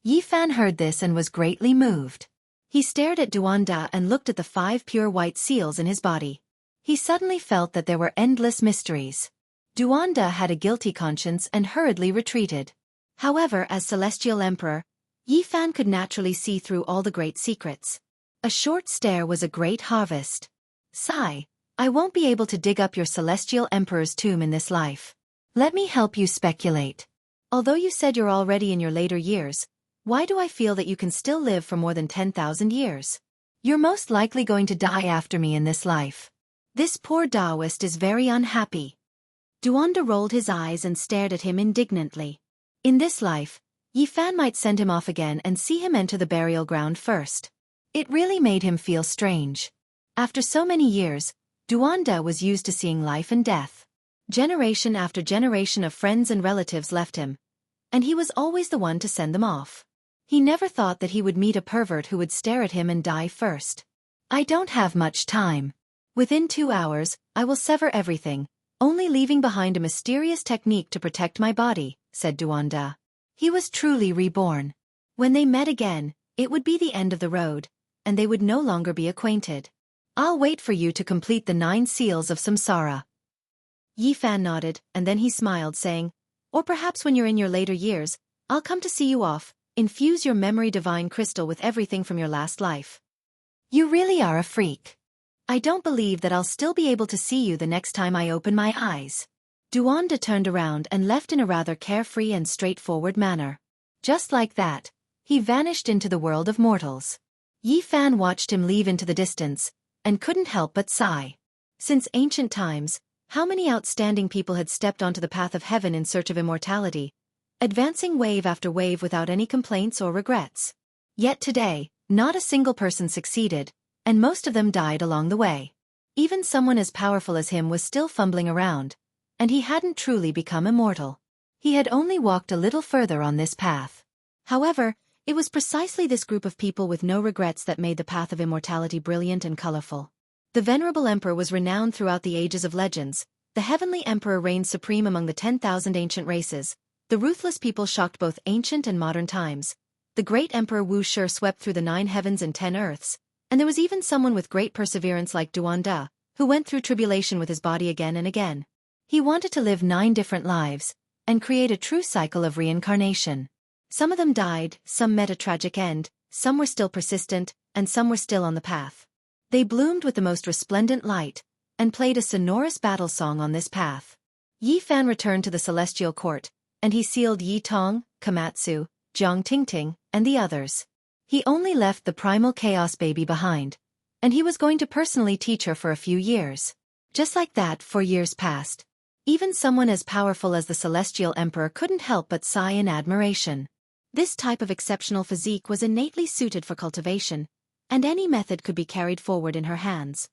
Yifan heard this and was greatly moved. He stared at Duanda and looked at the 5 pure white seals in his body. He suddenly felt that there were endless mysteries. Duanda had a guilty conscience and hurriedly retreated. However, as Celestial Emperor, Yifan could naturally see through all the great secrets. A short stare was a great harvest. Sigh, I won't be able to dig up your Celestial Emperor's tomb in this life. Let me help you speculate. Although you said you're already in your later years, why do I feel that you can still live for more than 10,000 years? You're most likely going to die after me in this life. This poor Taoist is very unhappy. Duanda rolled his eyes and stared at him indignantly. In this life, Yifan might send him off again and see him enter the burial ground first. It really made him feel strange. After so many years, Duanda was used to seeing life and death. Generation after generation of friends and relatives left him, and he was always the one to send them off. He never thought that he would meet a pervert who would stare at him and die first. I don't have much time. Within 2 hours, I will sever everything, only leaving behind a mysterious technique to protect my body, said Duanda. He was truly reborn. When they met again, it would be the end of the road, and they would no longer be acquainted. I'll wait for you to complete the 9 seals of samsara. Yi Fan nodded, and then he smiled, saying, or perhaps when you're in your later years, I'll come to see you off, infuse your memory divine crystal with everything from your last life. You really are a freak. I don't believe that I'll still be able to see you the next time I open my eyes. Duanda turned around and left in a rather carefree and straightforward manner. Just like that, he vanished into the world of mortals. Yi Fan watched him leave into the distance, and couldn't help but sigh. Since ancient times, how many outstanding people had stepped onto the path of heaven in search of immortality, advancing wave after wave without any complaints or regrets. Yet today, not a single person succeeded, and most of them died along the way. Even someone as powerful as him was still fumbling around, and he hadn't truly become immortal. He had only walked a little further on this path. However, it was precisely this group of people with no regrets that made the path of immortality brilliant and colorful. The venerable emperor was renowned throughout the ages of legends. The heavenly emperor reigned supreme among the 10,000 ancient races. The ruthless people shocked both ancient and modern times. The great emperor Wuxia swept through the 9 heavens and 10 earths, and there was even someone with great perseverance like Duanda, who went through tribulation with his body again and again. He wanted to live 9 different lives, and create a true cycle of reincarnation. Some of them died, some met a tragic end, some were still persistent, and some were still on the path. They bloomed with the most resplendent light, and played a sonorous battle song on this path. Yi Fan returned to the celestial court, and he sealed Yi Tong, Kamatsu, Jiang Tingting, and the others. He only left the primal chaos baby behind, and he was going to personally teach her for a few years. Just like that, 4 years passed. Even someone as powerful as the celestial emperor couldn't help but sigh in admiration. This type of exceptional physique was innately suited for cultivation, and any method could be carried forward in her hands.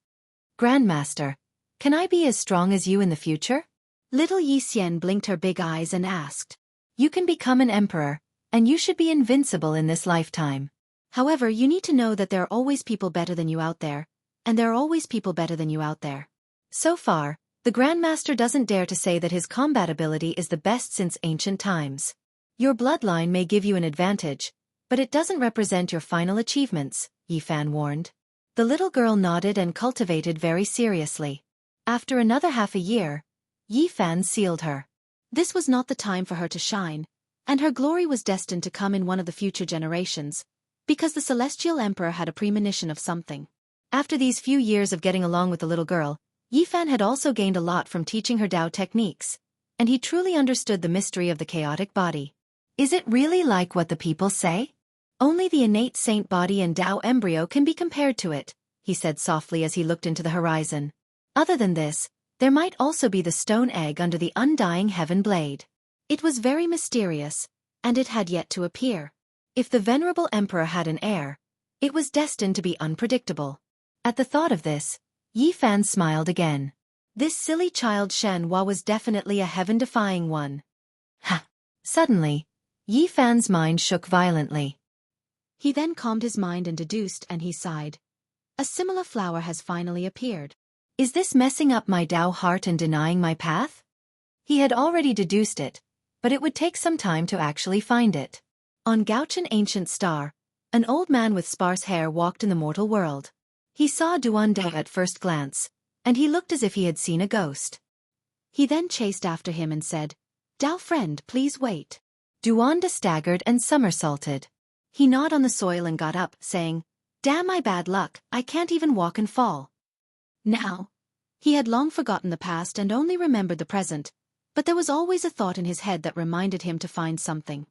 Grandmaster, can I be as strong as you in the future? Little Yi Xian blinked her big eyes and asked. You can become an emperor, and you should be invincible in this lifetime. However, you need to know that there are always people better than you out there, and there are always people better than you out there. So far, the Grandmaster doesn't dare to say that his combat ability is the best since ancient times. Your bloodline may give you an advantage, but it doesn't represent your final achievements, Yi Fan warned. The little girl nodded and cultivated very seriously. After another half a year, Yi Fan sealed her. This was not the time for her to shine, and her glory was destined to come in one of the future generations, because the celestial emperor had a premonition of something. After these few years of getting along with the little girl, Yi Fan had also gained a lot from teaching her Tao techniques, and he truly understood the mystery of the chaotic body. Is it really like what the people say? Only the innate saint body and Tao embryo can be compared to it, he said softly as he looked into the horizon. Other than this, there might also be the stone egg under the undying heaven blade. It was very mysterious, and it had yet to appear. If the venerable emperor had an heir, it was destined to be unpredictable. At the thought of this, Yi Fan smiled again. This silly child Shen Hua was definitely a heaven-defying one. Ha! Suddenly, Yi Fan's mind shook violently. He then calmed his mind and deduced, and he sighed. A similar flower has finally appeared. Is this messing up my Tao heart and denying my path? He had already deduced it, but it would take some time to actually find it. On Gauchan Ancient Star, an old man with sparse hair walked in the mortal world. He saw Duanda at first glance, and he looked as if he had seen a ghost. He then chased after him and said, Tao friend, please wait. Duanda staggered and somersaulted. He gnawed on the soil and got up, saying, Damn my bad luck, I can't even walk and fall. Now, he had long forgotten the past and only remembered the present, but there was always a thought in his head that reminded him to find something.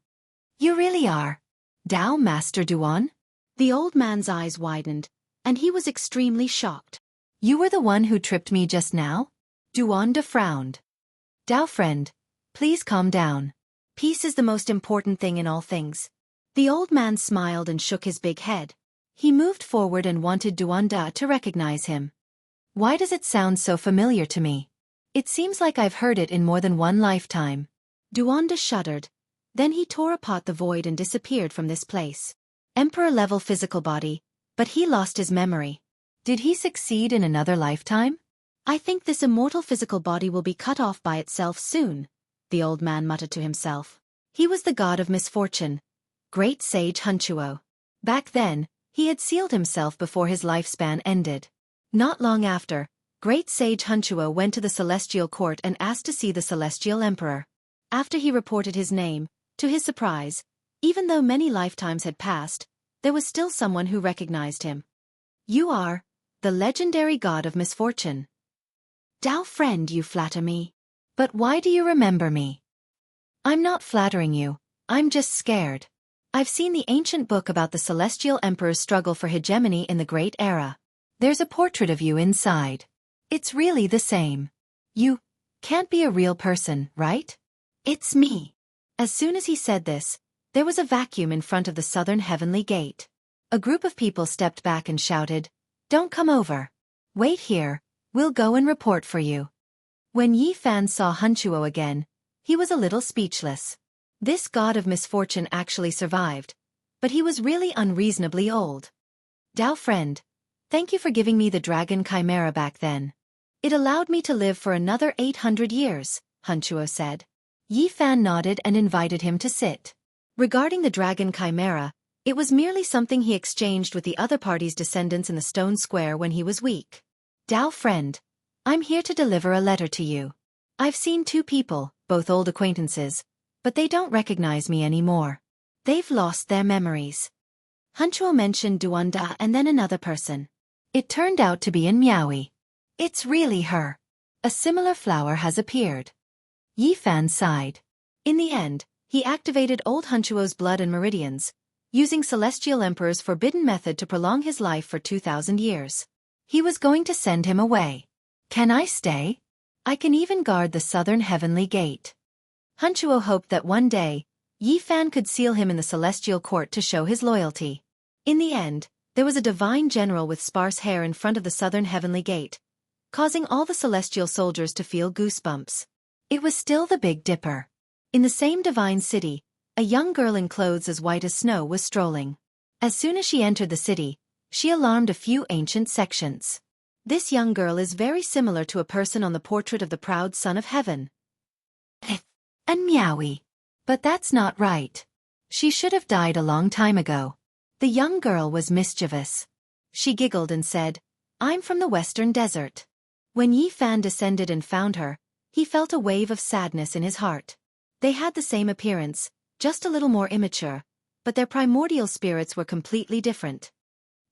You really are Tao Master Duan? The old man's eyes widened, and he was extremely shocked. You were the one who tripped me just now? Duanda frowned. Tao friend, please calm down. Peace is the most important thing in all things. The old man smiled and shook his big head. He moved forward and wanted Duanda to recognize him. Why does it sound so familiar to me? It seems like I've heard it in more than one lifetime. Duanda shuddered. Then he tore apart the void and disappeared from this place. Emperor-level physical body, but he lost his memory. Did he succeed in another lifetime? I think this immortal physical body will be cut off by itself soon, the old man muttered to himself. He was the god of misfortune, great sage Hunchuo. Back then, he had sealed himself before his lifespan ended. Not long after, great sage Hunchuo went to the celestial court and asked to see the celestial emperor. After he reported his name, to his surprise, even though many lifetimes had passed, there was still someone who recognized him. You are the legendary god of misfortune. Dao friend, you flatter me. But why do you remember me? I'm not flattering you, I'm just scared. I've seen the ancient book about the celestial emperor's struggle for hegemony in the Great Era. There's a portrait of you inside. It's really the same. You can't be a real person, right? It's me. As soon as he said this, there was a vacuum in front of the southern heavenly gate. A group of people stepped back and shouted, "Don't come over. Wait here, we'll go and report for you." When Yi Fan saw Hunchuo again, he was a little speechless. This god of misfortune actually survived, but he was really unreasonably old. Dao friend, thank you for giving me the dragon chimera back then. It allowed me to live for another 800 years, Hunchuo said. Yi Fan nodded and invited him to sit. Regarding the dragon chimera, it was merely something he exchanged with the other party's descendants in the stone square when he was weak. Dao friend, I'm here to deliver a letter to you. I've seen two people, both old acquaintances, but they don't recognize me anymore. They've lost their memories. Hunchuo mentioned Duanda and then another person. It turned out to be Miaowi. It's really her. A similar flower has appeared. Yi Fan sighed. In the end, he activated old Hunchuo's blood and meridians, using Celestial Emperor's forbidden method to prolong his life for 2,000 years. He was going to send him away. Can I stay? I can even guard the southern heavenly gate. Hunchuo hoped that one day, Yi Fan could seal him in the celestial court to show his loyalty. In the end, there was a divine general with sparse hair in front of the southern heavenly gate, causing all the celestial soldiers to feel goosebumps. It was still the Big Dipper. In the same divine city, a young girl in clothes as white as snow was strolling. As soon as she entered the city, she alarmed a few ancient sections. This young girl is very similar to a person on the portrait of the proud son of heaven. And Miaowi. But that's not right. She should have died a long time ago. The young girl was mischievous. She giggled and said, I'm from the western desert. When Yi Fan descended and found her, he felt a wave of sadness in his heart. They had the same appearance, just a little more immature, but their primordial spirits were completely different.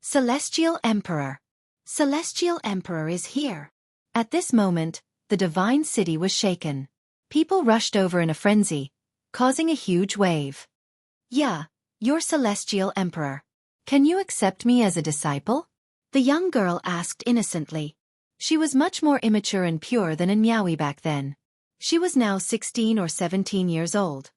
Celestial Emperor. Celestial Emperor is here. At this moment, the divine city was shaken. People rushed over in a frenzy, causing a huge wave. Yeah, you're Celestial Emperor. Can you accept me as a disciple? The young girl asked innocently. She was much more immature and pure than in Miaowi back then. She was now 16 or 17 years old.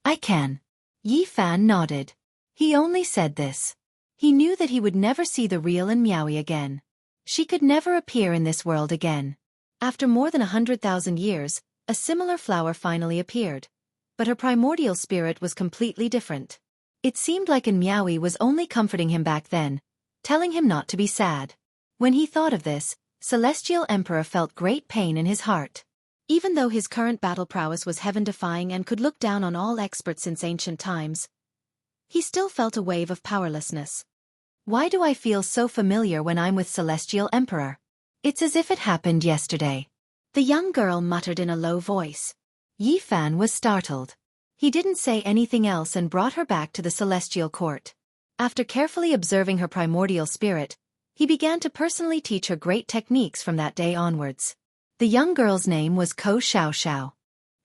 I can. Yi Fan nodded. He only said this. He knew that he would never see the real in Miaowi again. She could never appear in this world again. After more than 100,000 years, a similar flower finally appeared, but her primordial spirit was completely different. It seemed like Miaowi was only comforting him back then, telling him not to be sad. When he thought of this, Celestial Emperor felt great pain in his heart. Even though his current battle prowess was heaven-defying and could look down on all experts since ancient times, he still felt a wave of powerlessness. Why do I feel so familiar when I'm with Celestial Emperor? It's as if it happened yesterday. The young girl muttered in a low voice. Yi Fan was startled. He didn't say anything else and brought her back to the celestial court. After carefully observing her primordial spirit, he began to personally teach her great techniques from that day onwards. The young girl's name was Ko Xiaoxiao.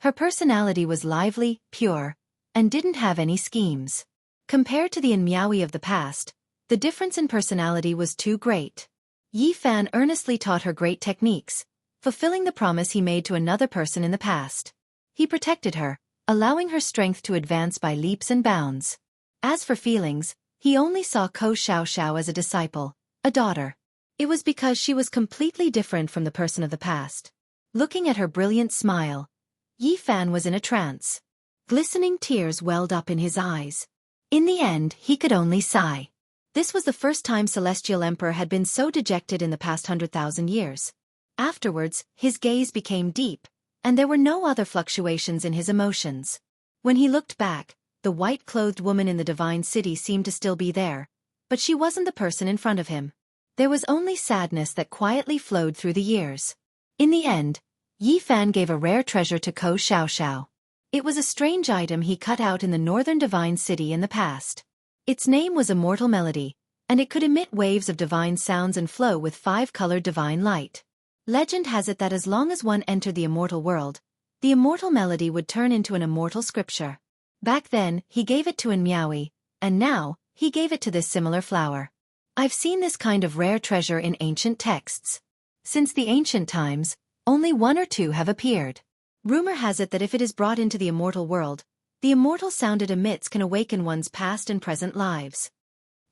Her personality was lively, pure, and didn't have any schemes. Compared to the Miaowi of the past, the difference in personality was too great. Yi Fan earnestly taught her great techniques, fulfilling the promise he made to another person in the past. He protected her, allowing her strength to advance by leaps and bounds. As for feelings, He only saw Xianxia as a disciple, a daughter. It was because she was completely different from the person of the past. Looking at her brilliant smile, Yi Fan was in a trance. Glistening tears welled up in his eyes. In the end, he could only sigh. This was the first time Celestial Emperor had been so dejected in the past 100,000 years. Afterwards, his gaze became deep, and there were no other fluctuations in his emotions. When he looked back, the white-clothed woman in the divine city seemed to still be there, but she wasn't the person in front of him. There was only sadness that quietly flowed through the years. In the end, Yi Fan gave a rare treasure to Xianxia. It was a strange item he cut out in the northern divine city in the past. Its name was Immortal Melody, and it could emit waves of divine sounds and flow with 5-colored divine light. Legend has it that as long as one entered the immortal world, the immortal melody would turn into an immortal scripture. Back then, he gave it to Miaowi, and now, he gave it to this similar flower. I've seen this kind of rare treasure in ancient texts. Since the ancient times, only 1 or 2 have appeared. Rumor has it that if it is brought into the immortal world, the immortal sound it emits can awaken one's past and present lives.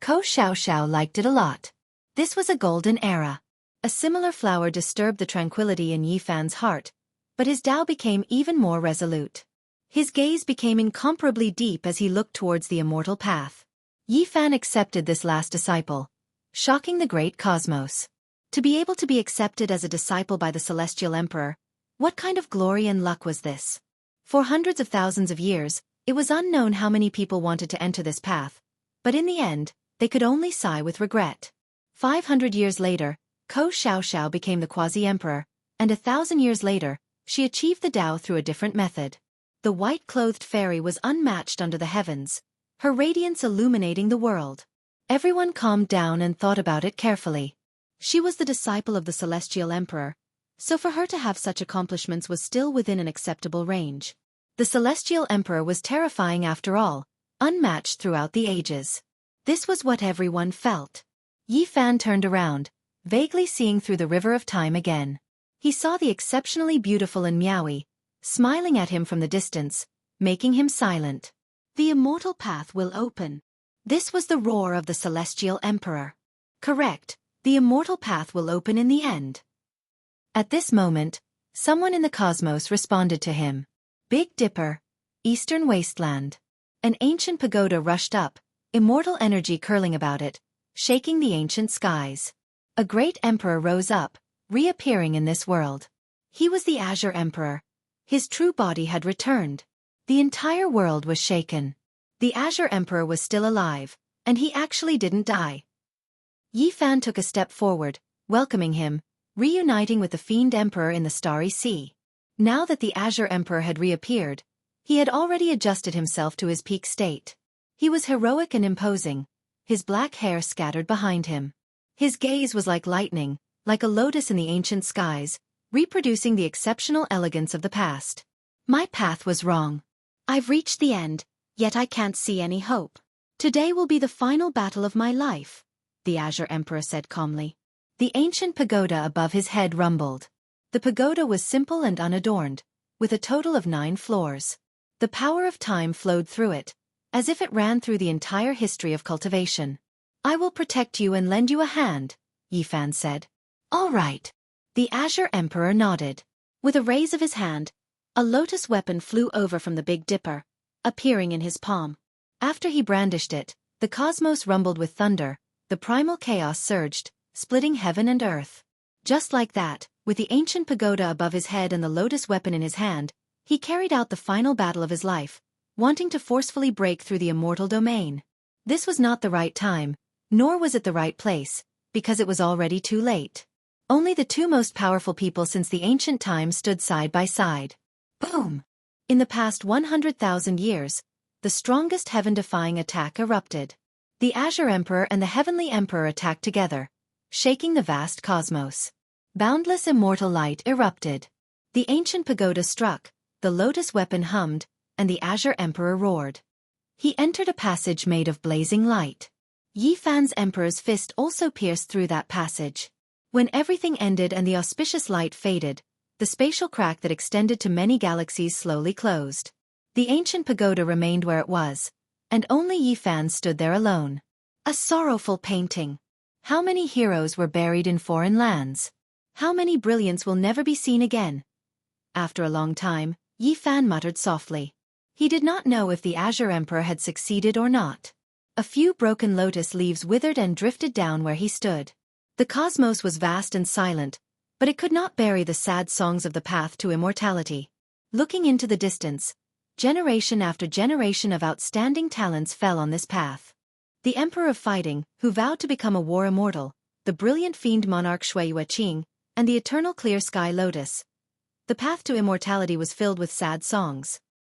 Xianxia liked it a lot. This was a golden era. A similar flower disturbed the tranquility in Yi Fan's heart, but his Tao became even more resolute. His gaze became incomparably deep as he looked towards the immortal path. Yi Fan accepted this last disciple, shocking the great cosmos. To be able to be accepted as a disciple by the Celestial Emperor, what kind of glory and luck was this? For hundreds of thousands of years, it was unknown how many people wanted to enter this path, but in the end, they could only sigh with regret. 500 years later, Xianxia became the quasi-emperor, and 1,000 years later, she achieved the Tao through a different method. The white-clothed fairy was unmatched under the heavens, her radiance illuminating the world. Everyone calmed down and thought about it carefully. She was the disciple of the Celestial Emperor, so for her to have such accomplishments was still within an acceptable range. The Celestial Emperor was terrifying after all, unmatched throughout the ages. This was what everyone felt. Yi Fan turned around, vaguely seeing through the river of time again. He saw the exceptionally beautiful Miaowi, smiling at him from the distance, making him silent. The immortal path will open. This was the roar of the Celestial Emperor. Correct, the immortal path will open in the end. At this moment, someone in the cosmos responded to him. Big Dipper, Eastern Wasteland. An ancient pagoda rushed up, immortal energy curling about it, shaking the ancient skies. A great emperor rose up, reappearing in this world. He was the Azure Emperor. His true body had returned. The entire world was shaken. The Azure Emperor was still alive, and he actually didn't die. Yi Fan took a step forward, welcoming him, reuniting with the Fiend Emperor in the Starry Sea. Now that the Azure Emperor had reappeared, he had already adjusted himself to his peak state. He was heroic and imposing, his black hair scattered behind him. His gaze was like lightning, like a lotus in the ancient skies, reproducing the exceptional elegance of the past. My path was wrong. I've reached the end, yet I can't see any hope. Today will be the final battle of my life, the Azure Emperor said calmly. The ancient pagoda above his head rumbled. The pagoda was simple and unadorned, with a total of 9 floors. The power of time flowed through it, as if it ran through the entire history of cultivation. I will protect you and lend you a hand, Yi Fan said. All right. The Azure Emperor nodded. With a raise of his hand, a lotus weapon flew over from the Big Dipper, appearing in his palm. After he brandished it, the cosmos rumbled with thunder, the primal chaos surged, splitting heaven and earth. Just like that, with the ancient pagoda above his head and the lotus weapon in his hand, he carried out the final battle of his life, wanting to forcefully break through the immortal domain. This was not the right time, nor was it the right place, because it was already too late. Only the 2 most powerful people since the ancient times stood side by side. Boom! In the past 100,000 years, the strongest heaven-defying attack erupted. The Azure Emperor and the Heavenly Emperor attacked together, shaking the vast cosmos. Boundless immortal light erupted. The ancient pagoda struck, the lotus weapon hummed, and the Azure Emperor roared. He entered a passage made of blazing light. Yi Fan's Emperor's fist also pierced through that passage. When everything ended and the auspicious light faded, the spatial crack that extended to many galaxies slowly closed. The ancient pagoda remained where it was, and only Yi Fan stood there alone. A sorrowful painting. How many heroes were buried in foreign lands? How many brilliants will never be seen again? After a long time, Yi Fan muttered softly. He did not know if the Azure Emperor had succeeded or not. A few broken lotus leaves withered and drifted down where he stood. The cosmos was vast and silent, but it could not bury the sad songs of the path to immortality. Looking into the distance, generation after generation of outstanding talents fell on this path. The Emperor of Fighting, who vowed to become a war immortal, the brilliant fiend monarch Shui Yueqing, and the eternal clear sky lotus. The path to immortality was filled with sad songs.